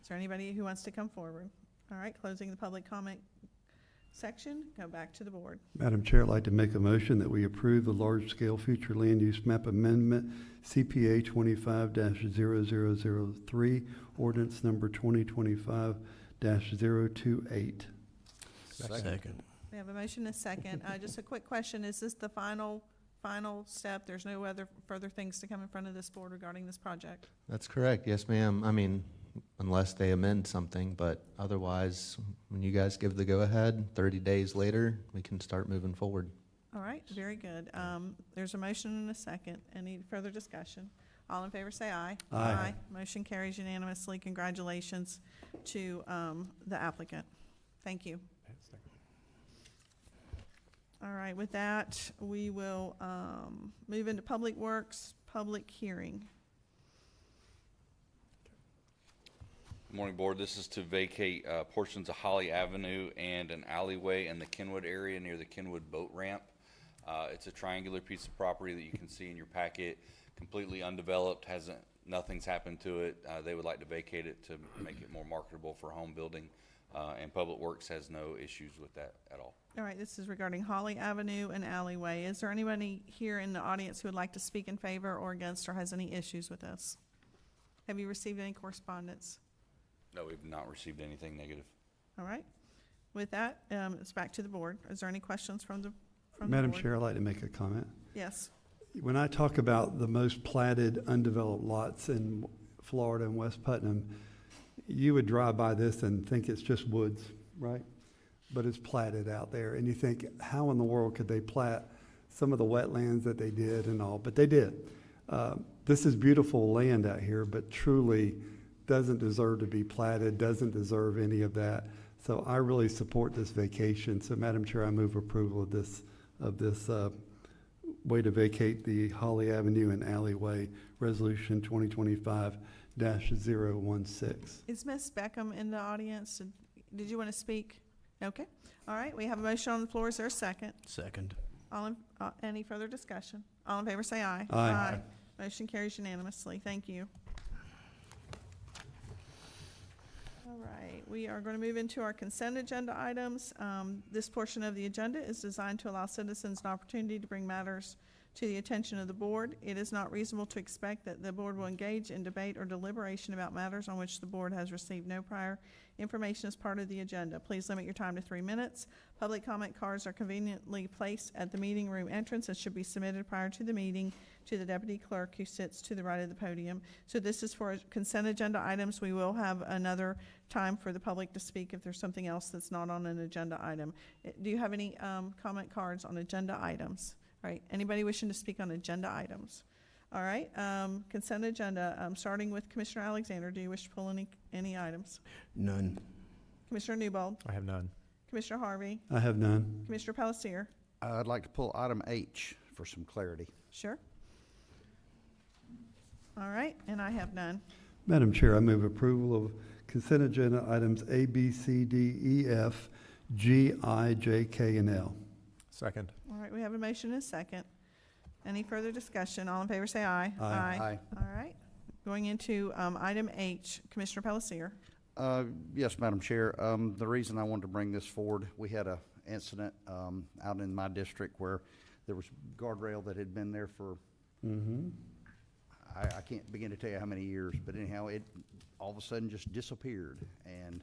Is there anybody who wants to come forward? All right. Closing the public comment section. Go back to the board. Madam Chair, I'd like to make a motion that we approve the large-scale future land use map amendment, CPA 25-0003, ordinance number 2025-028. Second. We have a motion and a second. Just a quick question. Is this the final step? There's no other further things to come in front of this board regarding this project? That's correct. Yes, ma'am. I mean, unless they amend something, but otherwise, when you guys give the go-ahead, 30 days later, we can start moving forward. All right, very good. There's a motion and a second. Any further discussion? All in favor say aye. Aye. Motion carries unanimously. Congratulations to the applicant. Thank you. All right, with that, we will move into Public Works, public hearing. Good morning, Board. This is to vacate portions of Holly Avenue and an alleyway in the Kenwood area near the Kenwood boat ramp. It's a triangular piece of property that you can see in your packet, completely undeveloped, nothing's happened to it. They would like to vacate it to make it more marketable for home building, and Public Works has no issues with that at all. All right, this is regarding Holly Avenue and alleyway. Is there anybody here in the audience who would like to speak in favor or against or has any issues with this? Have you received any correspondence? No, we've not received anything negative. All right. With that, it's back to the board. Is there any questions from the Madam board? Chair, I'd like to make a comment. Yes. When I talk about the most platted, undeveloped lots in Florida and West Putnam, you would drive by this and think it's just woods, right? But it's platted out there. And you think, how in the world could they plat some of the wetlands that they did and all? But they did. This is beautiful land out here, but truly doesn't deserve to be platted, doesn't deserve any of that. So I really support this vacation. So Madam Chair, I move approval of this way to vacate the Holly Avenue and alleyway, resolution 2025-016. Is Ms. Beckham in the audience? Did you want to speak? Okay. All right. We have a motion on the floor. Is there a second? Second. Any further discussion? All in favor say aye. Aye. Motion carries unanimously. Thank you. All right, we are going to move into our consent agenda items. This portion of the agenda is designed to allow citizens an opportunity to bring matters to the attention of the board. It is not reasonable to expect that the board will engage in debate or deliberation about matters on which the board has received no prior information as part of the agenda. Please limit your time to 3 minutes. Public comment cards are conveniently placed at the meeting room entrance and should be submitted prior to the meeting to the deputy clerk who sits to the right of the podium. So this is for consent agenda items. We will have another time for the public to speak if there's something else that's not on an agenda item. Do you have any comment cards on agenda items? All right, anybody wishing to speak on agenda items? All right, consent agenda, starting with Commissioner Alexander. Do you wish to pull any items? None. Commissioner Newbold? I have none. Commissioner Harvey? I have none. Commissioner Palacier? I'd like to pull item H for some clarity. Sure. All right, and I have none. Madam Chair, I move approval of consent agenda items A, B, C, D, E, F, G, I, J, K, and L. Second. All right, we have a motion and a second. Any further discussion? All in favor say aye. Aye. Aye. All right. Going into item H, Commissioner Palacier. Yes, Madam Chair. The reason I wanted to bring this forward, we had a incident out in my district where there was guardrail that had been there for, I can't begin to tell you how many years, but anyhow, it all of a sudden just disappeared, and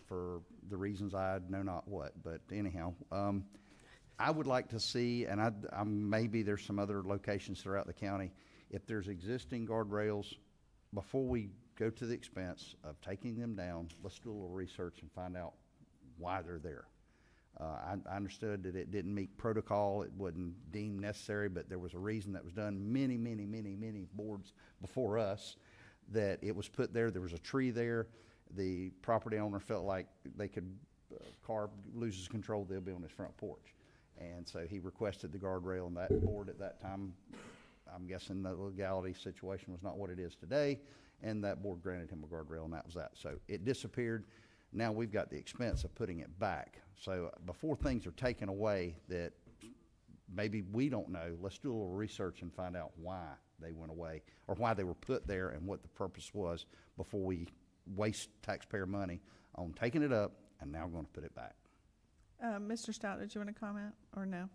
for the reasons I know not what, but anyhow, I would like to see, and maybe there's some other locations throughout the county, if there's existing guardrails, before we go to the expense of taking them down, let's do a little research and find out why they're there. I understood that it didn't meet protocol, it wasn't deemed necessary, but there was a reason that was done many boards before us, that it was put there. There was a tree there. The property owner felt like they could, car loses control, they'll be on his front porch. And so he requested the guardrail, and that board at that time, I'm guessing the legality situation was not what it is today, and that board granted him a guardrail, and that was that. So it disappeared. Now we've got the expense of putting it back. So before things are taken away that maybe we don't know, let's do a little research and find out why they went away or why they were put there and what the purpose was before we waste taxpayer money on taking it up and now going to put it back. Mr. Stout, did you want to comment or no?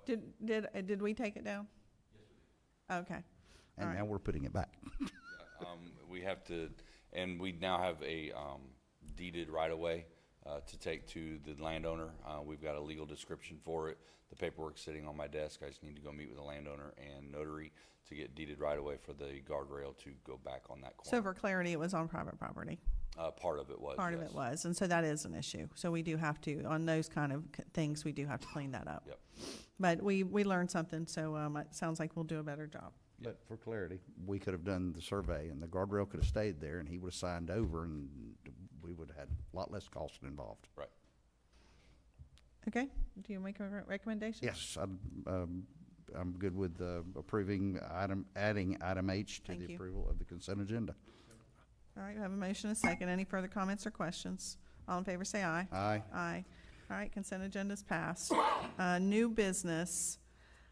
Did we take it down? Yes. Okay. And now we're putting it back. We have to, and we now have a deeded right-of-way to take to the landowner. We've got a legal description for it. The paperwork's sitting on my desk. I just need to go meet with the landowner and notary to get deeded right-of-way for the guardrail to go back on that corner. So for clarity, it was on private property. Part of it was, Part of yes. it was, and so that is an issue. So we do have to, on those kind of things, we do have to clean that up. Yep. But we learned something, so it sounds like we'll do a better job. But for clarity, we could have done the survey, and the guardrail could have stayed there, and he would have signed over, and we would have had a lot less cost involved. Right. Okay, do you make a recommendation? Yes, I'm good with approving adding item H to Thank the you. approval of the consent agenda. All right, we have a motion and a second. Any further comments or questions? All in favor, say aye. Aye. Aye. All right, consent agenda's passed. New business,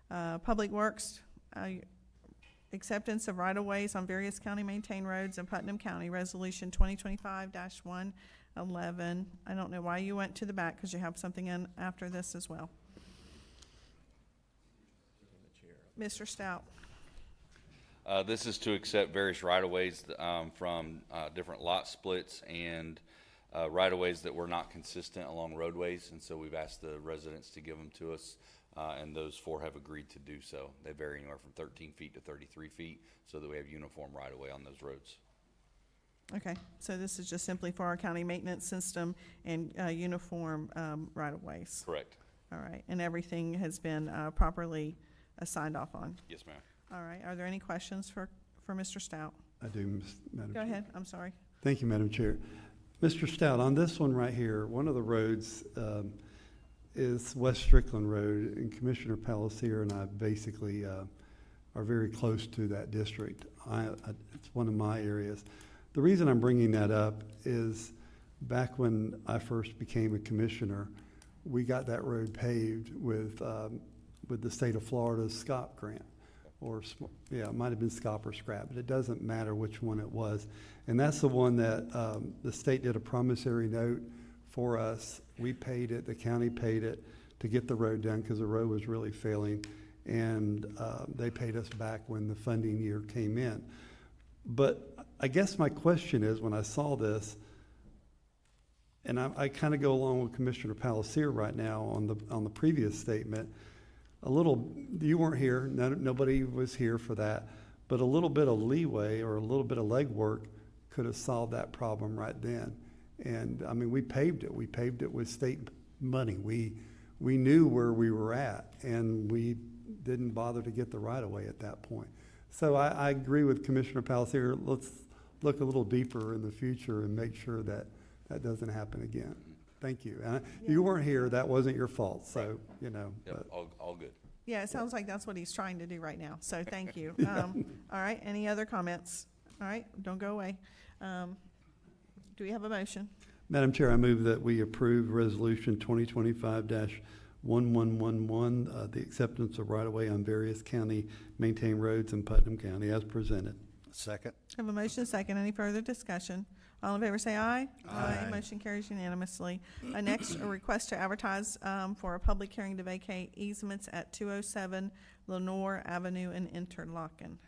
Public Works, acceptance of right-of-ways on various county-maintained roads in Putnam County, Resolution 2025-111. I don't know why you went to the back, because you have something in after this as well. Mr. Stout. This is to accept various right-of-ways from different lot splits and right-of-ways that were not consistent along roadways, and so we've asked the residents to give them to us, and those 4 have agreed to do so. They vary anywhere from 13 feet to 33 feet, so that we have uniform right-of-way on those roads. Okay, so this is just simply for our county maintenance system and uniform right-of-ways. Correct. All right, and everything has been properly signed off on. Yes, ma'am. All right, are there any questions for Mr. Stout? I do, Madam Go Chair. ahead, I'm sorry. Thank you, Madam Chair. Mr. Stout, on this one right here, one of the roads is West Strickland Road, and Commissioner Palatka and I basically are very close to that district. It's one of my areas. The reason I'm bringing that up is back when I first became a commissioner, we got that road paved with the state of Florida's SCOP grant. It might have been SCOP or SCRAP, but it doesn't matter which one it was. And that's the one that the state did a promissory note for us. We paid it, the county paid it to get the road done because the road was really failing. And they paid us back when the funding year came in. But I guess my question is, when I saw this, and I kind of go along with Commissioner Palatka right now on the previous statement, you weren't here, nobody was here for that, but a little bit of leeway or a little bit of legwork could have solved that problem right then. And I mean, we paved it with state money. We knew where we were at, and we didn't bother to get the right of way at that point. So I agree with Commissioner Palatka. Let's look a little deeper in the future and make sure that that doesn't happen again. Thank you. And you weren't here, that wasn't your fault, so, you know. Yep, all good. Yeah, it sounds like that's what he's trying to do right now, so thank you. All right, any other comments? All right, don't go away. Do we have a motion? Madam Chair, I move that we approve Resolution 2025-1111, the acceptance of right-of-way on various county-maintained roads in Putnam County as presented. Second. Have a motion, second. Any further discussion? All in favor say aye. Aye. Motion carries unanimously. Next, a request to advertise for a public hearing to vacate easements at 207 Lenore Avenue in Interlochen.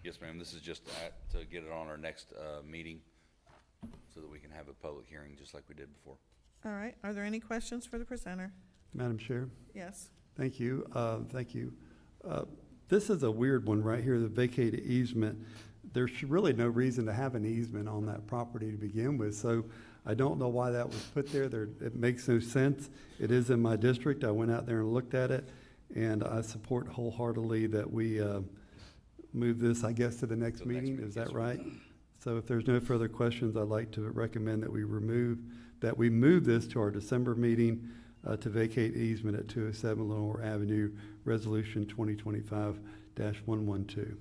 Yes, ma'am. This is just to get it on our next meeting so that we can have a public hearing just like we did before. All right, are there any questions for the presenter? Madam Chair? Yes. Thank you. Thank you. This is a weird one right here, the vacated easement. There's really no reason to have an easement on that property to begin with, so I don't know why that was put there. It makes no sense. It is in my district. I went out there and looked at it, and I support wholeheartedly that we move this, I guess, to the next meeting. Is that right? So if there's no further questions, I'd like to recommend that we move this to our December meeting to vacate easement at 207 Lenore Avenue, Resolution 2025-112.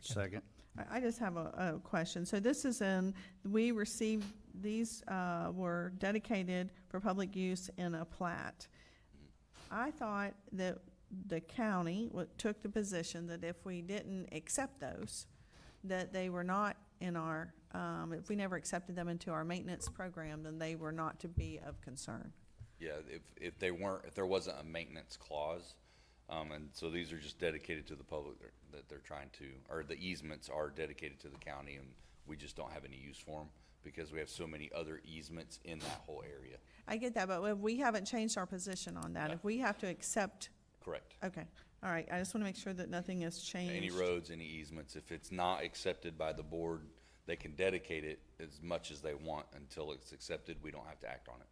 Second. I just have a question. So this is we received, these were dedicated for public use in a plat. I thought that the county took the position that if we didn't accept those, that they were not in our, if we never accepted them into our maintenance program, then they were not to be of concern. Yeah, if there wasn't a maintenance clause, and so these are just dedicated to the public that they're trying to, or the easements are dedicated to the county, and we just don't have any use for them because we have so many other easements in that whole area. I get that, but we haven't changed our position on that. No. If we have to accept. Correct. Okay, all right. I just want to make sure that nothing has changed. Any roads, any easements, if it's not accepted by the board, they can dedicate it as much as they want until it's accepted. We don't have to act on it.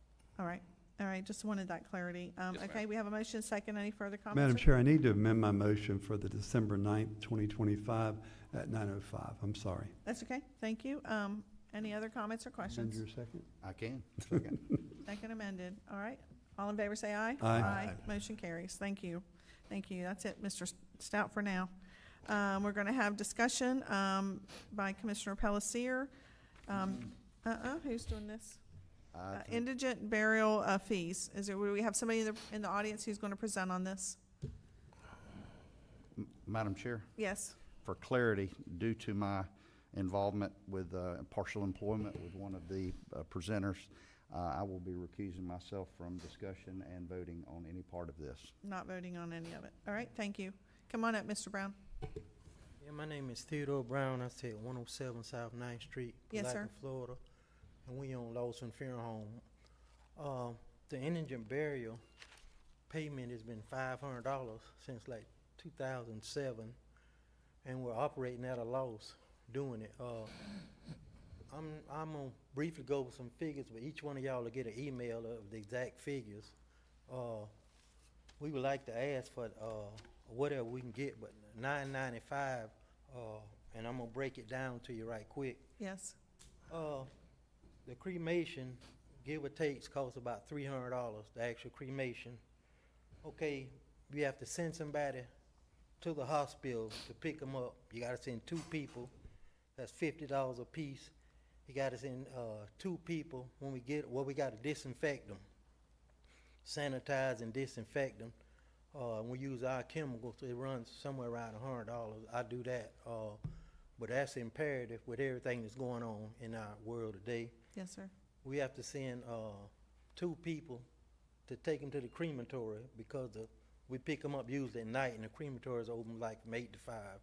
All right, just wanted that clarity. Yes, Okay, ma'am. we have a motion, second. Any further comments? Madam Chair, I need to amend my motion for the December 9th, 2025 at 9:05. I'm sorry. That's okay, thank you. Any other comments or Amend questions? your second? I can. Second amended, all right. All in favor, say aye. Aye. Motion carries, thank you. Thank you, that's it, Mr. Stout for now. We're gonna have discussion, by Commissioner Pelletier. Who's doing this? Indigent burial, fees. Do we have somebody in the audience who's gonna present on this? Madam Chair, Yes, for clarity, due to my involvement with partial employment with one of the presenters, I will be recusing myself from discussion and voting on any part of this. not voting on any of it. All right, thank you. Come on up, Mr. Brown. Yeah, my name is Theodore Brown. I stay at 107 South 9th Street, Yes, sir. Palatka, Florida, and we own Lawson Funeral Home. The indigent burial payment has been $500 since like 2007, and we're operating at a loss doing it. I'm gonna briefly go over some figures, but each one of y'all will get an email of the exact figures. We would like to ask for whatever we can get, but $9.95, and I'm gonna break it down to you right quick. Yes, The cremation, give or takes, costs about $300, the actual cremation. Okay, you have to send somebody to the hospital to pick them up. You gotta send 2 people, that's $50 a piece. You gotta send 2 people. When we get, we gotta disinfect them, sanitize and disinfect them. We use our chemicals, it runs somewhere around $100. I do that, but that's imperative with everything that's going on in our world today. yes, sir. We have to send 2 people to take them to the crematory because we pick them up usually at night, and the crematory is open like from 8 to 5.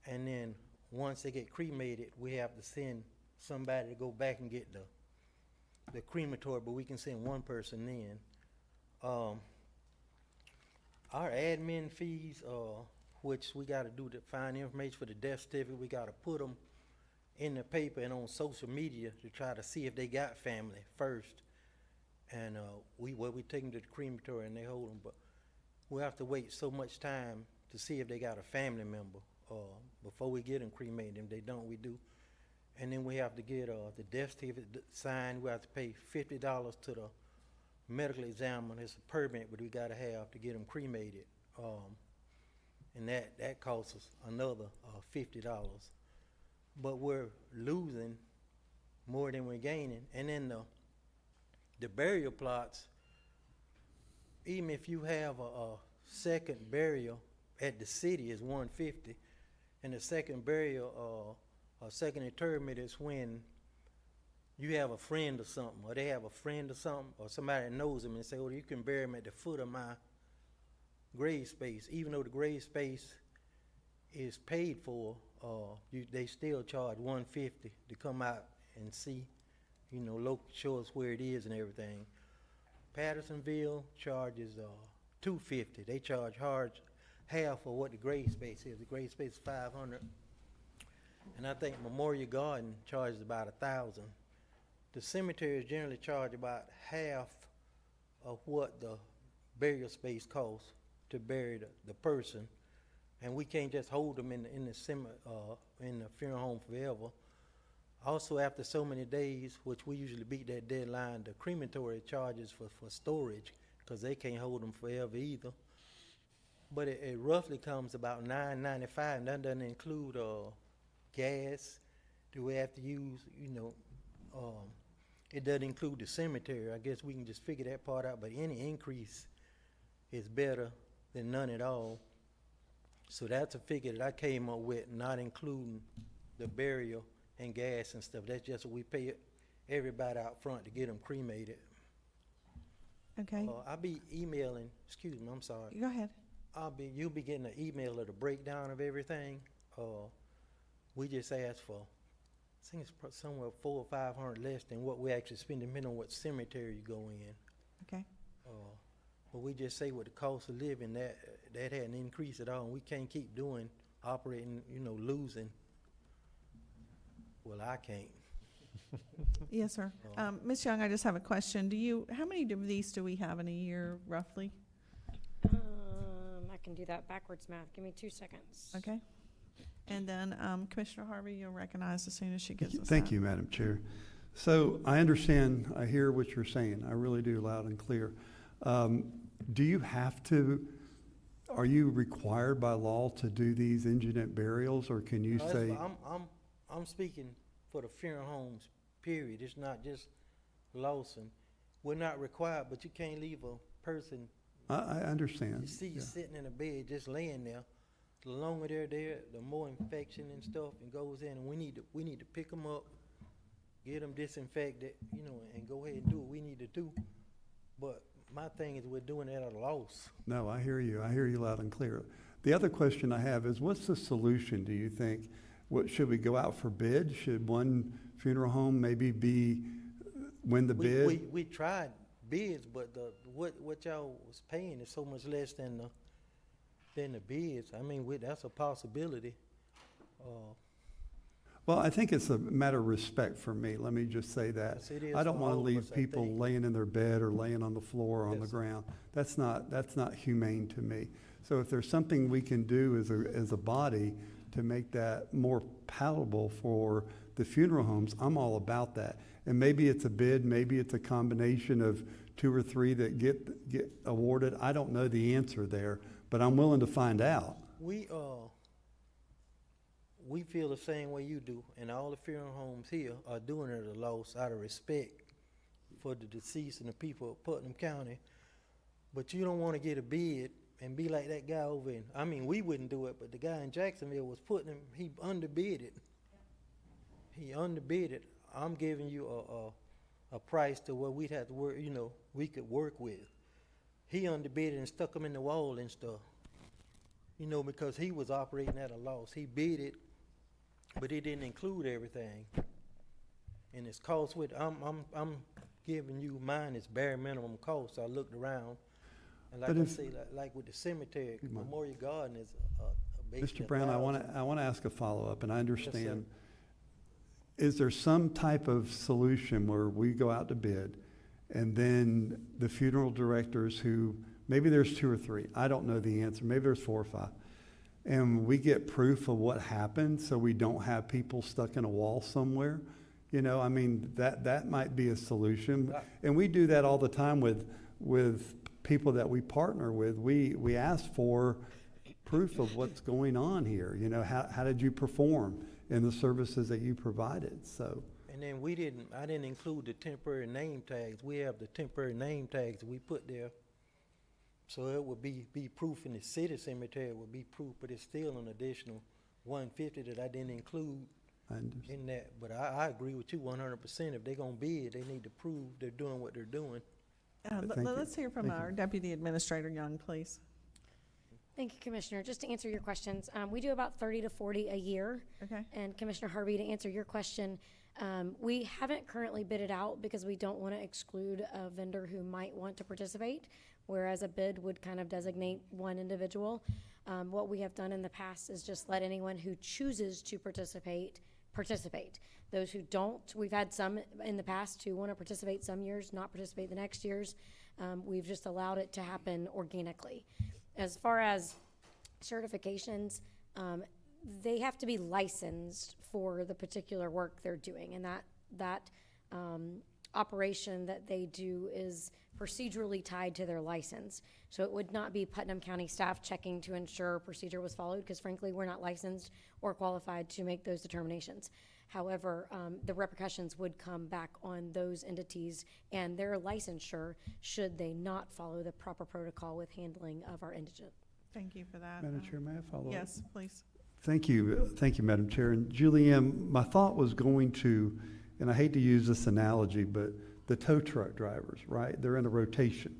And then once they get cremated, we have to send somebody to go back and get the crematory, but we can send 1 person in. Our admin fees, which we gotta do to find information for the death certificate, we gotta put them in the paper and on social media to try to see if they got family first. And we take them to the crematory and they hold them, but we have to wait so much time to see if they got a family member before we get them cremated. If they don't, we do. And then we have to get the death certificate signed. We have to pay $50 to the medical examiner. It's a permit, but we gotta have to get them cremated. And that costs us another $50. But we're losing more than we're gaining. And then the burial plots, even if you have a second burial at the city is $150, and the second burial, a second interment is when you have a friend or something, or they have a friend or something, or somebody that knows them and say, "Oh, you can bury them at the foot of my grave space," even though the grave space is paid for. They still charge $150 to come out and see, show us where it is and everything. Pattersonville charges $250. They charge half of what the grave space is. The grave space is $500, and I think Memorial Garden charges about $1,000. The cemeteries generally charge about half of what the burial space costs to bury the person, and we can't just hold them in the funeral home forever. Also, after so many days, which we usually beat that deadline, the crematory charges for storage because they can't hold them forever either. But it roughly comes about $9.95, and that doesn't include gas. Do we have to use, it doesn't include the cemetery. I guess we can just figure that part out, but any increase is better than none at all. So that's a figure that I came up with, not including the burial and gas and stuff. That's just what we pay everybody out front to get them cremated. Okay, I'll be emailing, excuse me, I'm sorry. go ahead. You'll be getting an email of the breakdown of everything. We just asked for, I think it's somewhere $400 or $500 less than what we actually spend, depending on what cemetery you go in. Okay, But we just say with the cost of living, that hadn't increased at all, and we can't keep operating, losing. Well, I can't. Yes, sir. Ms. Young, I just have a question. How many of these do we have in a year, roughly? I can do that backwards math. Give me 2 seconds. Okay. And then Commissioner Harvey, you'll recognize as soon as she gives us Thank that. you, Madam Chair. So I understand, I hear what you're saying. I really do, loud and clear. Do you have to, are you required by law to do these indigent burials, or can you No, say? I'm speaking for the funeral homes, period. It's not just Lawson. We're not required, but you can't leave a person. I understand. You see you yeah. sitting in a bed just laying there. The longer they're there, the more infection and stuff and goes in. And we need to pick them up, get them disinfected, and go ahead and do what we need to do. But my thing is we're doing that at a loss. No, I hear you. I hear you loud and clear. The other question I have is, what's the solution, do you think? What, should we go out for bid? Should one funeral home maybe win the bid? We tried bids, but what y'all was paying is so much less than the bids. I mean, that's a possibility. Well, I think it's a matter of respect for me. Let me just say that. Yes, it is I don't for want to all of leave us, I people think. laying in their bed or laying on the floor or on the Yes. ground. That's not humane to me. So if there's something we can do as a body to make that more palatable for the funeral homes, I'm all about that. And maybe it's a bid, maybe it's a combination of 2 or 3 that get awarded. I don't know the answer there, but I'm willing to find out. We feel the same way you do, and all the funeral homes here are doing it at a loss out of respect for the deceased and the people of Putnam County. But you don't want to get a bid and be like that guy over in, I mean, we wouldn't do it, but the guy in Jacksonville was putting him, he underbid it. He underbid it. I'm giving you a price to where we'd have to work, we could work with. He underbid it and stuck him in the wall and stuff, because he was operating at a loss. He bid it, but it didn't include everything. And it's cost with, I'm giving you mine is bare minimum cost. I looked around, and like But I if- say, like with the cemetery, Memorial Garden is basically Mr. Brown, I want to ask a follow-up, and I understand. Is there some type of solution where we go out to bid, and then the funeral directors who, maybe there's 2 or 3, I don't know the answer, maybe there's 4 or 5, and we get proof of what happened so we don't have people stuck in a wall somewhere? I mean, that might be a solution. And we do that all the time with people that we partner with. We ask for proof of what's going on here. How did you perform in the services that you provided? So. And then I didn't include the temporary name tags. We have the temporary name tags that we put there. So it would be proof in the city cemetery, it would be proof, but it's still an additional $150 that I didn't include in that. But I agree with you 100%. If they're gonna bid, they need to prove they're doing what they're doing. Let's hear from our Deputy Administrator Young, please. Thank you, Commissioner. Just to answer your questions, we do about 30 to 40 a year. Okay. And Commissioner Harvey, to answer your question, we haven't currently bid it out because we don't want to exclude a vendor who might want to participate, whereas a bid would kind of designate one individual. What we have done in the past is just let anyone who chooses to participate. Those who don't, we've had some in the past who want to participate some years, not participate the next years. We've just allowed it to happen organically. As far as certifications, they have to be licensed for the particular work they're doing, and that operation that they do is procedurally tied to their license. So it would not be Putnam County staff checking to ensure procedure was followed, because frankly, we're not licensed or qualified to make those determinations. However, the repercussions would come back on those entities and their licensure should they not follow the proper protocol with handling of our indigent. Thank you for that. Madam Chair, may I follow up? Yes, please. Thank you, Madam Chair. And Julianne, my thought was going to, and I hate to use this analogy, but the tow truck drivers, right? They're in a rotation,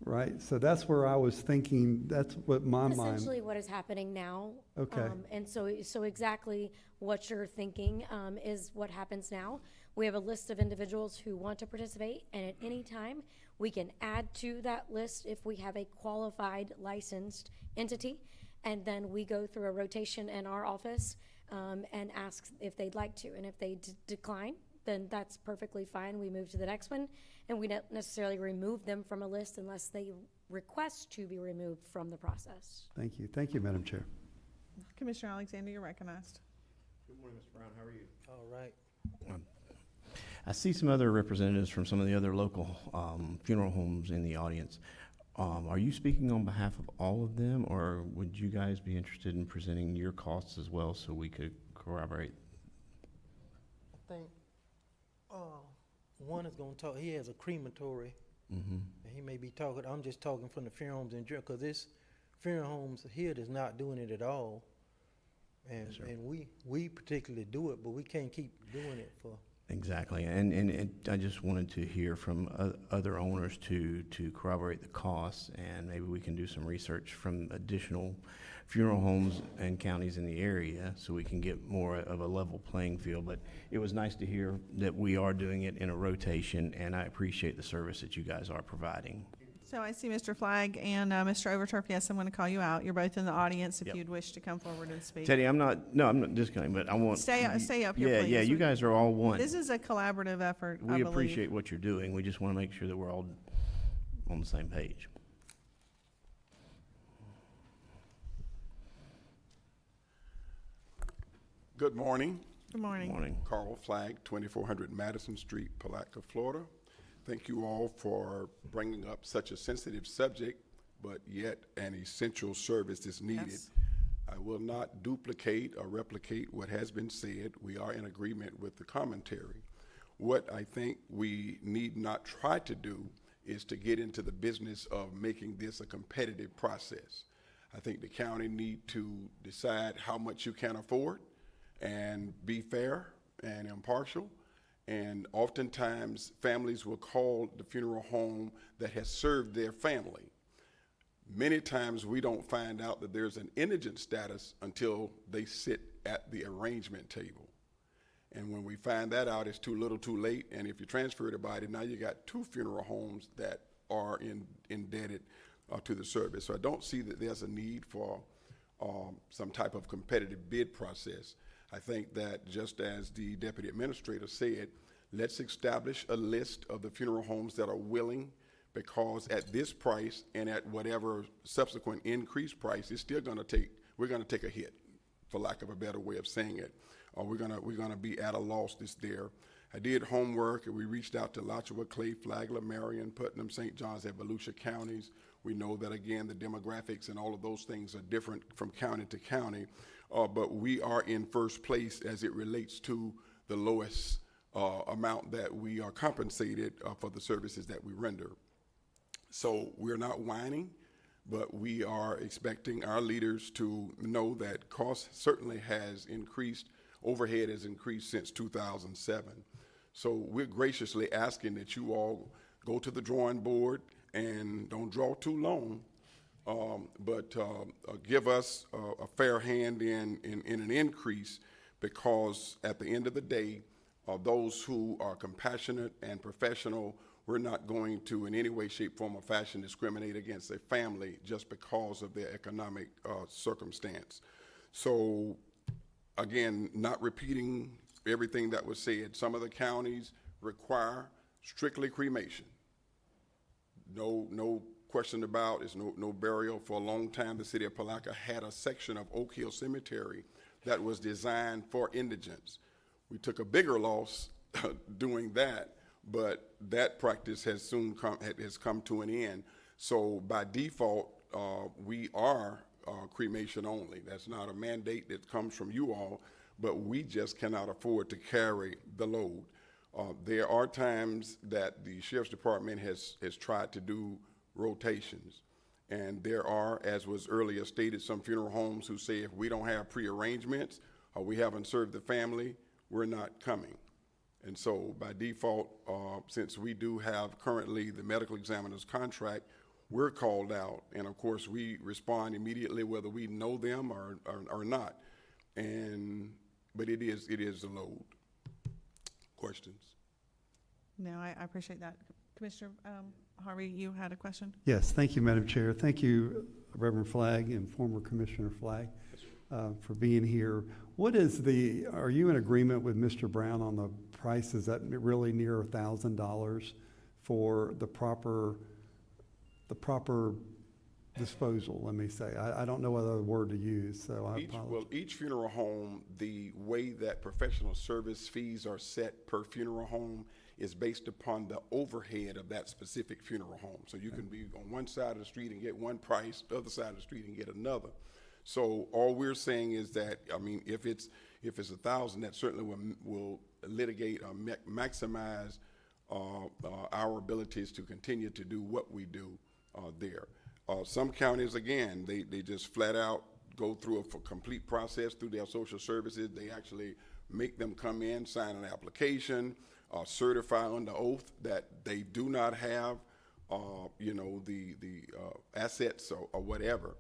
right? So that's where I was thinking, that's what my mind. Essentially what is happening now. Okay. And so exactly what you're thinking is what happens now. We have a list of individuals who want to participate, and at any time, we can add to that list if we have a qualified licensed entity, and then we go through a rotation in our office and ask if they'd like to. And if they decline, then that's perfectly fine. We move to the next one, and we don't necessarily remove them from a list unless they request to be removed from the process. Thank you. Thank you, Madam Chair. Commissioner Alexander, you're recognized. Good morning, Mr. Brown. How are you? All right. I see some other representatives from some of the other local funeral homes in the audience. Are you speaking on behalf of all of them, or would you guys be interested in presenting your costs as well so we could corroborate? I think one is going to talk. He has a crematory, and he may be talking. I'm just talking from the funeral homes in general, because this funeral homes here is not doing it at all, and Yes, sir. and we particularly do it, but we can't keep doing it for. Exactly, and I just wanted to hear from other owners to corroborate the costs, and maybe we can do some research from additional funeral homes and counties in the area so we can get more of a level playing field. But it was nice to hear that we are doing it in a rotation, and I appreciate the service that you guys are providing. So I see Mr. Flagg and Mr. Overturf. Yes, I'm going to call you out. You're both in the audience if Yep. you'd wish to come forward and speak. Teddy, I'm not discounting, but I want Stay up here, Yeah, please. yeah, you guys are all one. This is a collaborative effort, I We believe. appreciate what you're doing. We just want to make sure that we're all on the same page. Good morning. Good morning. Morning. Carl Flagg, 2400 Madison Street, Palatka, Florida. Thank you all for bringing up such a sensitive subject, but yet an essential service is needed. Yes. I will not duplicate or replicate what has been said. We are in agreement with the commentary. What I think we need not try to do is to get into the business of making this a competitive process. I think the county need to decide how much you can afford and be fair and impartial. And oftentimes, families will call the funeral home that has served their family. Many times, we don't find out that there's an indigent status until they sit at the arrangement table. And when we find that out, it's too little too late. And if you transfer the body, now you got two funeral homes that are indebted to the service. So I don't see that there's a need for some type of competitive bid process. I think that just as the deputy administrator said, let's establish a list of the funeral homes that are willing, because at this price and at whatever subsequent increased price, it's still going to take, we're going to take a hit, for lack of a better way of saying it. We're gonna be at a loss this there. I did homework, and we reached out to Alachua, Clay, Flagler, Marion, Putnam, St. Johns, and Volusia counties. We know that, again, the demographics and all of those things are different from county to county, but we are in first place as it relates to the lowest amount that we are compensated for the services that we render. So we're not whining, but we are expecting our leaders to know that cost certainly has increased, overhead has increased since 2007. So we're graciously asking that you all go to the drawing board and don't draw too long, but give us a fair hand in an increase, because at the end of the day, those who are compassionate and professional, we're not going to in any way, shape, form, or fashion discriminate against a family just because of their economic circumstance. So again, not repeating everything that was said, some of the counties require strictly cremation. No question about, it's no burial. For a long time, the city of Palatka had a section of Oak Hill Cemetery that was designed for indigents. We took a bigger loss doing that, but that practice has come to an end. So by default, we are cremation only. That's not a mandate that comes from you all, but we just cannot afford to carry the load. There are times that the Sheriff's Department has tried to do rotations, and there are, as was earlier stated, some funeral homes who say if we don't have pre-arrangements or we haven't served the family, we're not coming. And so by default, since we do have currently the medical examiner's contract, we're called out, and of course we respond immediately whether we know them or not. But it is a load. Questions? No, I appreciate that. Commissioner Harvey, you had a question? Yes, thank you, Madam Chair. Thank you, Reverend Flagg and former Commissioner Flagg. for being here. Are you in agreement with Mr. Brown on the price? Is that really near $1,000 for the proper disposal, let me say? I don't know what other word to use, so I apologize. Each funeral home, the way that professional service fees are set per funeral home is based upon the overhead of that specific funeral home. So you can be on one side of the street and get one price, the other side of the street and get another. So all we're saying is that, I mean, if it's $1,000, that certainly will litigate or maximize our abilities to continue to do what we do there. Some counties, again, they just flat out go through a complete process through their social services. They actually make them come in, sign an application, certify under oath that they do not have, the assets or whatever.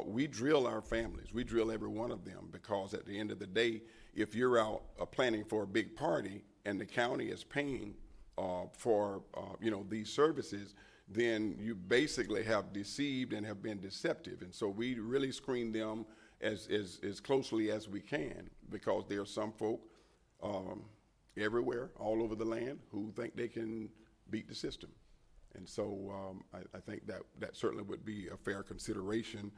We drill our families. We drill every one of them, because at the end of the day, if you're out planning for a big party and the county is paying for these services, then you basically have deceived and have been deceptive. And so we really screen them as closely as we can, because there are some folk everywhere, all over the land, who think they can beat the system. And so I think that certainly would be a fair consideration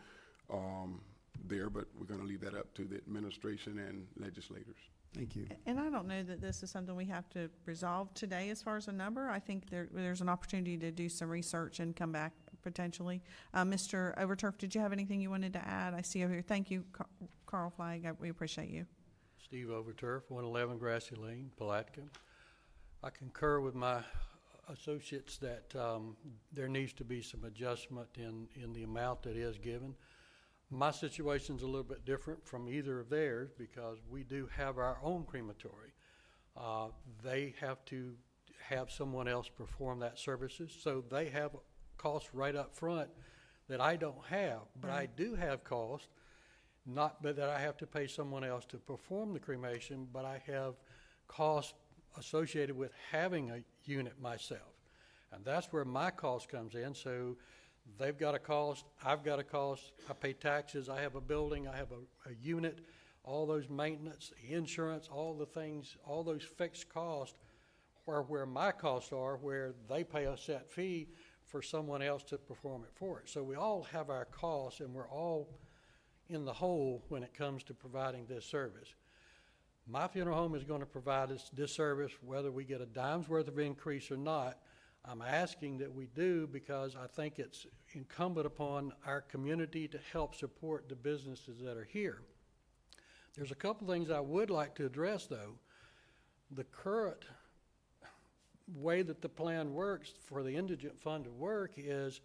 there, but we're going to leave that up to the administration and legislators. Thank you. And I don't know that this is something we have to resolve today as far as a number. I think there's an opportunity to do some research and come back potentially. Mr. Overturf, did you have anything you wanted to add? I see over here. Thank you, Carl Flagg. We appreciate you. Steve Overturf, 111 Grassy Lane, Palatka. I concur with my associates that there needs to be some adjustment in the amount that is given. My situation's a little bit different from either of theirs, because we do have our own crematory. They have to have someone else perform that services, so they have costs right up front that I don't have, but I do have costs, not but that I have to pay someone else to perform the cremation, but I have costs associated with having a unit myself. And that's where my cost comes in. So they've got a cost, I've got a cost, I pay taxes, I have a building, I have a unit, all those maintenance, insurance, all the things, all those fixed costs where my costs are, where they pay a set fee for someone else to perform it for it. So we all have our costs, and we're all in the hole when it comes to providing this service. My funeral home is going to provide this service whether we get a dime's worth of increase or not. I'm asking that we do, because I think it's incumbent upon our community to help support the businesses that are here. There's a couple things I would like to address, though. The current way that the plan works for the indigent fund to work is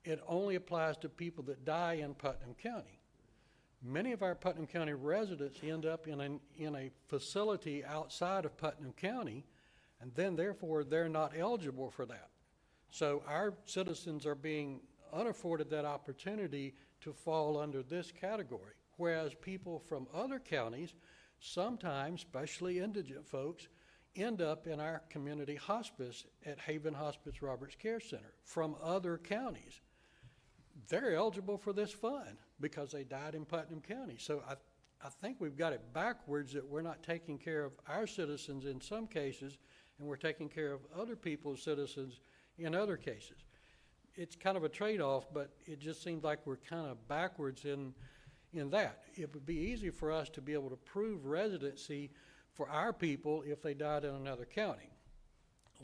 it only applies to people that die in Putnam County. Many of our Putnam County residents end up in a facility outside of Putnam County, and then therefore they're not eligible for that. So our citizens are being unafforded that opportunity to fall under this category, whereas people from other counties, sometimes, especially indigent folks, end up in our community hospice at Haven Hospice Roberts Care Center from other counties. They're eligible for this fund because they died in Putnam County. So I think we've got it backwards, that we're not taking care of our citizens in some cases, and we're taking care of other people's citizens in other cases. It's kind of a trade-off, but it just seems like we're kind of backwards in that. It would be easy for us to be able to prove residency for our people if they died in another county.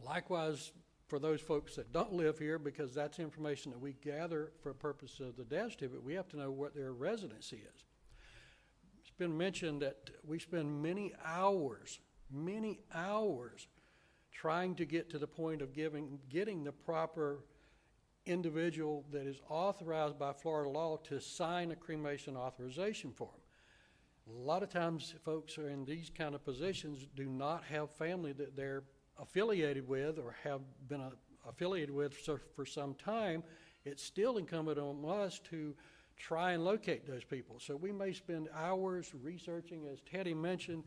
Likewise, for those folks that don't live here, because that's information that we gather for purpose of the death certificate, we have to know what their residency is. It's been mentioned that we spend many hours trying to get to the point of getting the proper individual that is authorized by Florida law to sign a cremation authorization form. A lot of times folks are in these kind of positions do not have family that they're affiliated with or have been affiliated with for some time. It's still incumbent on us to try and locate those people. So we may spend hours researching, as Teddy mentioned,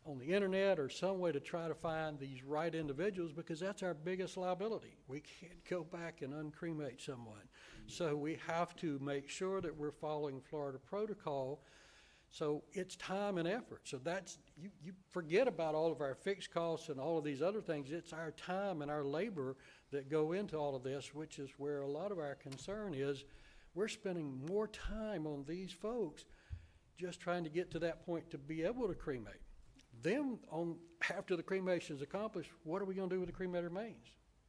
on the internet or some way to try to find these right individuals, because that's our biggest liability. We can't go back and uncremate someone. So we have to make sure that we're following Florida protocol So it's time and effort. So that's, you forget about all of our fixed costs and all of these other things. It's our time and our labor that go into all of this, which is where a lot of our concern is. We're spending more time on these folks just trying to get to that point to be able to cremate. Then after the cremation is accomplished, what are we going to do with the cremated remains?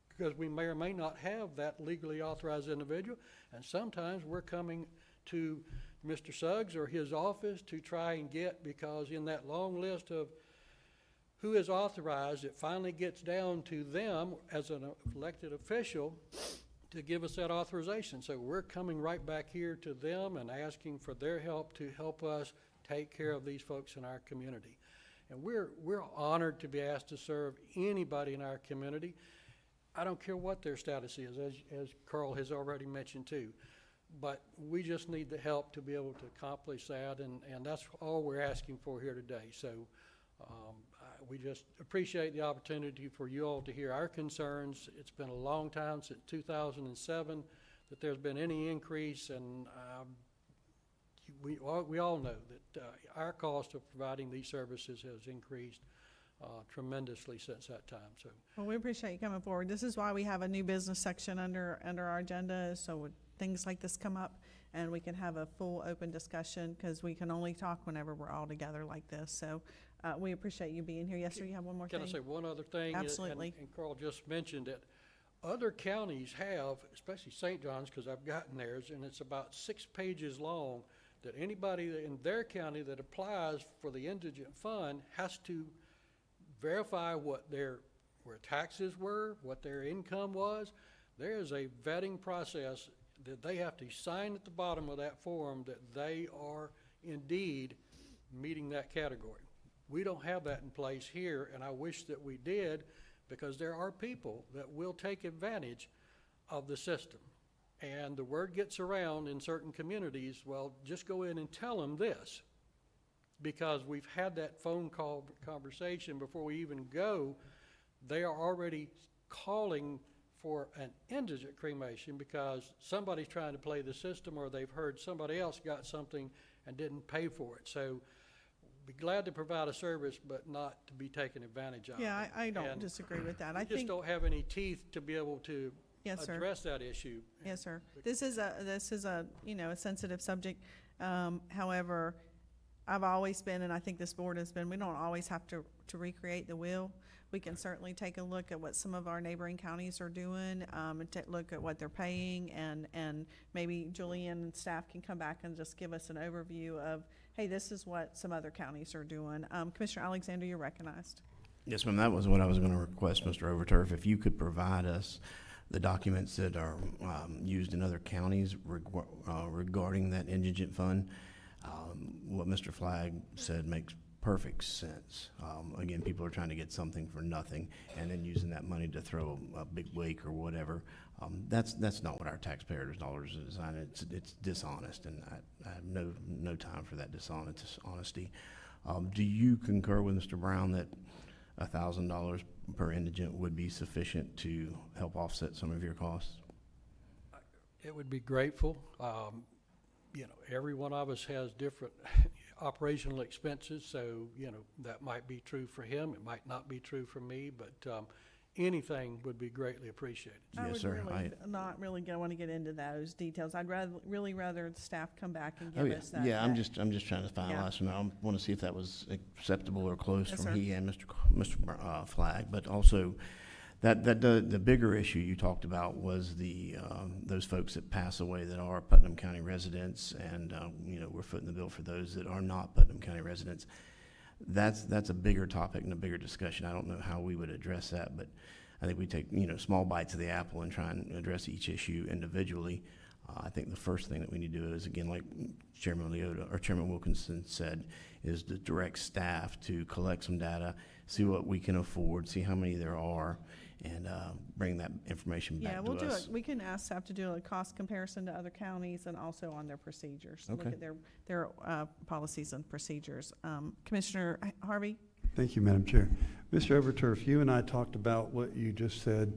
Because we may or may not have that legally authorized individual, and sometimes we're coming to Mr. Suggs or his office to try and get, because in that long list of who is authorized, it finally gets down to them as an elected official to give us that authorization. So we're coming right back here to them and asking for their help to help us take care of these folks in our community. And we're honored to be asked to serve anybody in our community. I don't care what their status is, as Carl has already mentioned too. But we just need the help to be able to accomplish that, and that's all we're asking for here today. So we just appreciate the opportunity for you all to hear our concerns. It's been a long time, since 2007, that there's been any increase, and we all know that our cost of providing these services has increased tremendously since that time. So, well, we appreciate you coming forward. This is why we have a new business section under our agenda, so when things like this come up, and we can have a full open discussion, because we can only talk whenever we're all together like this. So we appreciate you being here. Yes, sir, you have one more thing? Can I say one other thing? Absolutely. And Carl just mentioned it. Other counties have, especially St. John's, because I've gotten theirs, and it's about 6 pages long, that anybody in their county that applies for the indigent fund has to verify what their taxes were, what their income was. There is a vetting process that they have to sign at the bottom of that form that they are indeed meeting that category. We don't have that in place here, and I wish that we did, because there are people that will take advantage of the system. And the word gets around in certain communities, well, just go in and tell them this, because we've had that phone call conversation before we even go. They are already calling for an indigent cremation because somebody's trying to play the system, or they've heard somebody else got something and didn't pay for it. So be glad to provide a service, but not to be taken advantage of. Yeah, I don't disagree with that. I just don't have any teeth to be able to address that issue. Yes, sir. This is a a sensitive subject. However, I've always been, and I think this board has been, we don't always have to recreate the wheel. We can certainly take a look at what some of our neighboring counties are doing, and look at what they're paying, and maybe Julian and staff can come back and just give us an overview of, hey, this is what some other counties are doing. Commissioner Alexander, you're recognized. Yes, ma'am. That was what I was going to request, Mr. Overturf. If you could provide us the documents that are used in other counties regarding that indigent fund. What Mr. Flagg said makes perfect sense. Again, people are trying to get something for nothing and then using that money to throw a big wake or whatever. That's not what our taxpayers' dollars are designed. It's dishonest, and I have no time for that dishonesty. Do you concur with Mr. Brown that $1,000 per indigent would be sufficient to help offset some of your costs? It would be grateful. Every one of us has different operational expenses, so that might be true for him. It might not be true for me, but anything would be greatly appreciated. Yes, sir. Not really want to get into those details. I'd really rather the staff come back and give us that. Yeah, I'm just trying to finalize them. I want to see if that was acceptable or close Yes, from sir. he and Mr. Flagg, but also the bigger issue you talked about was those folks that pass away that are Putnam County residents, and we're footing the bill for those that are not Putnam County residents. That's a bigger topic and a bigger discussion. I don't know how we would address that, but I think we take small bites of the apple and try and address each issue individually. I think the first thing that we need to do is, again, like Chairman Leota or Chairman Wilkinson said, is to direct staff to collect some data, see what we can afford, see how many there are, and bring that information back to us. Yeah, we'll do it. We can ask staff to do a cost comparison to other counties and also on their procedures. Okay. Look at their policies and procedures. Commissioner Harvey? Thank you, Madam Chair. Mr. Overturf, you and I talked about what you just said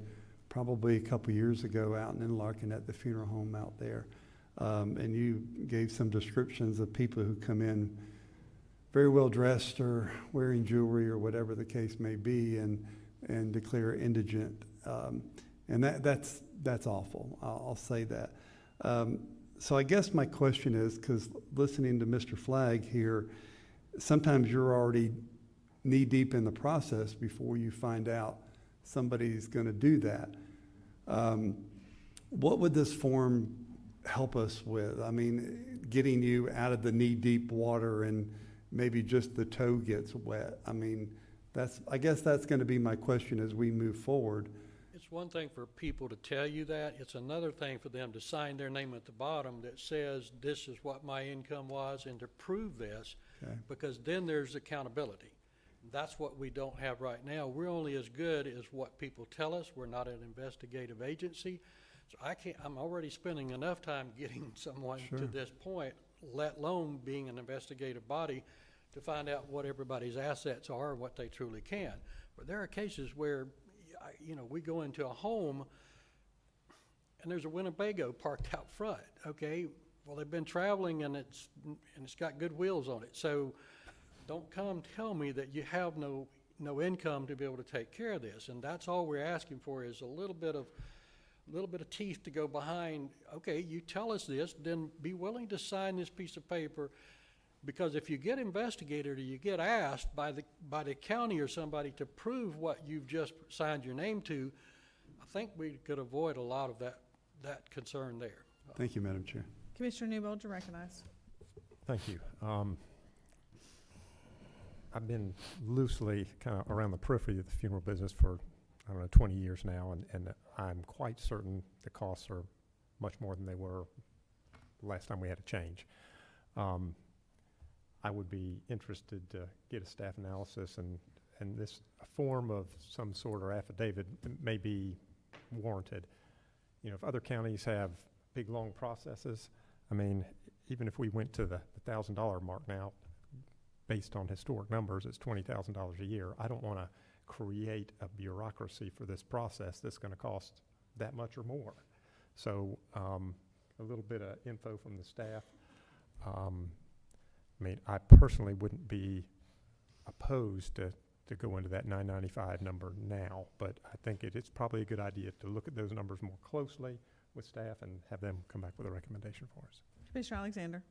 probably a couple years ago out in Larkin at the funeral home out there. And you gave some descriptions of people who come in very well dressed or wearing jewelry or whatever the case may be and declare indigent. And that's awful. I'll say that. So I guess my question is, because listening to Mr. Flagg here, sometimes you're already knee-deep in the process before you find out somebody's going to do that. What would this form help us with? I mean, getting you out of the knee-deep water and maybe just the toe gets wet. I mean, I guess that's going to be my question as we move forward. It's one thing for people to tell you that. It's another thing for them to sign their name at the bottom that says this is what my income was and to prove this, Okay. because then there's accountability. That's what we don't have right now. We're only as good as what people tell us. We're not an investigative agency. So I'm already spending enough time getting someone Sure. to this point, let alone being an investigative body, to find out what everybody's assets are and what they truly can. But there are cases where, we go into a home and there's a Winnebago parked out front, okay? Well, they've been traveling and it's got good wheels on it. So don't come tell me that you have no income to be able to take care of this. And that's all we're asking for, is a little bit of teeth to go behind. Okay, you tell us this, then be willing to sign this piece of paper, because if you get investigated or you get asked by the county or somebody to prove what you've just signed your name to, I think we could avoid a lot of that concern there. Thank you, Madam Chair. Commissioner Newbold, you're recognized. Thank you. I've been loosely kind of around the periphery of the funeral business for, 20 years now, and I'm quite certain the costs are much more than they were last time we had a change. I would be interested to get a staff analysis, and this a form of some sort or affidavit may be warranted. If other counties have big, long processes, even if we went to the $1,000 mark now, based on historic numbers, it's $20,000 a year. I don't want to create a bureaucracy for this process that's going to cost that much or more. So a little bit of info from the staff. I personally wouldn't be opposed to go into that $995 number now, but I think it's probably a good idea to look at those numbers more closely with staff and have them come back with a recommendation for us. Commissioner Alexander.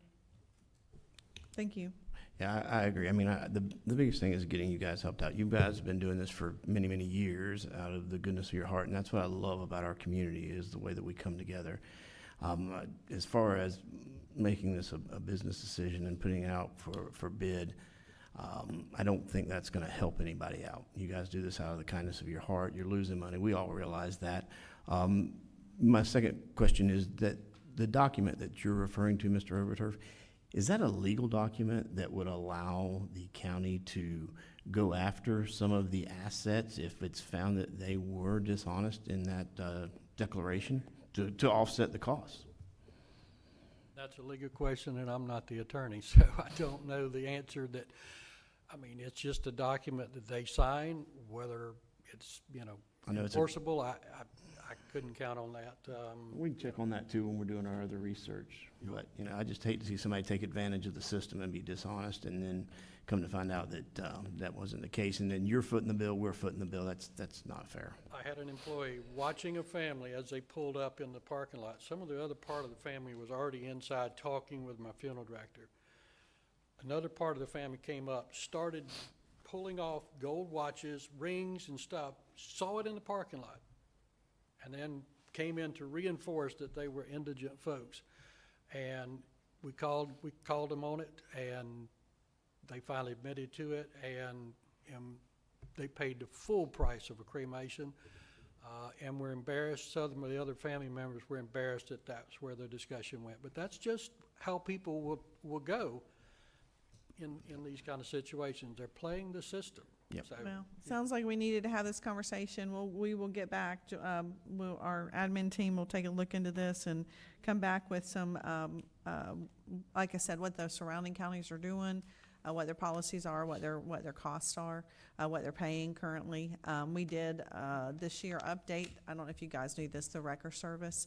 Thank you. Yeah, I agree. The biggest thing is getting you guys helped out. You guys have been doing this for many, many years out of the goodness of your heart, and that's what I love about our community, is the way that we come together. As far as making this a business decision and putting it out for bid, I don't think that's going to help anybody out. You guys do this out of the kindness of your heart. You're losing money. We all realize that. My second question is that the document that you're referring to, Mr. Overturf, is that a legal document that would allow the county to go after some of the assets if it's found that they were dishonest in that declaration to offset the costs? That's a legal question, and I'm not the attorney, so I don't know the answer. It's just a document that they sign. Whether it's enforceable, I couldn't count on that. We can check on that too when we're doing our other research. But I just hate to see somebody take advantage of the system and be dishonest, and then come to find out that that wasn't the case. And then you're footing the bill, we're footing the bill. That's not fair. I had an employee watching a family as they pulled up in the parking lot. Some of the other part of the family was already inside talking with my funeral director. Another part of the family came up, started pulling off gold watches, rings, and stuff, saw it in the parking lot, and then came in to reinforce that they were indigent folks. And we called them on it, and they finally admitted to it, and they paid the full price of a cremation. And we're embarrassed. Some of the other family members were embarrassed that that's where the discussion went. But that's just how people will go in these kind of situations. They're playing the system. Yep. So, Well, sounds like we needed to have this conversation. We will get back to, our admin team will take a look into this and come back with some, like I said, what the surrounding counties are doing, what their policies are, what their costs are, what they're paying currently. We did this year update. I don't know if you guys knew this, the wrecker service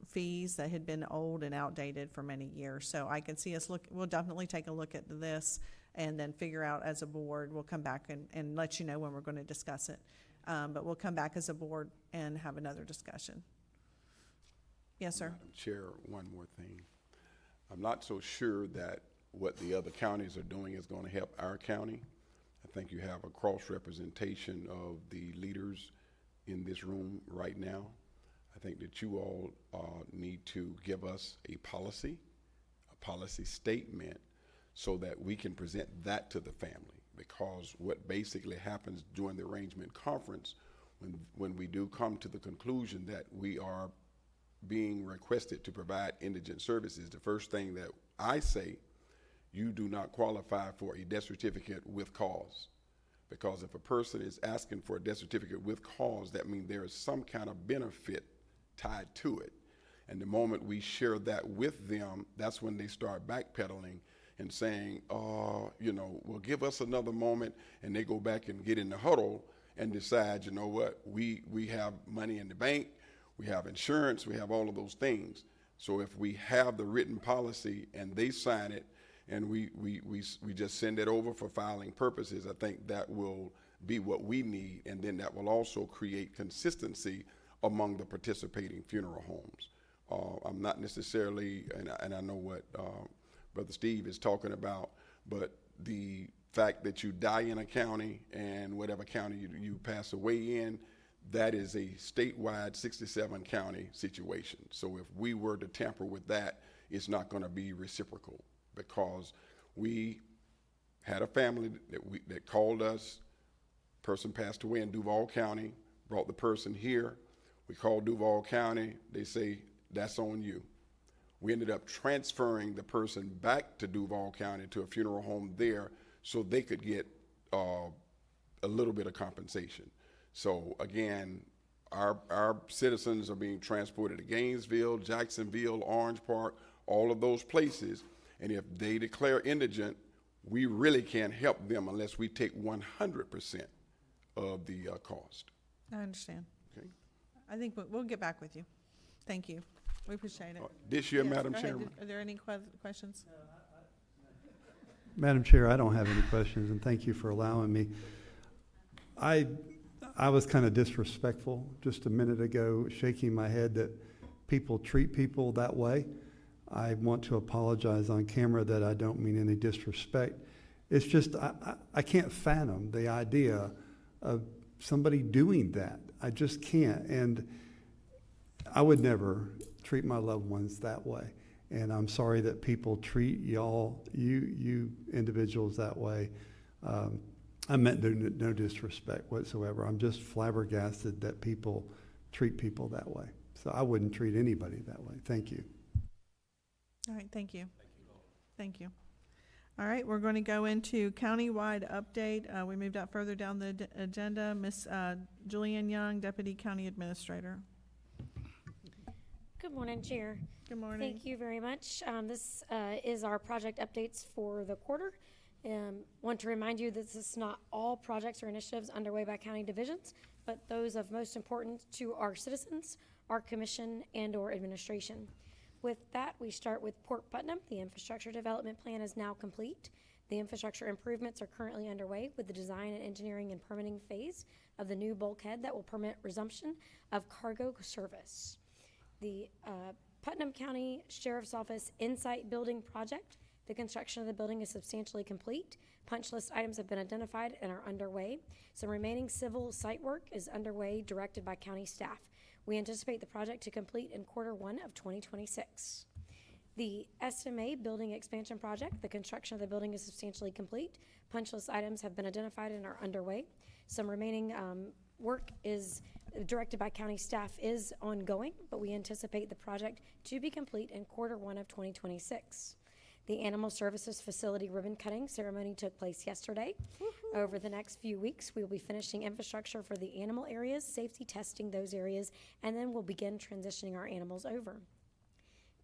fees that had been old and outdated for many years. So I can see us we'll definitely take a look at this and then figure out as a board, we'll come back and let you know when we're going to discuss it. But we'll come back as a board and have another discussion. Yes, sir. Madam Chair, one more thing. I'm not so sure that what the other counties are doing is going to help our county. I think you have a cross-representation of the leaders in this room right now. I think that you all need to give us a policy statement, so that we can present that to the family. Because what basically happens during the arrangement conference, when we do come to the conclusion that we are being requested to provide indigent services, the first thing that I say, you do not qualify for a death certificate with cause. Because if a person is asking for a death certificate with cause, that means there is some kind of benefit tied to it. And the moment we share that with them, that's when they start backpedaling and saying, well, give us another moment, and they go back and get in the huddle and decide, you know what, we have money in the bank, we have insurance, we have all of those things. So if we have the written policy and they sign it, and we just send it over for filing purposes, I think that will be what we need, and then that will also create consistency among the participating funeral homes. I'm not necessarily, and I know what Brother Steve is talking about, but the fact that you die in a county and whatever county you pass away in, that is a statewide 67 county situation. So if we were to tamper with that, it's not going to be reciprocal, because we had a family that called us, person passed away in Duval County, brought the person here, we called Duval County, they say, that's on you. We ended up transferring the person back to Duval County to a funeral home there so they could get a little bit of compensation. So again, our citizens are being transported to Gainesville, Jacksonville, Orange Park, all of those places. And if they declare indigent, we really can't help them unless we take 100% of the cost. I understand. Okay. I think we'll get back with you. Thank you. We appreciate it. This year, Yes, Madam go ahead. Chairman. Are there any questions? Madam Chair, I don't have any questions, and thank you for allowing me. I was kind of disrespectful just a minute ago, shaking my head that people treat people that way. I want to apologize on camera that I don't mean any disrespect. It's just, I can't fathom the idea of somebody doing that. I just can't. And I would never treat my loved ones that way. And I'm sorry that people treat you individuals that way. I meant no disrespect whatsoever. I'm just flabbergasted that people treat people that way. So I wouldn't treat anybody that way. Thank you. All right, thank you. Thank you. All right, we're going to go into countywide update. We moved up further down the agenda. Miss Julianne Young, Deputy County Administrator. Good morning, Chair. Good morning. Thank you very much. This is our project updates for the quarter. Want to remind you that this is not all projects or initiatives underway by county divisions, but those of most importance to our citizens, our commission, and or administration. With that, we start with Port Putnam. The infrastructure development plan is now complete. The infrastructure improvements are currently underway with the design and engineering and permitting phase of the new bulkhead that will permit resumption of cargo service. The Putnam County Sheriff's Office Insight Building Project. The construction of the building is substantially complete. Punch list items have been identified and are underway. Some remaining civil site work is underway, directed by county staff. We anticipate the project to complete in Q1 of 2026. The SMA Building Expansion Project. The construction of the building is substantially complete. Punch list items have been identified and are underway. Some remaining work is directed by county staff is ongoing, but we anticipate the project to be complete in Q1 of 2026. The Animal Services Facility ribbon cutting ceremony took place yesterday. Woo-hoo. Over the next few weeks, we will be finishing infrastructure for the animal areas, safety testing those areas, and then we'll begin transitioning our animals over.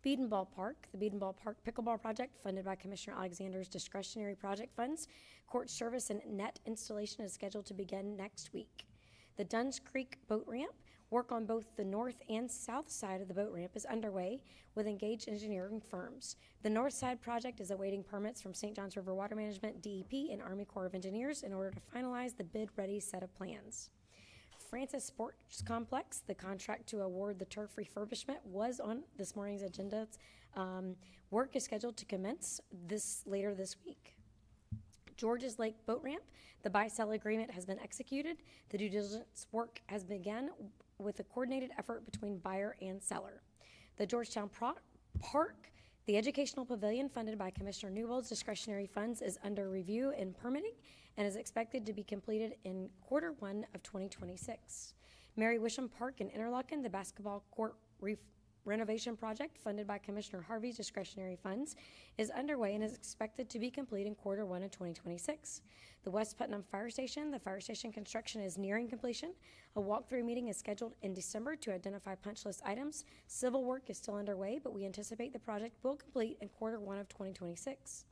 Beedenball Park, the Beedenball Park Pickleball Project, funded by Commissioner Alexander's discretionary project funds. Court service and net installation is scheduled to begin next week. The Duns Creek Boat Ramp, Work on both the north and south side of the boat ramp is underway with engaged engineering firms. The north side project is awaiting permits from St. Johns River Water Management, DEP, and Army Corps of Engineers in order to finalize the bid-ready set of plans. Francis Sports Complex, the contract to award the turf refurbishment was on this morning's agenda. Work is scheduled to commence later this week. George's Lake Boat Ramp, the buy-sell agreement has been executed. The due diligence work has begun with a coordinated effort between buyer and seller. The Georgetown Park, the educational pavilion funded by Commissioner Newbold's discretionary funds, is under review and permitting and is expected to be completed in Q1 of 2026. Mary Wisham Park in Interlaken, the basketball court renovation project funded by Commissioner Harvey's discretionary funds is underway and is expected to be complete in Q1 of 2026. The West Putnam Fire Station, the fire station construction is nearing completion. A walkthrough meeting is scheduled in December to identify punch list items. Civil work is still underway, but we anticipate the project will complete in Q1 of 2026.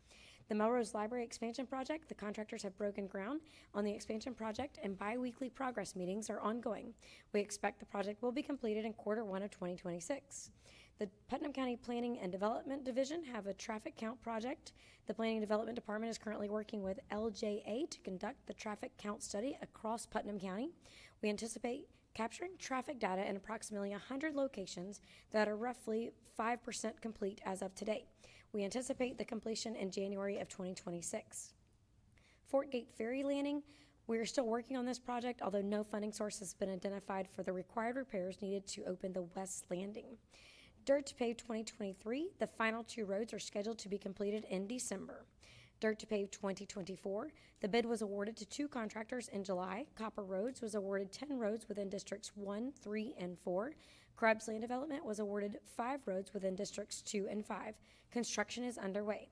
The Melrose Library expansion project, the contractors have broken ground on the expansion project and bi-weekly progress meetings are ongoing. We expect the project will be completed in Q1 of 2026. The Putnam County Planning and Development Division have a traffic count project. The Planning and Development Department is currently working with LJA to conduct the traffic count study across Putnam County. We anticipate capturing traffic data in approximately 100 locations that are roughly 5% complete as of today. We anticipate the completion in January of 2026. Fort Gate Ferry Landing, we are still working on this project, although no funding source has been identified for the required repairs needed to open the west landing. Dirt to Pave 2023, the final 2 roads are scheduled to be completed in December. Dirt to Pave 2024, the bid was awarded to 2 contractors in July. Copper Roads was awarded 10 roads within Districts 1, 3, and 4. Krebs Land Development was awarded 5 roads within Districts 2 and 5. Construction is underway.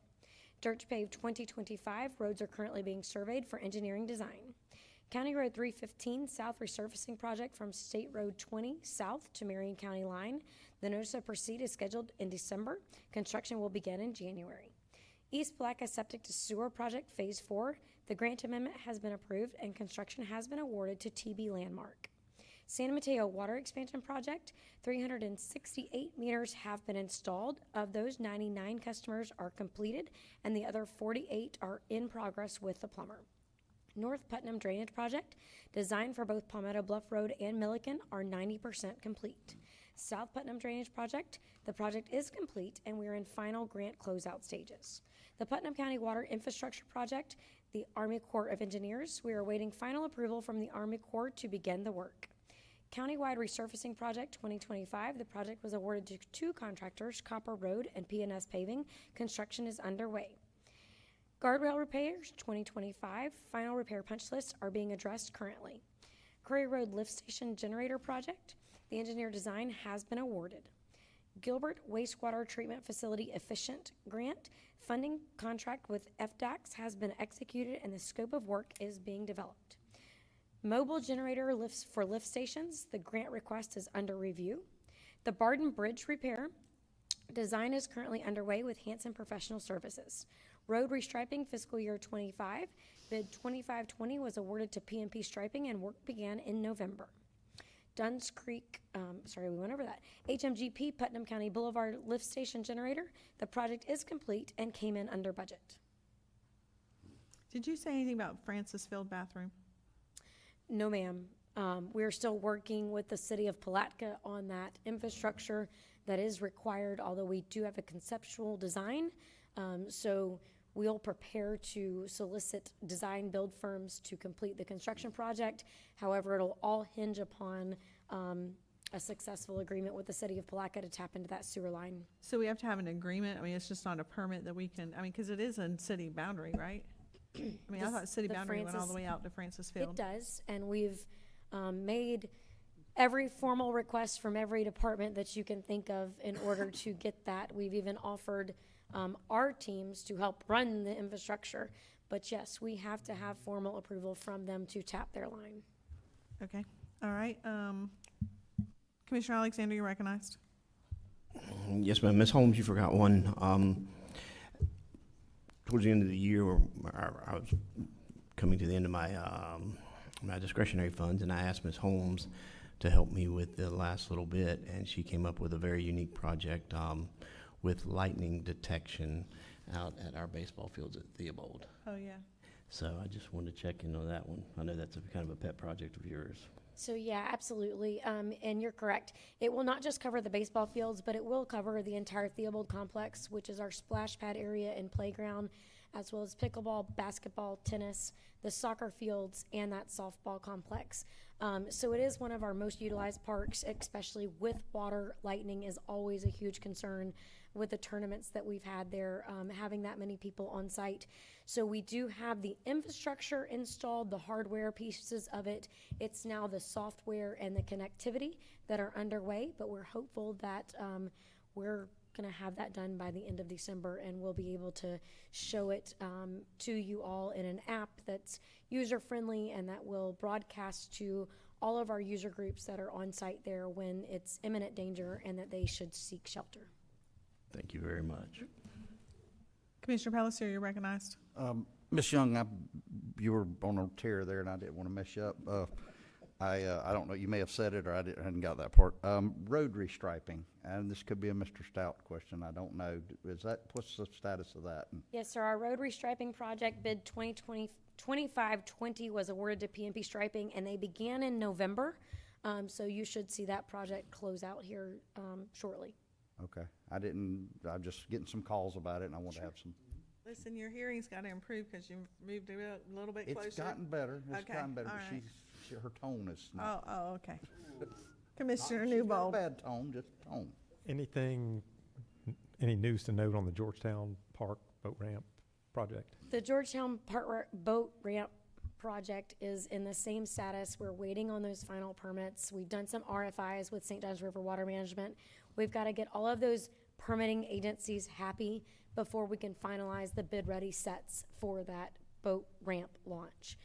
Dirt to Pave 2025, roads are currently being surveyed for engineering design. County Road 315 South Resurfacing Project from State Road 20 south to Marion County line. The notice of proceed is scheduled in December. Construction will begin in January. East Palatka Septic to Sewer Project Phase 4, the grant amendment has been approved and construction has been awarded to TB Landmark. San Mateo Water Expansion Project, 368 meters have been installed. Of those, 99 customers are completed and the other 48 are in progress with the plumber. North Putnam Drainage Project, designed for both Palmetto Bluff Road and Milliken, are 90% complete. South Putnam Drainage Project, the project is complete and we are in final grant closeout stages. The Putnam County Water Infrastructure Project, the Army Corps of Engineers, we are awaiting final approval from the Army Corps to begin the work. Countywide Resurfacing Project 2025, the project was awarded to 2 contractors, Copper Road and PNS Paving. Construction is underway. Guardrail Repairs 2025, final repair punch lists are being addressed currently. Curry Road Lift Station Generator Project, the engineer design has been awarded. Gilbert Wastewater Treatment Facility Efficient Grant, funding contract with FDAX has been executed and the scope of work is being developed. Mobile generator lifts for lift stations, the grant request is under review. The Barden Bridge repair, design is currently underway with Hanson Professional Services. Road restriping fiscal year 25, bid 2520 was awarded to PMP Striping and work began in November. Dunn's Creek, we went over that. HMGP Putnam County Boulevard Lift Station Generator, the project is complete and came in under budget. Did you say anything about Francis Field bathroom? No, ma'am. We're still working with the city of Palatka on that infrastructure that is required, although we do have a conceptual design. So we'll prepare to solicit design build firms to complete the construction project. However, it'll all hinge upon a successful agreement with the city of Palatka to tap into that sewer line. So we have to have an agreement? I mean, it's just not a permit that we can, because it is a city boundary, right? I mean, I thought city boundary went all the way out to Francis Field. It does, and we've made every formal request from every department that you can think of in order to get that. We've even offered our teams to help run the infrastructure. But yes, we have to have formal approval from them to tap their line. Okay, all right. Commissioner Alexander, you're recognized. Yes, ma'am. Ms. Holmes, you forgot one. Towards the end of the year, I was coming to the end of my my discretionary funds, and I asked Ms. Holmes to help me with the last little bit, and she came up with a very unique project with lightning detection out at our baseball fields at Theobald. Oh, yeah. So I just wanted to check in on that one. I know that's a kind of a pet project of yours. So yeah, absolutely. And you're correct. It will not just cover the baseball fields, but it will cover the entire Theobald complex, which is our splash pad area and playground, as well as pickleball, basketball, tennis, the soccer fields, and that softball complex. So it is one of our most utilized parks, especially with water. Lightning is always a huge concern with the tournaments that we've had there, having that many people on site. So we do have the infrastructure installed, the hardware pieces of it. It's now the software and the connectivity that are underway, but we're hopeful that we're going to have that done by the end of December, and we'll be able to show it to you all in an app that's user-friendly and that will broadcast to all of our user groups that are on site there when it's imminent danger and that they should seek shelter. Thank you very much. Commissioner Palacio, you're recognized. Ms. Young, you were on a tear there, and I didn't want to mess you up. I don't know, you may have said it, or I hadn't got that part. Road restriping, and this could be a Mr. Stout question, I don't know. What's the status of that? Yes, sir. Our road restriping project bid 2020-25-20 was awarded to PNP Striping, and they began in November. So you should see that project close out here shortly. Okay, I'm just getting some calls about it, and I want to have some. Listen, your hearing's got to improve because you moved it a little bit closer. It's gotten better, Okay, gotten better, all but right. her tone is not. Oh, okay. Commissioner She's got a Newbold. bad tone, just tone. Any news to note on the Georgetown Park boat ramp project? The Georgetown boat ramp project is in the same status. We're waiting on those final permits. We've done some RFIs with St. Johns River Water Management. We've got to get all of those permitting agencies happy before we can finalize the bid-ready sets for that boat ramp launch.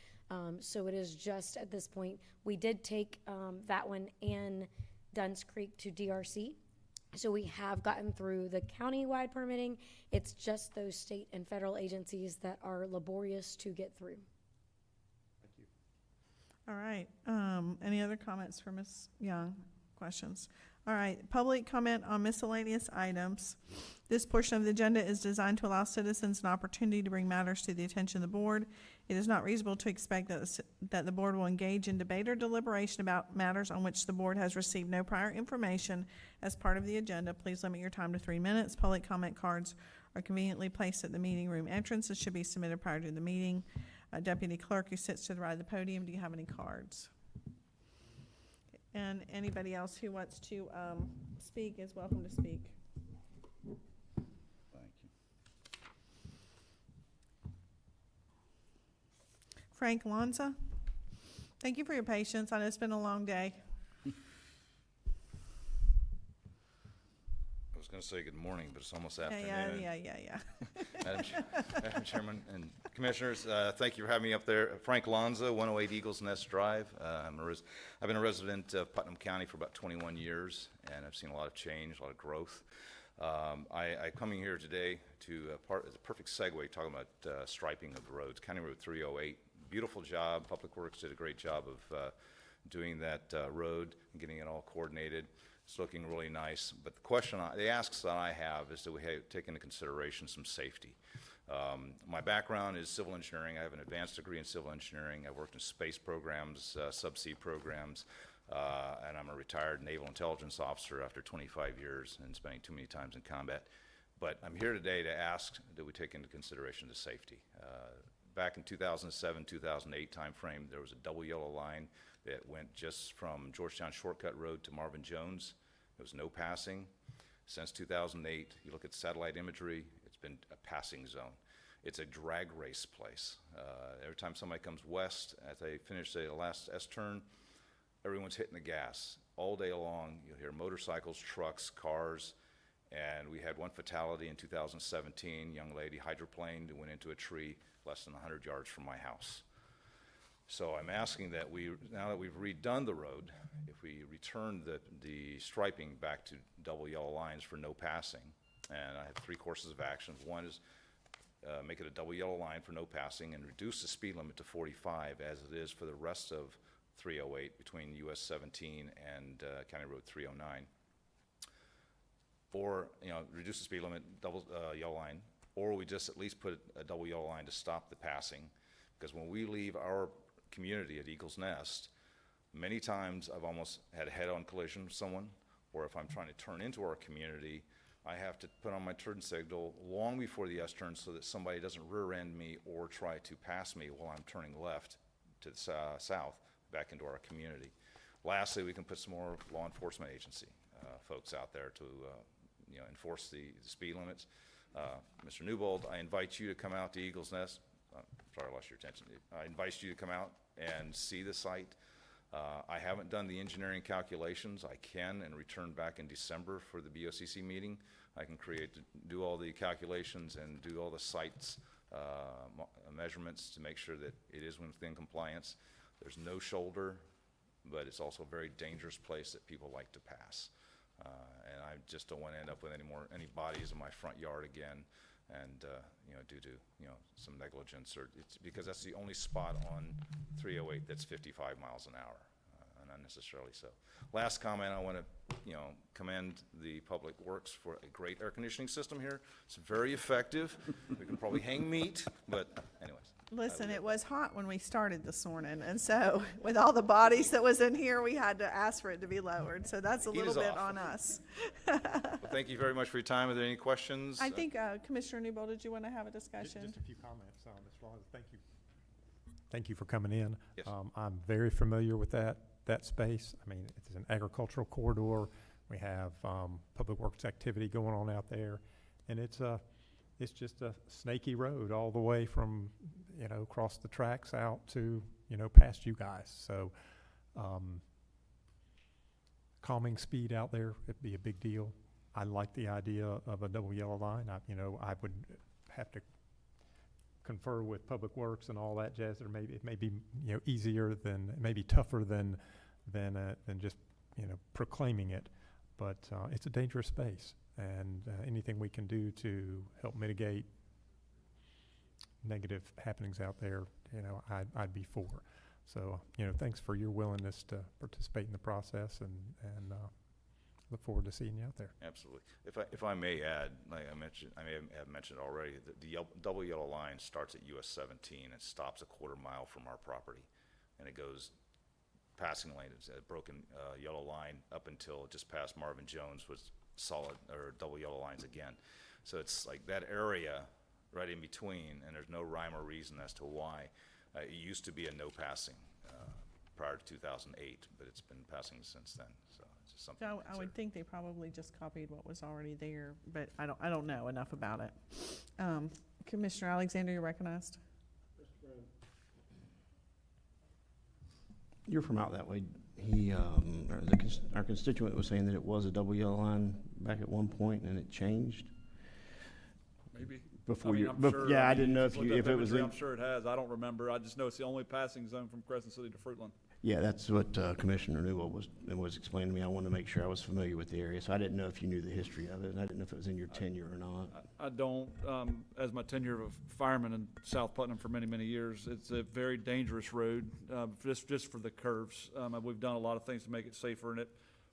So it is just at this point. We did take that one in Dunn's Creek to DRC. So we have gotten through the county-wide permitting. It's just those state and federal agencies that are laborious to get through. Thank you. All right. Any other comments for Ms. Young? Questions? All right. Public comment on miscellaneous items. This portion of the agenda is designed to allow citizens an opportunity to bring matters to the attention of the board. It is not reasonable to expect that the board will engage in debate or deliberation about matters on which the board has received no prior information as part of the agenda. Please limit your time to 3 minutes. Public comment cards are conveniently placed at the meeting room entrance and should be submitted prior to the meeting. Deputy Clerk, who sits to the right of the podium, do you have any cards? And anybody else who wants to speak is welcome to speak. Thank you. Frank Lanza, thank you for your patience. I know it's been a long day. I was going to say good morning, but it's almost afternoon. Yeah. Madam Chairman and Commissioners, thank you for having me up there. Frank Lanza, 108 Eagles Nest Drive. I've been a resident of Putnam County for about 21 years, and I've seen a lot of change, a lot of growth. I come in here today to it's a perfect segue talking about striping of the roads. County Road 308, beautiful job. Public Works did a great job of doing that road and getting it all coordinated. It's looking really nice, but the asks that I have is that we take into consideration some safety. My background is civil engineering. I have an advanced degree in civil engineering. I've worked in space programs, subsea programs, and I'm a retired naval intelligence officer after 25 years and spending too many times in combat. But I'm here today to ask that we take into consideration the safety. Back in 2007, 2008 timeframe, there was a double yellow line that went just from Georgetown Shortcut Road to Marvin Jones. There was no passing. Since 2008, you look at satellite imagery, it's been a passing zone. It's a drag race place. Every time somebody comes west, as they finish the last S-turn, everyone's hitting the gas. All day long, you'll hear motorcycles, trucks, cars, and we had one fatality in 2017, young lady hydroplaned and went into a tree less than 100 yards from my house. So I'm asking that now that we've redone the road, if we return the striping back to double yellow lines for no passing, and I have 3 courses of action. One is make it a double yellow line for no passing and reduce the speed limit to 45 as it is for the rest of 308 between US 17 and County Road 309. Or, reduce the speed limit, double yellow line, or we just at least put a double yellow line to stop the passing. Because when we leave our community at Eagles Nest, many times I've almost had a head-on collision with someone, or if I'm trying to turn into our community, I have to put on my turn signal long before the S-turn so that somebody doesn't rear-end me or try to pass me while I'm turning left to the south back into our community. Lastly, we can put some more law enforcement agency folks out there to enforce the speed limits. Mr. Newbold, I invite you to come out to Eagles Nest. Sorry, I lost your attention. I invite you to come out and see the site. I haven't done the engineering calculations. I can and return back in December for the BOCC meeting. I can do all the calculations and do all the sites measurements to make sure that it is within compliance. There's no shoulder, but it's also a very dangerous place that people like to pass. And I just don't want to end up with any bodies in my front yard again, and due to some negligence, or it's because that's the only spot on 308 that's 55 miles an hour, and unnecessarily so. Last comment, I want to commend the Public Works for a great air conditioning system here. It's very effective. We can probably hang meat, but anyways. Listen, it was hot when we started this morning, and so with all the bodies that was in here, we had to ask for it to be lowered, so that's a The heat little is bit off. on us. Well, thank you very much for your time. Are there any questions? I think Commissioner Newbold, did you want to have a discussion? Just a few comments, Ms. Rollins. Thank you. Thank you for coming in. Yes. I'm very familiar with that space. I mean, it's an agricultural corridor. We have public works activity going on out there, and it's just a snaky road all the way from across the tracks out to past you guys. So calming speed out there, it'd be a big deal. I like the idea of a double yellow line. I would have to confer with Public Works and all that jazz. It may be easier than, it may be tougher than just proclaiming it. But it's a dangerous space, and anything we can do to help mitigate negative happenings out there, I'd be for. So, thanks for your willingness to participate in the process, and look forward to seeing you out there. Absolutely. If I may add, like I may have mentioned already, that the double yellow line starts at US 17 and stops a quarter mile from our property, and it goes passing lane. It's a broken yellow line up until just past Marvin Jones was solid or double yellow lines again. So it's like that area right in between, and there's no rhyme or reason as to why. It used to be a no passing prior to 2008, but it's been passing since then. So it's just something. So I would think they probably just copied what was already there, but I don't know enough about it. Commissioner Alexander, you're recognized. You're from out that way. Our constituent was saying that it was a double yellow line back at one point, and it changed. Maybe. Before sure, I didn't know if looked up it was imagery, in. I'm sure it has. I don't remember. I just know it's the only passing zone from Crescent City to Fruitland. Yeah, that's what Commissioner Newell was explaining to me. I wanted to make sure I was familiar with the area, so I didn't know if you knew the history of it, and I didn't know if it was in your tenure or not. I don't. As my tenure of fireman in South Putnam for many, many years, it's a very dangerous road, just for the curves. We've done a lot of things to make it safer, and it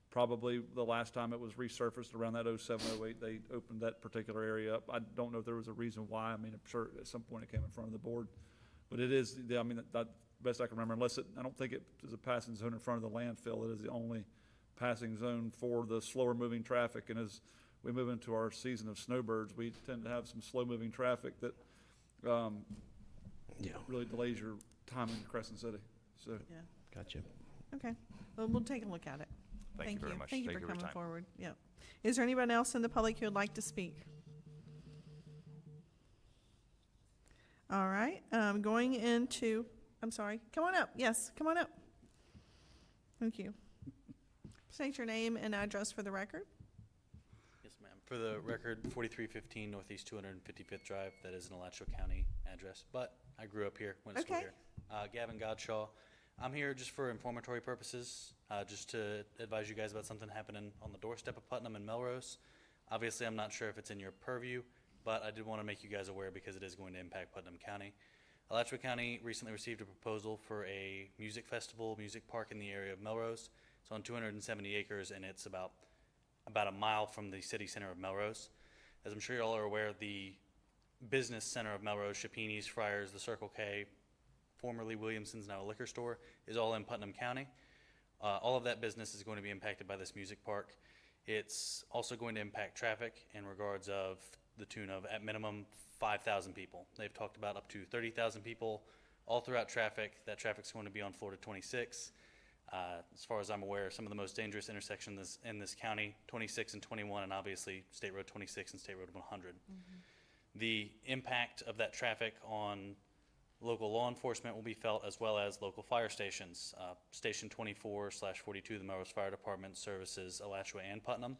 probably the last time it was resurfaced around that 07, 08, they opened that particular area up. I don't know if there was a reason why. I mean, I'm sure at some point it came in front of the board, but it is. I mean, that best I can remember, I don't think it is a passing zone in front of the landfill. It is the only passing zone for the slower moving traffic. And as we move into our season of snowbirds, we tend to have some slow moving traffic that really delays your time in Crescent City. So, yeah. Gotcha. Okay. Well, we'll take a look at it. Thank you very much. Thank you Thank for you for your coming time. forward. Yeah. Is there anyone else in the public who would like to speak? All right. Going into, I'm sorry. Come on up. Yes, come on up. Thank you. State your name and address for the record. Yes, ma'am. For the record, 4315 Northeast 255th Drive. That is an Alachua County address, but I grew up here, went to school here. Gavin Godshaw. I'm here just for informatory purposes, just to advise you guys about something happening on the doorstep of Putnam and Melrose. Obviously, I'm not sure if it's in your purview, but I did want to make you guys aware because it is going to impact Putnam County. Alachua County recently received a proposal for a music festival, music park in the area of Melrose. It's on 270 acres, and it's about a mile from the city center of Melrose. As I'm sure you all are aware, the business center of Melrose, Chapini's, Friars, the Circle K, formerly Williamson's, now a liquor store, is all in Putnam County. All of that business is going to be impacted by this music park. It's also going to impact traffic in regards of the tune of, at minimum, 5,000 people. They've talked about up to 30,000 people all throughout traffic. That traffic's going to be on Florida 26. As far as I'm aware, some of the most dangerous intersections in this county, 26 and 21, and obviously State Road 26 and State Road 100. The impact of that traffic on local law enforcement will be felt, as well as local fire stations. Station 24/42, the Melrose Fire Department, services Alachua and Putnam.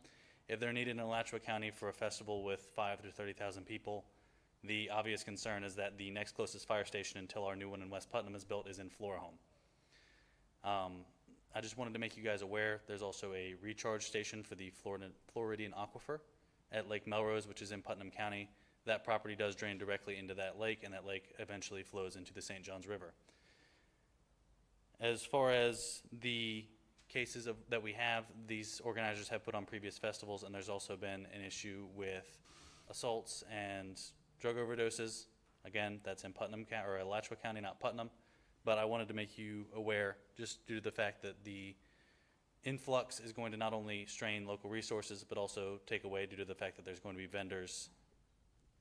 If they're needed in Alachua County for a festival with 5,000 to 30,000 people, the obvious concern is that the next closest fire station until our new one in West Putnam is built is in Florahome. I just wanted to make you guys aware, there's also a recharge station for the Floridian Aquifer at Lake Melrose, which is in Putnam County. That property does drain directly into that lake, and that lake eventually flows into the St. Johns River. As far as the cases that we have, these organizers have put on previous festivals, and there's also been an issue with assaults and drug overdoses. Again, that's in Putnam County, or Alachua County, not Putnam. But I wanted to make you aware, just due to the fact that the influx is going to not only strain local resources, but also take away due to the fact that there's going to be vendors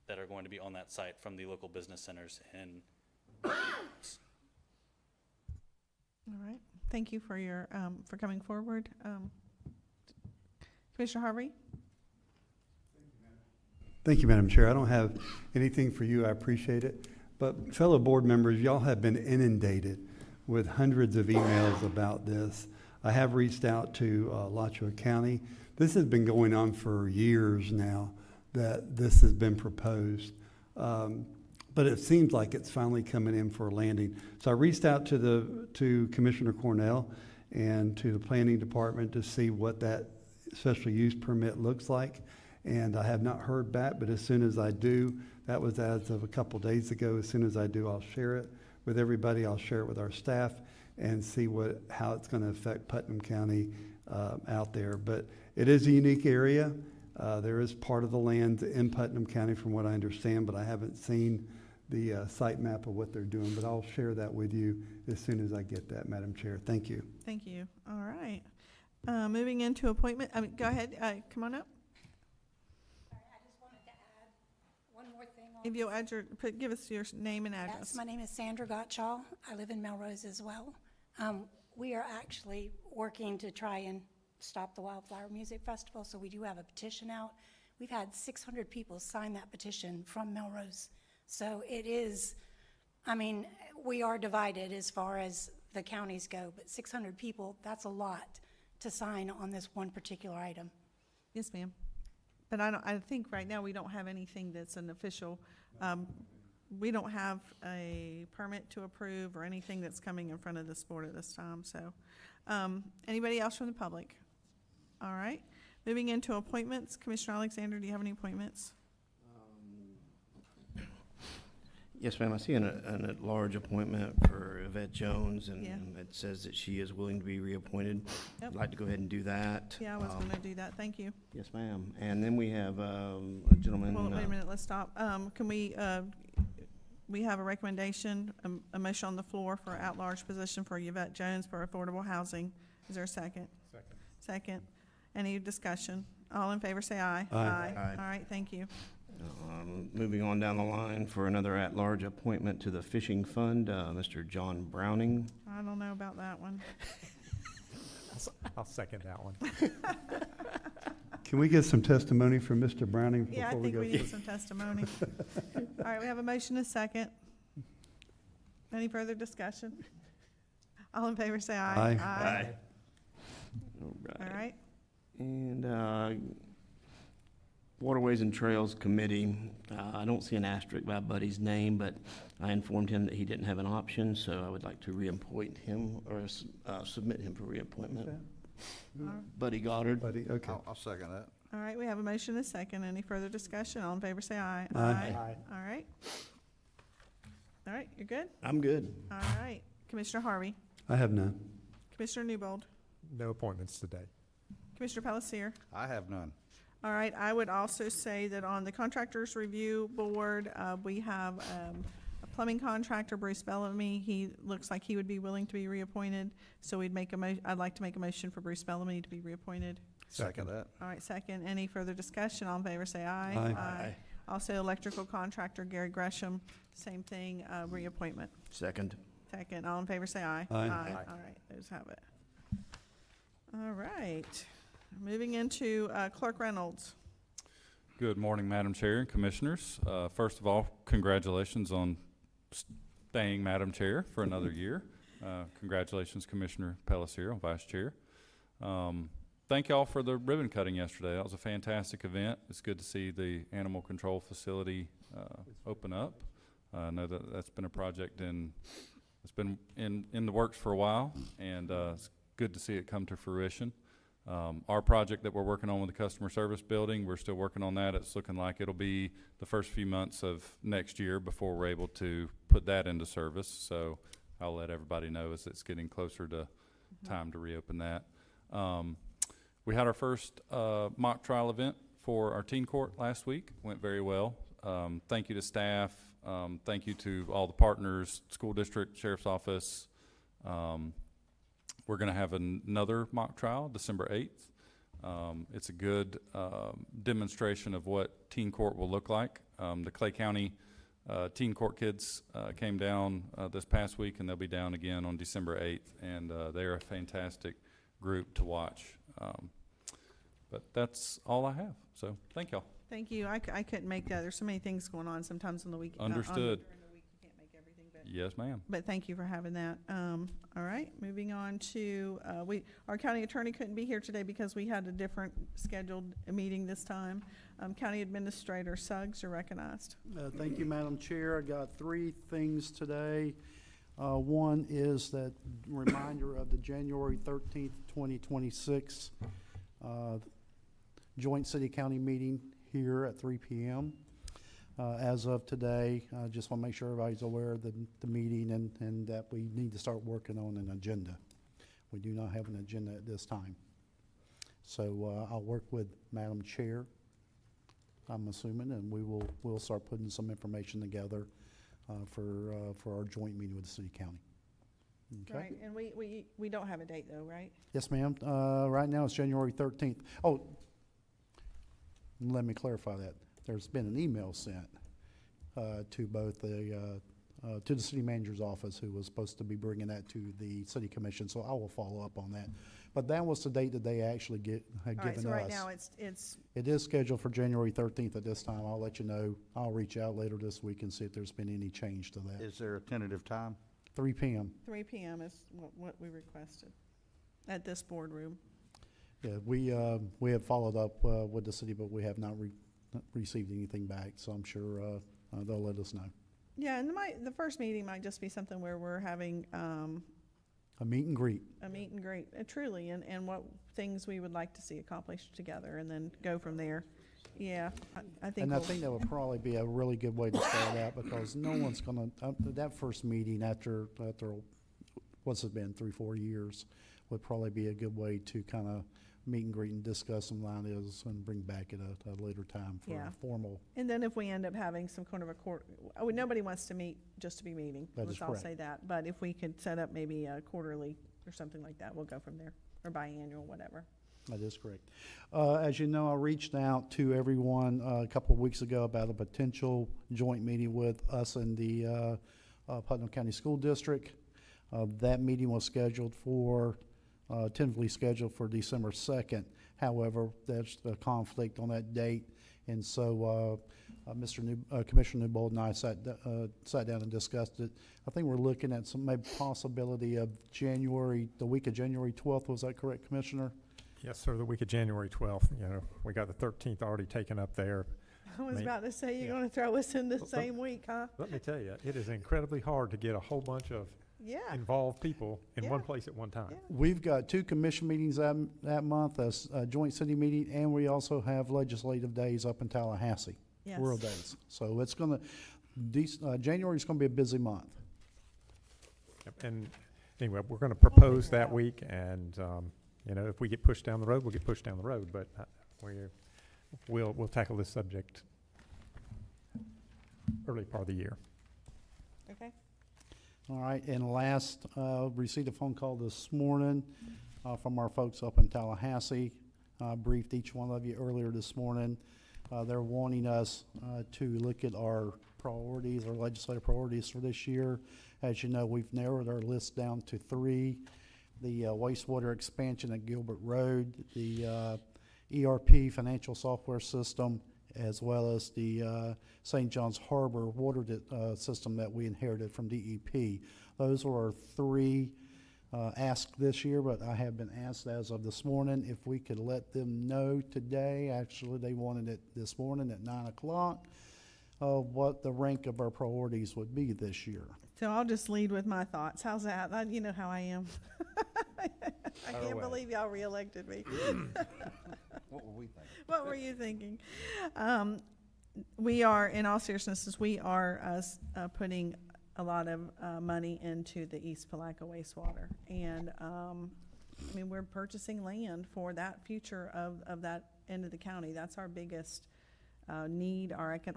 that are going to be on that site from the local business centers. And All right. Thank you for your, for coming forward. Commissioner Harvey? Thank you, Madam Chair. I don't have anything for you. I appreciate it. But fellow board members, y'all have been inundated with hundreds of emails about this. I have reached out to Alachua County. This has been going on for years now, that this has been proposed. But it seems like it's finally coming in for a landing. So I reached out to Commissioner Cornell and to the planning department to see what that special use permit looks like. And I have not heard back, but as soon as I do, that was as of a couple days ago, as soon as I do, I'll share it with everybody. I'll share it with our staff and see how it's going to affect Putnam County out there. But it is a unique area. There is part of the land in Putnam County from what I understand, but I haven't seen the site map of what they're doing. But I'll share that with you as soon as I get that, Madam Chair. Thank you. Thank you. All right. Moving into appointment, go ahead, come on up. If you'll add give us your name and address. Yes, my name is Sandra Gottschall. I live in Melrose as well. We are actually working to try and stop the Wildflower Music Festival, so we do have a petition out. We've had 600 people sign that petition from Melrose. So it is, I mean, we are divided as far as the counties go, but 600 people, that's a lot to sign on this one particular item. Yes, ma'am. But I think right now we don't have anything that's an official, we don't have a permit to approve or anything that's coming in front of this board at this time. So, anybody else from the public? All right. Moving into appointments. Commissioner Alexander, do you have any appointments? Yes, ma'am. I see an at-large appointment for Yvette Jones, and it says that she is willing to be reappointed. Yep. I'd like to go ahead and do that. Yeah, I was going to do that. Thank you. Yes, ma'am. And then we have a gentleman. Well, wait a minute. Let's stop. Can we have a recommendation, a motion on the floor for at-large position for Yvette Jones for affordable housing. Is there a second? Second. Second. Any discussion? All in favor say aye. Aye. Aye. All right. Thank you. Moving on down the line for another at-large appointment to the Fishing Fund, Mr. John Browning. I don't know about that one. I'll second that one. Can we get some testimony from Mr. Browning Yeah, I before we think go? we need some testimony. All right, we have a motion and a second. Any further discussion? All in favor say aye. Aye. Aye. All right. And Waterways and Trails Committee, I don't see an asterisk by Buddy's name, but I informed him that he didn't have an option, so I would like to reappoint him or submit him for reappointment. Buddy Goddard. Buddy, okay. I'll second that. All right, we have a motion and a second. Any further discussion? All in favor say aye. Aye. All right. All right, you're good? I'm good. All right. Commissioner Harvey, I have none. Commissioner Newbold, No appointments today. Commissioner Palacier. I have none. All right, I would also say that on the Contractors Review Board, we have a plumbing contractor, Bruce Bellamy. He looks like he would be willing to be reappointed, so I'd like to make a motion for Bruce Bellamy to be reappointed. Second that. All right, second. Any further discussion? All in favor, say aye. Aye. Also, electrical contractor, Gary Gresham, same thing, reappointment. Second. Second. All in favor, say aye. Aye. All right, those have it. All right. Moving into Clerk Reynolds. Good morning, Madam Chair and Commissioners. First of all, congratulations on staying Madam Chair for another year. Congratulations, Commissioner Palacier on Vice Chair. Thank y'all for the ribbon cutting yesterday. That was a fantastic event. It's good to see the animal control facility open up. I know that that's been a project it's been in the works for a while, and it's good to see it come to fruition. Our project that we're working on with the customer service building, we're still working on that. It's looking like it'll be the first few months of next year before we're able to put that into service. So I'll let everybody know as it's getting closer to time to reopen that. We had our first mock trial event for our teen court last week. Went very well. Thank you to staff. Thank you to all the partners, school district, sheriff's office. We're going to have another mock trial December 8th. It's a good demonstration of what teen court will look like. The Clay County teen court kids came down this past week, and they'll be down again on December 8th, and they're a fantastic group to watch. But that's all I have, so thank y'all. Thank you. I couldn't make that. There's so many things going on sometimes on the week. Understood. During the week, you can't make everything. Yes, ma'am. But thank you for having that. All right, moving on to, our county attorney couldn't be here today because we had a different scheduled meeting this time. County Administrator Suggs, you're recognized. Thank you, Madam Chair. I got 3 things today. One is that reminder of the January 13th, 2026 joint city-county meeting here at 3 p.m. As of today, I just want to make sure everybody's aware of the meeting and that we need to start working on an agenda. We do not have an agenda at this time. So I'll work with Madam Chair, I'm assuming, and we'll start putting some information together for our joint meeting with the city-county. Okay. Right, and we don't have a date though, right? Yes, ma'am. Right now it's January 13th. Oh, let me clarify that. There's been an email sent to both to the city manager's office, who was supposed to be bringing that to the city commission, so I will follow up on that. But that was the date that they actually had given us. All right, so right now It is scheduled for January 13th at this time. I'll let you know. I'll reach out later this week and see if there's been any change to that. Is there a tentative time? 3 p.m. 3 p.m. is what we requested at this boardroom. Yeah, we have followed up with the city, but we have not received anything back, so I'm sure they'll let us know. Yeah, and the first meeting might just be something where we're having A meet and greet. a meet and greet, truly, and what things we would like to see accomplished together, and then go from there. Yeah, I think. And I think that would probably be a really good way to start out, because no one's gonna, that first meeting after what's it been, 3-4 years, would probably be a good way to kind of meet and greet and discuss some ideas and bring back at a later time for Yeah. a formal. And then if we end up having some kind of a nobody wants to meet just to be meeting. That is I'll correct. say that. But if we could set up maybe a quarterly or something like that, we'll go from there, or biannual, whatever. That is correct. As you know, I reached out to everyone a couple of weeks ago about a potential joint meeting with us and the Putnam County School District. That meeting was scheduled tentatively scheduled for December 2nd. However, there's a conflict on that date, and so Commissioner Newbold and I sat down and discussed it. I think we're looking at some maybe possibility of the week of January 12th. Was that correct, Commissioner? Yes, sir, the week of January 12th. You know, we got the 13th already taken up there. I was about to say, you're going to throw us in the same week, huh? Let me tell you, it is incredibly hard to get a whole bunch of involved people in one place at one time. We've got 2 commission meetings that month, a joint city meeting, and we also have legislative days up in Tallahassee. Yes. Rural days. So it's January is going to be a busy month. Yep, and anyway, we're going to propose that week, and, you know, if we get pushed down the road, we'll get pushed down the road, but we'll tackle this subject early part of the year. Okay. All right, and last, received a phone call this morning from our folks up in Tallahassee. Briefed each one of you earlier this morning. They're wanting us to look at our priorities, our legislative priorities for this year. As you know, we've narrowed our list down to 3. The wastewater expansion at Gilbert Road, the ERP financial software system, as well as the St. John's Harbor water system that we inherited from DEP. Those are our 3 asked this year, but I have been asked as of this morning if we could let them know today. Actually, they wanted it this morning at 9 o'clock, what the rank of our priorities would be this year. So I'll just lead with my thoughts. How's that? You know how I am. I can't believe y'all reelected me. What were we thinking? What were you thinking? We are, in all seriousness, we are putting a lot of money into the East Palatka wastewater. And, I mean, we're purchasing land for that future of that end of the county. That's our biggest need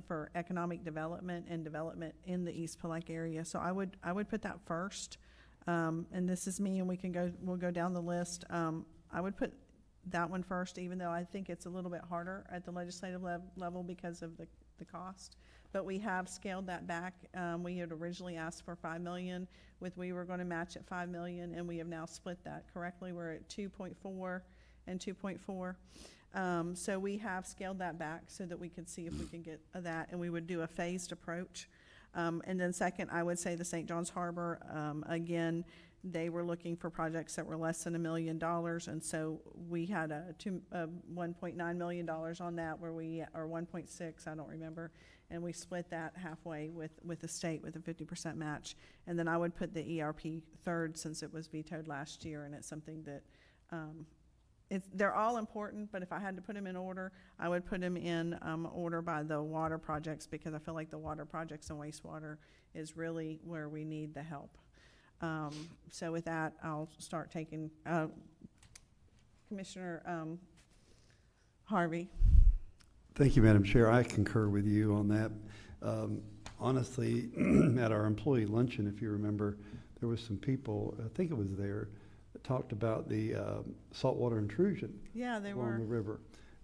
for economic development and development in the East Palatka area. So I would put that first. And this is me, and we'll go down the list. I would put that one first, even though I think it's a little bit harder at the legislative level because of the cost. But we have scaled that back. We had originally asked for $5 million. We were going to match at $5 million, and we have now split that correctly. We're at 2.4 and 2.4. So we have scaled that back so that we could see if we can get that, and we would do a phased approach. And then second, I would say the St. John's Harbor, again, they were looking for projects that were less than $1 million, and so we had $1.9 million on that, or 1.6, I don't remember, and we split that halfway with the state with a 50% match. And then I would put the ERP third, since it was vetoed last year, and it's something that they're all important, but if I had to put them in order, I would put them in order by the water projects, because I feel like the water projects and wastewater is really where we need the help. So with that, I'll start taking Commissioner Harvey. Thank you, Madam Chair. I concur with you on that. Honestly, at our employee luncheon, if you remember, there was some people, I think it was there, that talked about the saltwater intrusion along the river,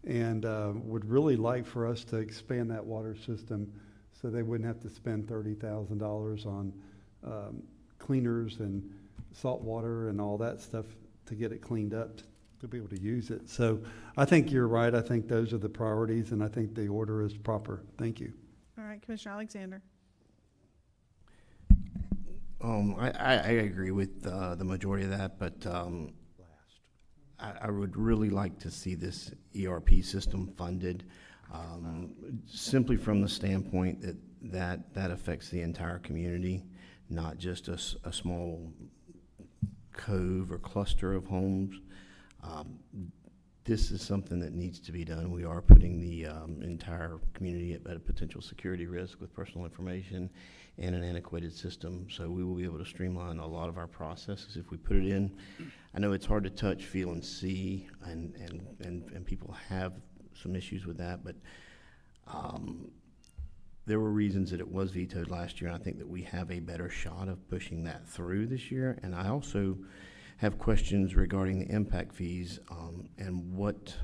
and would really like for us to expand that water system so they wouldn't have to spend $30,000 on cleaners and salt water and all that stuff to get it cleaned up to be able to use it. So I think you're right. I think those are the priorities, and I think the order is proper. Thank you. All right, Commissioner Alexander. I agree with the majority of that, but I would really like to see this ERP system funded, simply from the standpoint that affects the entire community, not just a small cove or cluster of homes. This is something that needs to be done. We are putting the entire community at a potential security risk with personal information and an antiquated system. So we will be able to streamline a lot of our processes if we put it in. I know it's hard to touch, feel, and see, and people have some issues with that, but there were reasons that it was vetoed last year, and I think that we have a better shot of pushing that through this year. And I also have questions regarding the impact fees, and what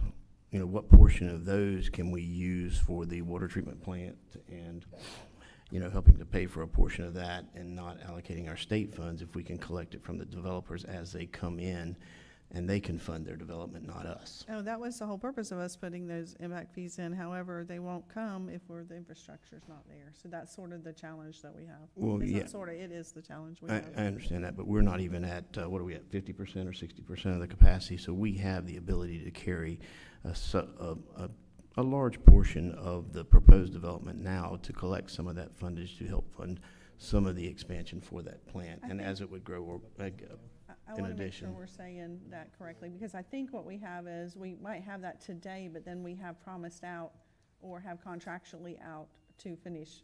portion of those can we use for the water treatment plant, and helping to pay for a portion of that and not allocating our state funds if we can collect it from the developers as they come in, and they can fund their development, not us. Oh, that was the whole purpose of us putting those impact fees in. However, they won't come if the infrastructure's not there. So that's sort of the challenge that we have. Well, it's yeah. not sort of, it is the challenge we have. I understand that, but we're not even at, what are we at, 50% or 60% of the capacity? So we have the ability to carry a large portion of the proposed development now to collect some of that fundage to help fund some of the expansion for that plant. And as it would grow, I want to make sure we're saying that correctly, because I think what we have is we might have that today, but then we have promised out or have contractually out to finish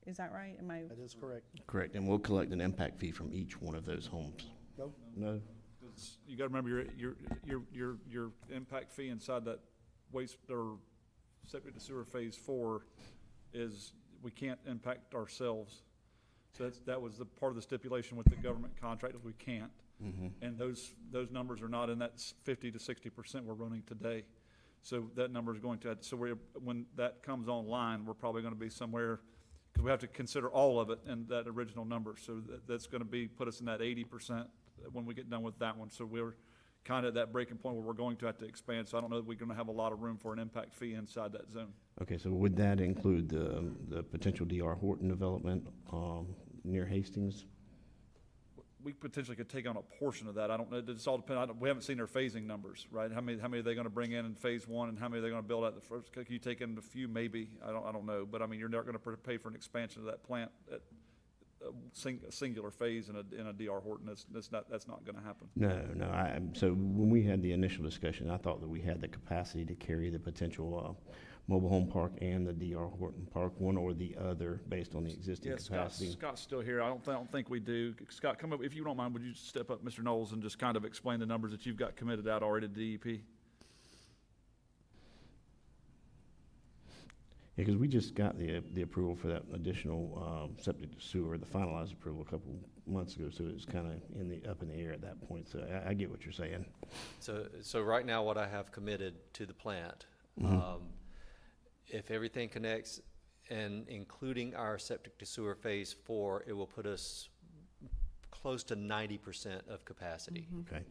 Is that right? Am I? That is correct. Correct, and we'll collect an impact fee from each one of those homes. No. No? You gotta remember your impact fee inside that waste or septic to sewer phase 4 is, we can't impact ourselves. So that was the part of the stipulation with the government contract, is we can't. And those numbers are not in that 50 to 60% we're running today. So that number is going to, so when that comes online, we're probably gonna be somewhere, because we have to consider all of it in that original number. So that's gonna put us in that 80% when we get done with that one. So we're kind of at that breaking point where we're going to have to expand. So I don't know that we're gonna have a lot of room for an impact fee inside that zone. Okay, so would that include the potential D.R. Horton development near Hastings? We potentially could take on a portion of that. I don't know. It's all depend. We haven't seen their phasing numbers, right? How many are they going to bring in phase 1, and how many are they going to build out the first? Can you take in a few? Maybe. I don't know. But I mean, you're not going to pay for an expansion of that plant at a singular phase in a D.R. Horton. That's not going to happen. No. So when we had the initial discussion, I thought that we had the capacity to carry the potential mobile home park and the D.R. Horton Park, one or the other, based on the existing capacity. Scott's still here. I don't think we do. Scott, come up, if you don't mind, would you step up, Mr. Knowles, and just kind of explain the numbers that you've got committed out already to DEP? Yeah, because we just got the approval for that additional septic to sewer, the finalized approval a couple months ago, so it's kind of up in the air at that point. So I get what you're saying. So right now, what I have committed to the plant, if everything connects, and including our septic to sewer phase 4, it will put us close to 90% of capacity. Okay.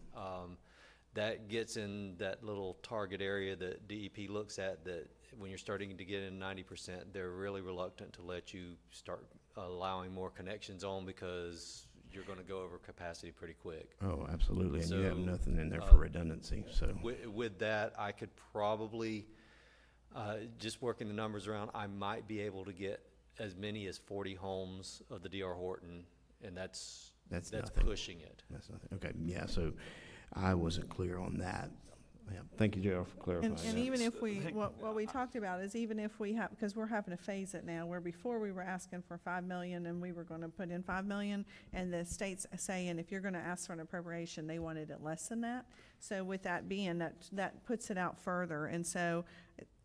That gets in that little target area that DEP looks at, that when you're starting to get in 90%, they're really reluctant to let you start allowing more connections on, because you're going to go over capacity pretty quick. Oh, absolutely, and so, you have nothing in there for redundancy. So with that, I could probably, just working the numbers around, I might be able to get as many as 40 homes of the D.R. Horton, and that's pushing it. That's nothing. Okay, yeah, so I wasn't clear on that. Yeah, thank you, Gerald, for clarifying And that. even if what we talked about is, even if we have, because we're having to phase it now, where before we were asking for 5 million and we were going to put in 5 million, and the state's saying if you're going to ask for an appropriation, they wanted it less than that. So with that being, that puts it out further. And so,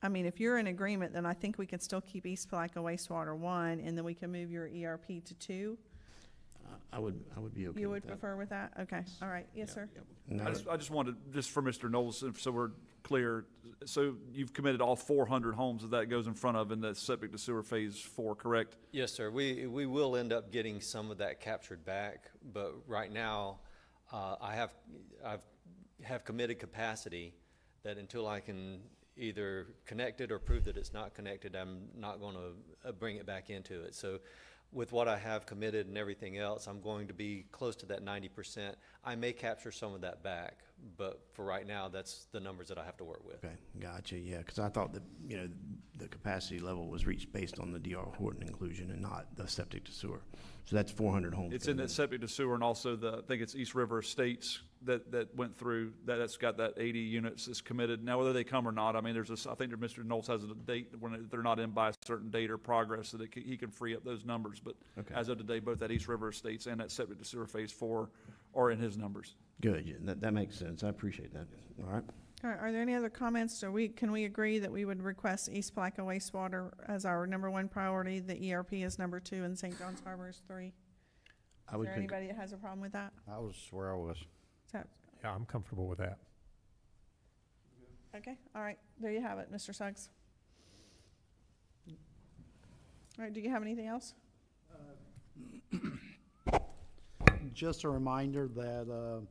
I mean, if you're in agreement, then I think we can still keep East Palatka wastewater 1, and then we can move your ERP to 2. I would be okay You with would that. prefer with that? Okay, all right, yes, sir. No, I just wanted, just for Mr. Knowles, so we're clear, so you've committed all 400 homes that goes in front of in the septic to sewer phase 4, correct? Yes, sir. We will end up getting some of that captured back, but right now, I have committed capacity that until I can either connect it or prove that it's not connected, I'm not going to bring it back into it. So with what I have committed and everything else, I'm going to be close to that 90%. I may capture some of that back, but for right now, that's the numbers that I have to work with. Okay, gotcha, yeah, because I thought that, the capacity level was reached based on the D.R. Horton inclusion and not the septic to sewer. So that's 400 homes. It's in that septic to sewer, and also I think it's East River Estates that went through, that's got that 80 units that's committed. Now, whether they come or not, I mean, I think that Mr. Knowles has a date when they're not in by a certain date or progress, so that he can free up those numbers. But as of today, both that East River Estates and that septic to sewer phase 4 are in his numbers. Good, yeah, that makes sense. I appreciate that. All right. All right, are there any other comments? Can we agree that we would request East Palatka wastewater as our number 1 priority, the ERP is number 2, and St. John's Harbor is 3? Is there anybody that has a problem with that? I was where I was. Yeah, I'm comfortable with that. Okay, all right, there you have it, Mr. Suggs. All right, do you have anything else? Just a reminder that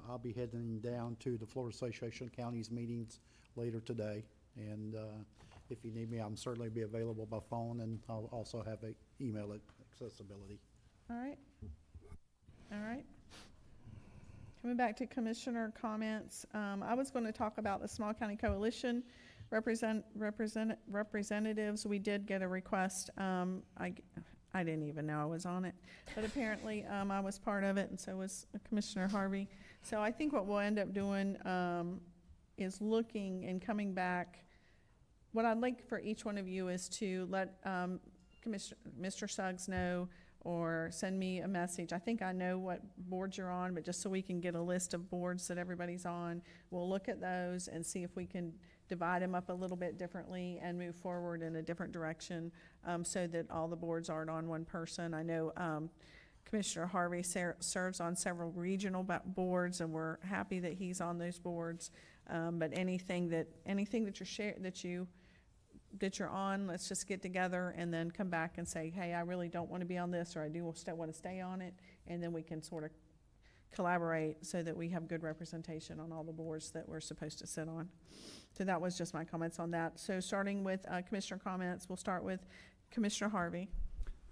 I'll be heading down to the Florida Association of Counties meetings later today. And if you need me, I'm certainly be available by phone, and I'll also have a email accessibility. All right. All right. Coming back to commissioner comments, I was going to talk about the Small County Coalition representatives. We did get a request. I didn't even know I was on it, but apparently I was part of it, and so was Commissioner Harvey. So I think what we'll end up doing is looking and coming back. What I'd like for each one of you is to let Mr. Suggs know, or send me a message. I think I know what boards you're on, but just so we can get a list of boards that everybody's on, we'll look at those and see if we can divide them up a little bit differently and move forward in a different direction, so that all the boards aren't on one person. I know Commissioner Harvey serves on several regional boards, and we're happy that he's on those boards. But anything that you're on, let's just get together and then come back and say, hey, I really don't want to be on this, or I do want to stay on it, and then we can sort of collaborate so that we have good representation on all the boards that we're supposed to sit on. So that was just my comments on that. So starting with commissioner comments, we'll start with Commissioner Harvey.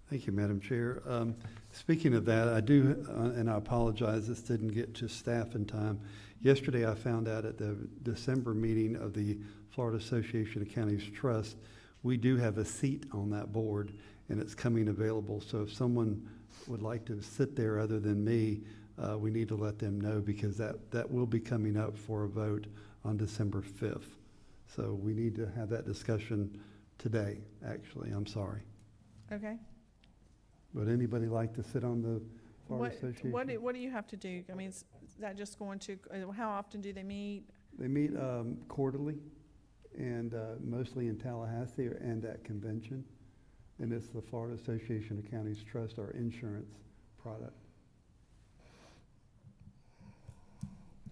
Thank you, Madam Chair. Speaking of that, I do, and I apologize, this didn't get to staff in time. Yesterday, I found out at the December meeting of the Florida Association of Counties Trust, we do have a seat on that board, and it's coming available. So if someone would like to sit there other than me, we need to let them know, because that will be coming up for a vote on December 5th. So we need to have that discussion today, actually. I'm sorry. Okay. Would anybody like to sit on the Florida Association? What do you have to do? I mean, is that just going to, how often do they meet? They meet quarterly, and mostly in Tallahassee and at convention. And it's the Florida Association of Counties Trust, our insurance product.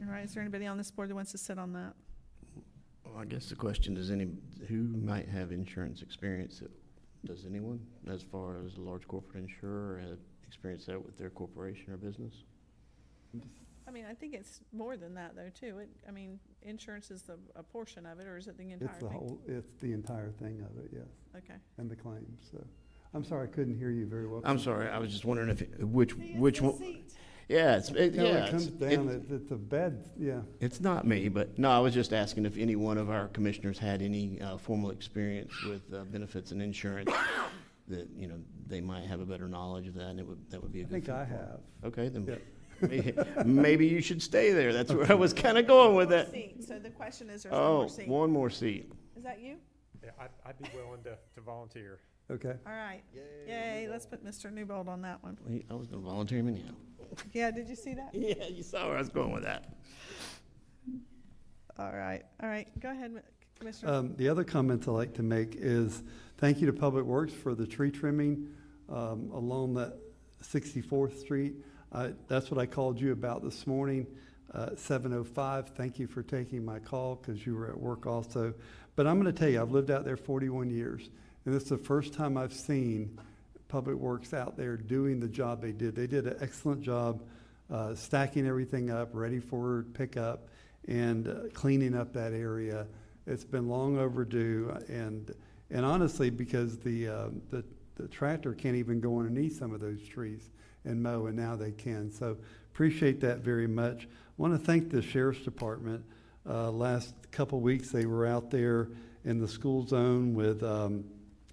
All right, is there anybody on this board that wants to sit on that? Well, I guess the question is, who might have insurance experience? Does anyone, as far as a large corporate insurer, have experienced that with their corporation or business? I mean, I think it's more than that, though, too. I mean, insurance is a portion of it, or is it the entire thing? It's the entire thing of it, yes. Okay. And the claims. So, I'm sorry, I couldn't hear you very well. I'm sorry, I was just wondering which one. Seat. Yeah, It comes down. It's a bed. Yeah. It's not me, but no, I was just asking if any one of our commissioners had any formal experience with benefits and insurance. That they might have a better knowledge of that, and that would be a good. I think I have. Okay, then. Yeah. Maybe you should stay there. That's where I was kind of going with that. So the question is, there's one more seat. One more seat. Is that you? Yeah, I'd be willing to volunteer. Okay. All right. Yay. Let's put Mr. Newbold on that one. I was going to volunteer him anyhow. Yeah, did you see that? Yeah, you saw where I was going with that. All right. Go ahead, Commissioner. The other comments I'd like to make is thank you to Public Works for the tree trimming along that 64th Street. That's what I called you about this morning, 7:05. Thank you for taking my call, because you were at work also. But I'm going to tell you, I've lived out there 41 years, and this is the first time I've seen Public Works out there doing the job they did. They did an excellent job stacking everything up, ready for pickup, and cleaning up that area. It's been long overdue, and honestly, because the tractor can't even go underneath some of those trees and mow, and now they can. So appreciate that very much. I want to thank the Sheriff's Department. Last couple weeks, they were out there in the school zone with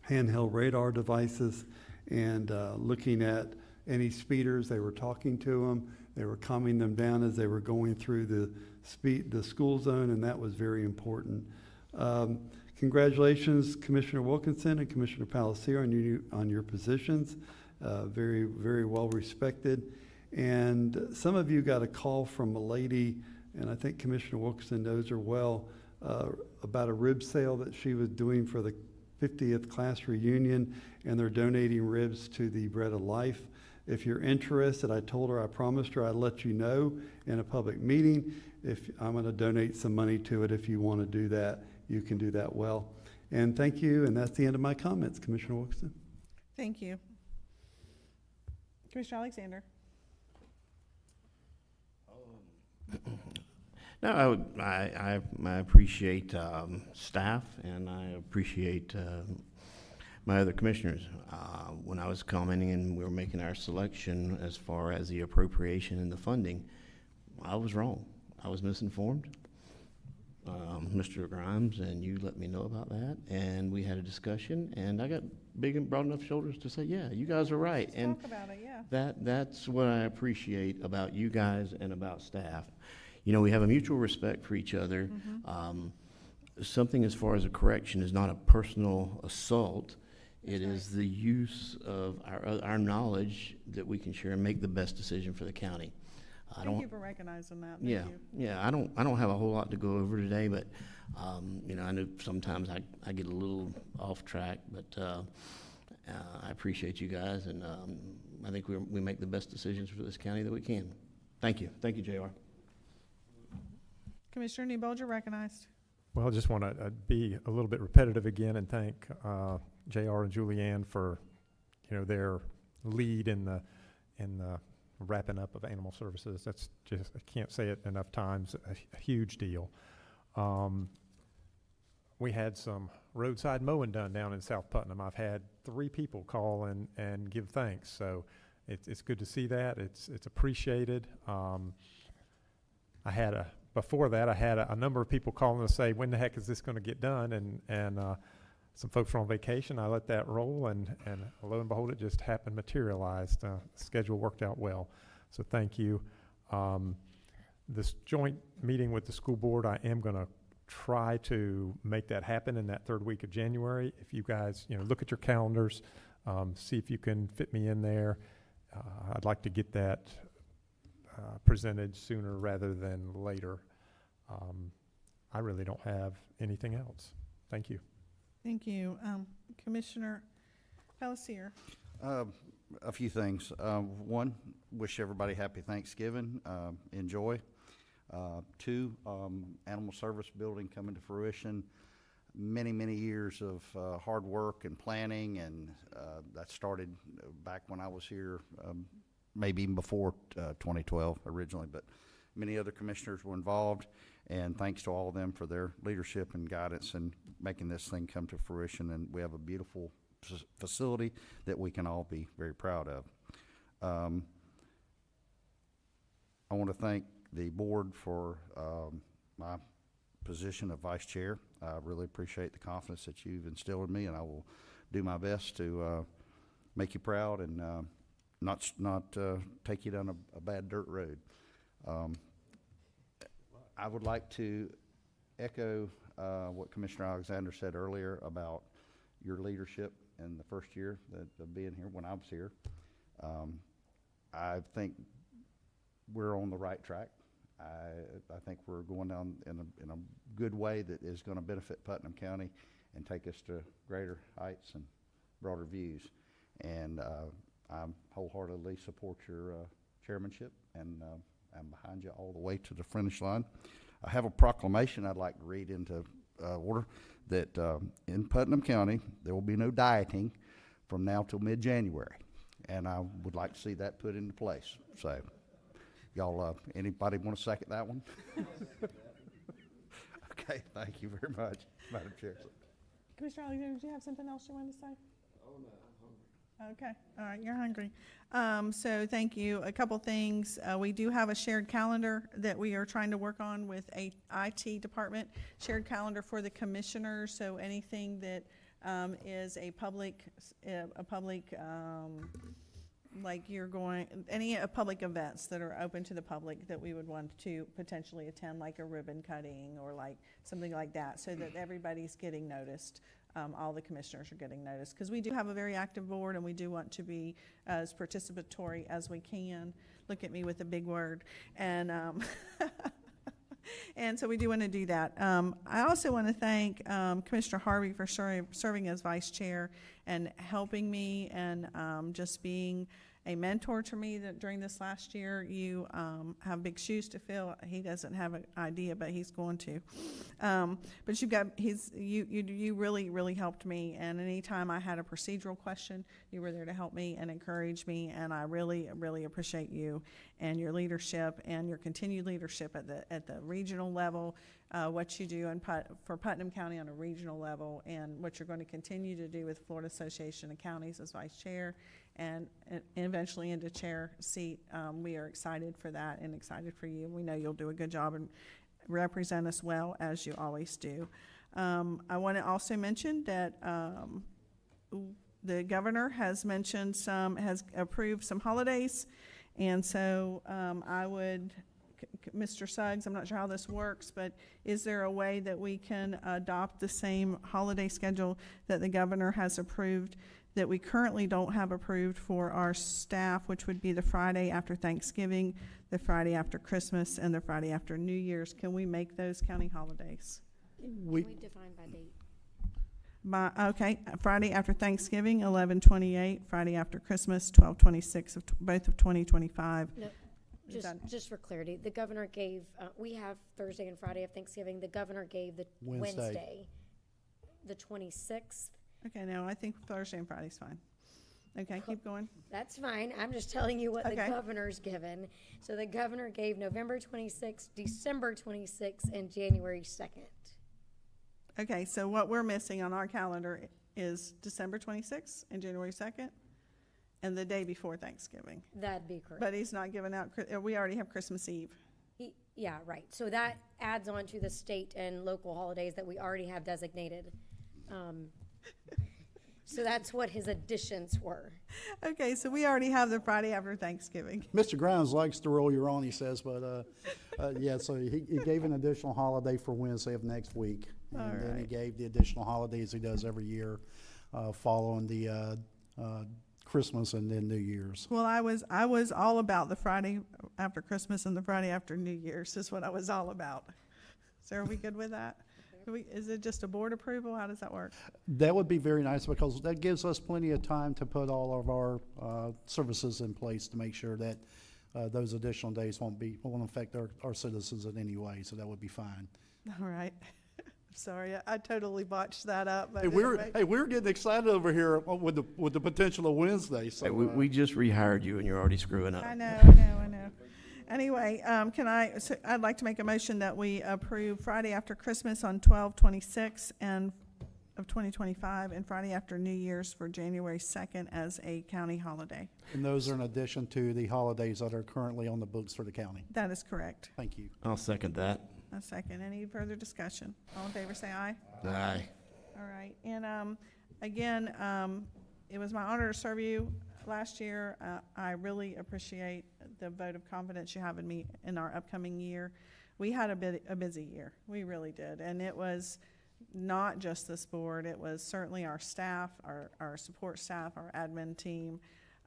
handheld radar devices and looking at any speeders. They were talking to them. They were calming them down as they were going through the school zone, and that was very important. Congratulations, Commissioner Wilkinson and Commissioner Palacio, on your positions. Very, very well respected. And some of you got a call from a lady, and I think Commissioner Wilkinson knows her well, about a rib sale that she was doing for the 50th class reunion, and they're donating ribs to the Bread of Life. If you're interested, I promised her I'd let you know in a public meeting. If I'm going to donate some money to it, if you want to do that, you can do that well. And thank you, and that's the end of my comments, Commissioner Wilkinson. Thank you. Commissioner Alexander. No, I appreciate staff, and I appreciate my other commissioners. When I was commenting and we were making our selection as far as the appropriation and the funding, I was wrong. I was misinformed. Mr. Grimes, and you let me know about that, and we had a discussion, and I got big and broad enough shoulders to say, yeah, you guys are right. Let's and talk about it, yeah. That's what I appreciate about you guys and about staff. We have a mutual respect for each other. Mm-hmm. Something as far as a correction is not a personal assault. It is the use of our knowledge that we can share and make the best decision for the county. Thank you for recognizing that. Thank Yeah, you. yeah. I don't have a whole lot to go over today, but you know, I know sometimes I get a little off track, but I appreciate you guys, and I think we make the best decisions for this county that we can. Thank you, JR. Commissioner Newbold, you're recognized. Well, I just want to be a little bit repetitive again and thank JR and Julianne for, you know, their lead in the wrapping up of animal services. That's just, I can't say it enough times, a huge deal. We had some roadside mowing done down in South Putnam. I've had 3 people call and give thanks, so it's good to see that. It's appreciated. Before that, I had a number of people calling to say, when the heck is this going to get done? And some folks were on vacation. I let that roll, and lo and behold, it just happened, materialized. The schedule worked out well. So thank you. This joint meeting with the school board, I am going to try to make that happen in that 3rd week of January. If you guys, you know, look at your calendars, see if you can fit me in there. I'd like to get that presented sooner rather than later. I really don't have anything else. Thank you. Thank you. Commissioner Palacio. A few things. One, wish everybody happy Thanksgiving. Enjoy. 2, animal service building coming to fruition. Many years of hard work and planning, and that started back when I was here, maybe even before 2012 originally, but many other commissioners were involved, and thanks to all of them for their leadership and guidance in making this thing come to fruition. And we have a beautiful facility that we can all be very proud of. I want to thank the board for my position of vice chair. I really appreciate the confidence that you've instilled in me, and I will do my best to make you proud and not take you down a bad dirt road. I would like to echo what Commissioner Alexander said earlier about your leadership in the first year of being here, when I was here. I think we're on the right track. I think we're going down in a good way that is going to benefit Putnam County and take us to greater heights and broader views. And I wholeheartedly support your chairmanship, and I'm behind you all the way to the finish line. I have a proclamation I'd like to read into order that in Putnam County there will be no dieting from now till mid-January, and I would like to see that put into place. So, y'all, anybody want to second that one? Okay, thank you very much, Madam Chair. Commissioner Alexander, did you have something else you wanted to say? Oh, no, I'm hungry. Okay, all right, you're hungry. So thank you. A couple things. We do have a shared calendar that we are trying to work on with a IT department, shared calendar for the commissioners. So anything that is a public like any public events that are open to the public that we would want to potentially attend, like a ribbon cutting or like something like that, so that everybody's getting noticed. All the commissioners are getting noticed, because we do have a very active board and we do want to be as participatory as we can. Look at me with a big word. And and so we do want to do that. I also want to thank Commissioner Harvey for serving as vice chair and helping me and just being a mentor to me during this last year. You have big shoes to fill. He doesn't have an idea, but he's going to. But you really helped me, and anytime I had a procedural question, you were there to help me and encourage me, and I really appreciate you and your leadership and your continued leadership at the regional level, what you do for Putnam County on a regional level, and what you're going to continue to do with Florida Association of Counties as vice chair and eventually into chair seat. We are excited for that and excited for you. We know you'll do a good job and represent us well, as you always do. I want to also mention that the governor has has approved some holidays, and so I would Mr. Suggs, I'm not sure how this works, but is there a way that we can adopt the same holiday schedule that the governor has approved that we currently don't have approved for our staff, which would be the Friday after Thanksgiving, the Friday after Christmas, and the Friday after New Year's? Can we make those county holidays? Can we define by date? Okay, Friday after Thanksgiving, 11/28, Friday after Christmas, 12/26 of both of 2025. No, just for clarity, the governor gave, we have Thursday and Friday of Thanksgiving. The governor gave the Wednesday, the 26th. Okay, no, I think Thursday and Friday's fine. Okay, keep going. That's fine. I'm just telling you what the Okay. governor's given. So the governor gave November 26th, December 26th, and January 2nd. Okay, so what we're missing on our calendar is December 26th and January 2nd, and the day before Thanksgiving. That'd be correct. But he's not giving out, we already have Christmas Eve. Yeah, right. So that adds on to the state and local holidays that we already have designated. So that's what his additions were. Okay, so we already have the Friday after Thanksgiving. Mr. Grimes likes to roll your own, he says, but, yeah, so he gave an additional holiday for Wednesday of next week. And then he gave the additional holidays he does every year, following the, Christmas and then New Year's. Well, I was all about the Friday after Christmas and the Friday after New Year's is what I was all about. So are we good with that? Is it just a board approval? How does that work? That would be very nice because that gives us plenty of time to put all of our services in place to make sure that those additional days won't affect our citizens in any way. So that would be fine. All right. Sorry, I totally botched that up. But Hey, we're getting excited over here with the potential of Wednesday. So Hey, we just rehired you and you're already screwing up. I know. Anyway, I'd like to make a motion that we approve Friday after Christmas on 12/26 and of 2025 and Friday after New Year's for January 2nd as a county holiday. And those are in addition to the holidays that are currently on the books for the county. That is correct. Thank you. I'll second that. A second. Any further discussion? All in favor, say aye. Aye. All right. And again, it was my honor to serve you last year. I really appreciate the vote of confidence you have in me in our upcoming year. We had a busy year. We really did. And it was not just this board. It was certainly our staff, our support staff, our admin team,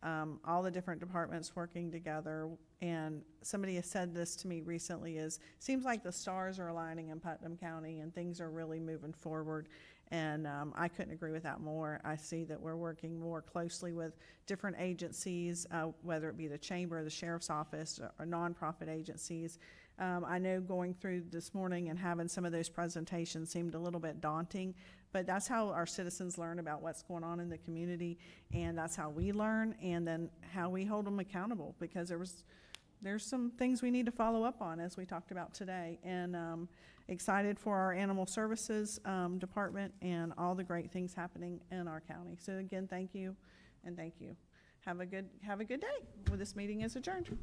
all the different departments working together. And somebody has said this to me recently seems like the stars are aligning in Putnam County and things are really moving forward. And I couldn't agree with that more. I see that we're working more closely with different agencies, whether it be the chamber, the sheriff's office, or nonprofit agencies. I know going through this morning and having some of those presentations seemed a little bit daunting, but that's how our citizens learn about what's going on in the community, and that's how we learn, and then how we hold them accountable, because there's some things we need to follow up on, as we talked about today. And excited for our animal services department and all the great things happening in our county. So again, thank you, and thank you. Have a good day. Well, this meeting is adjourned.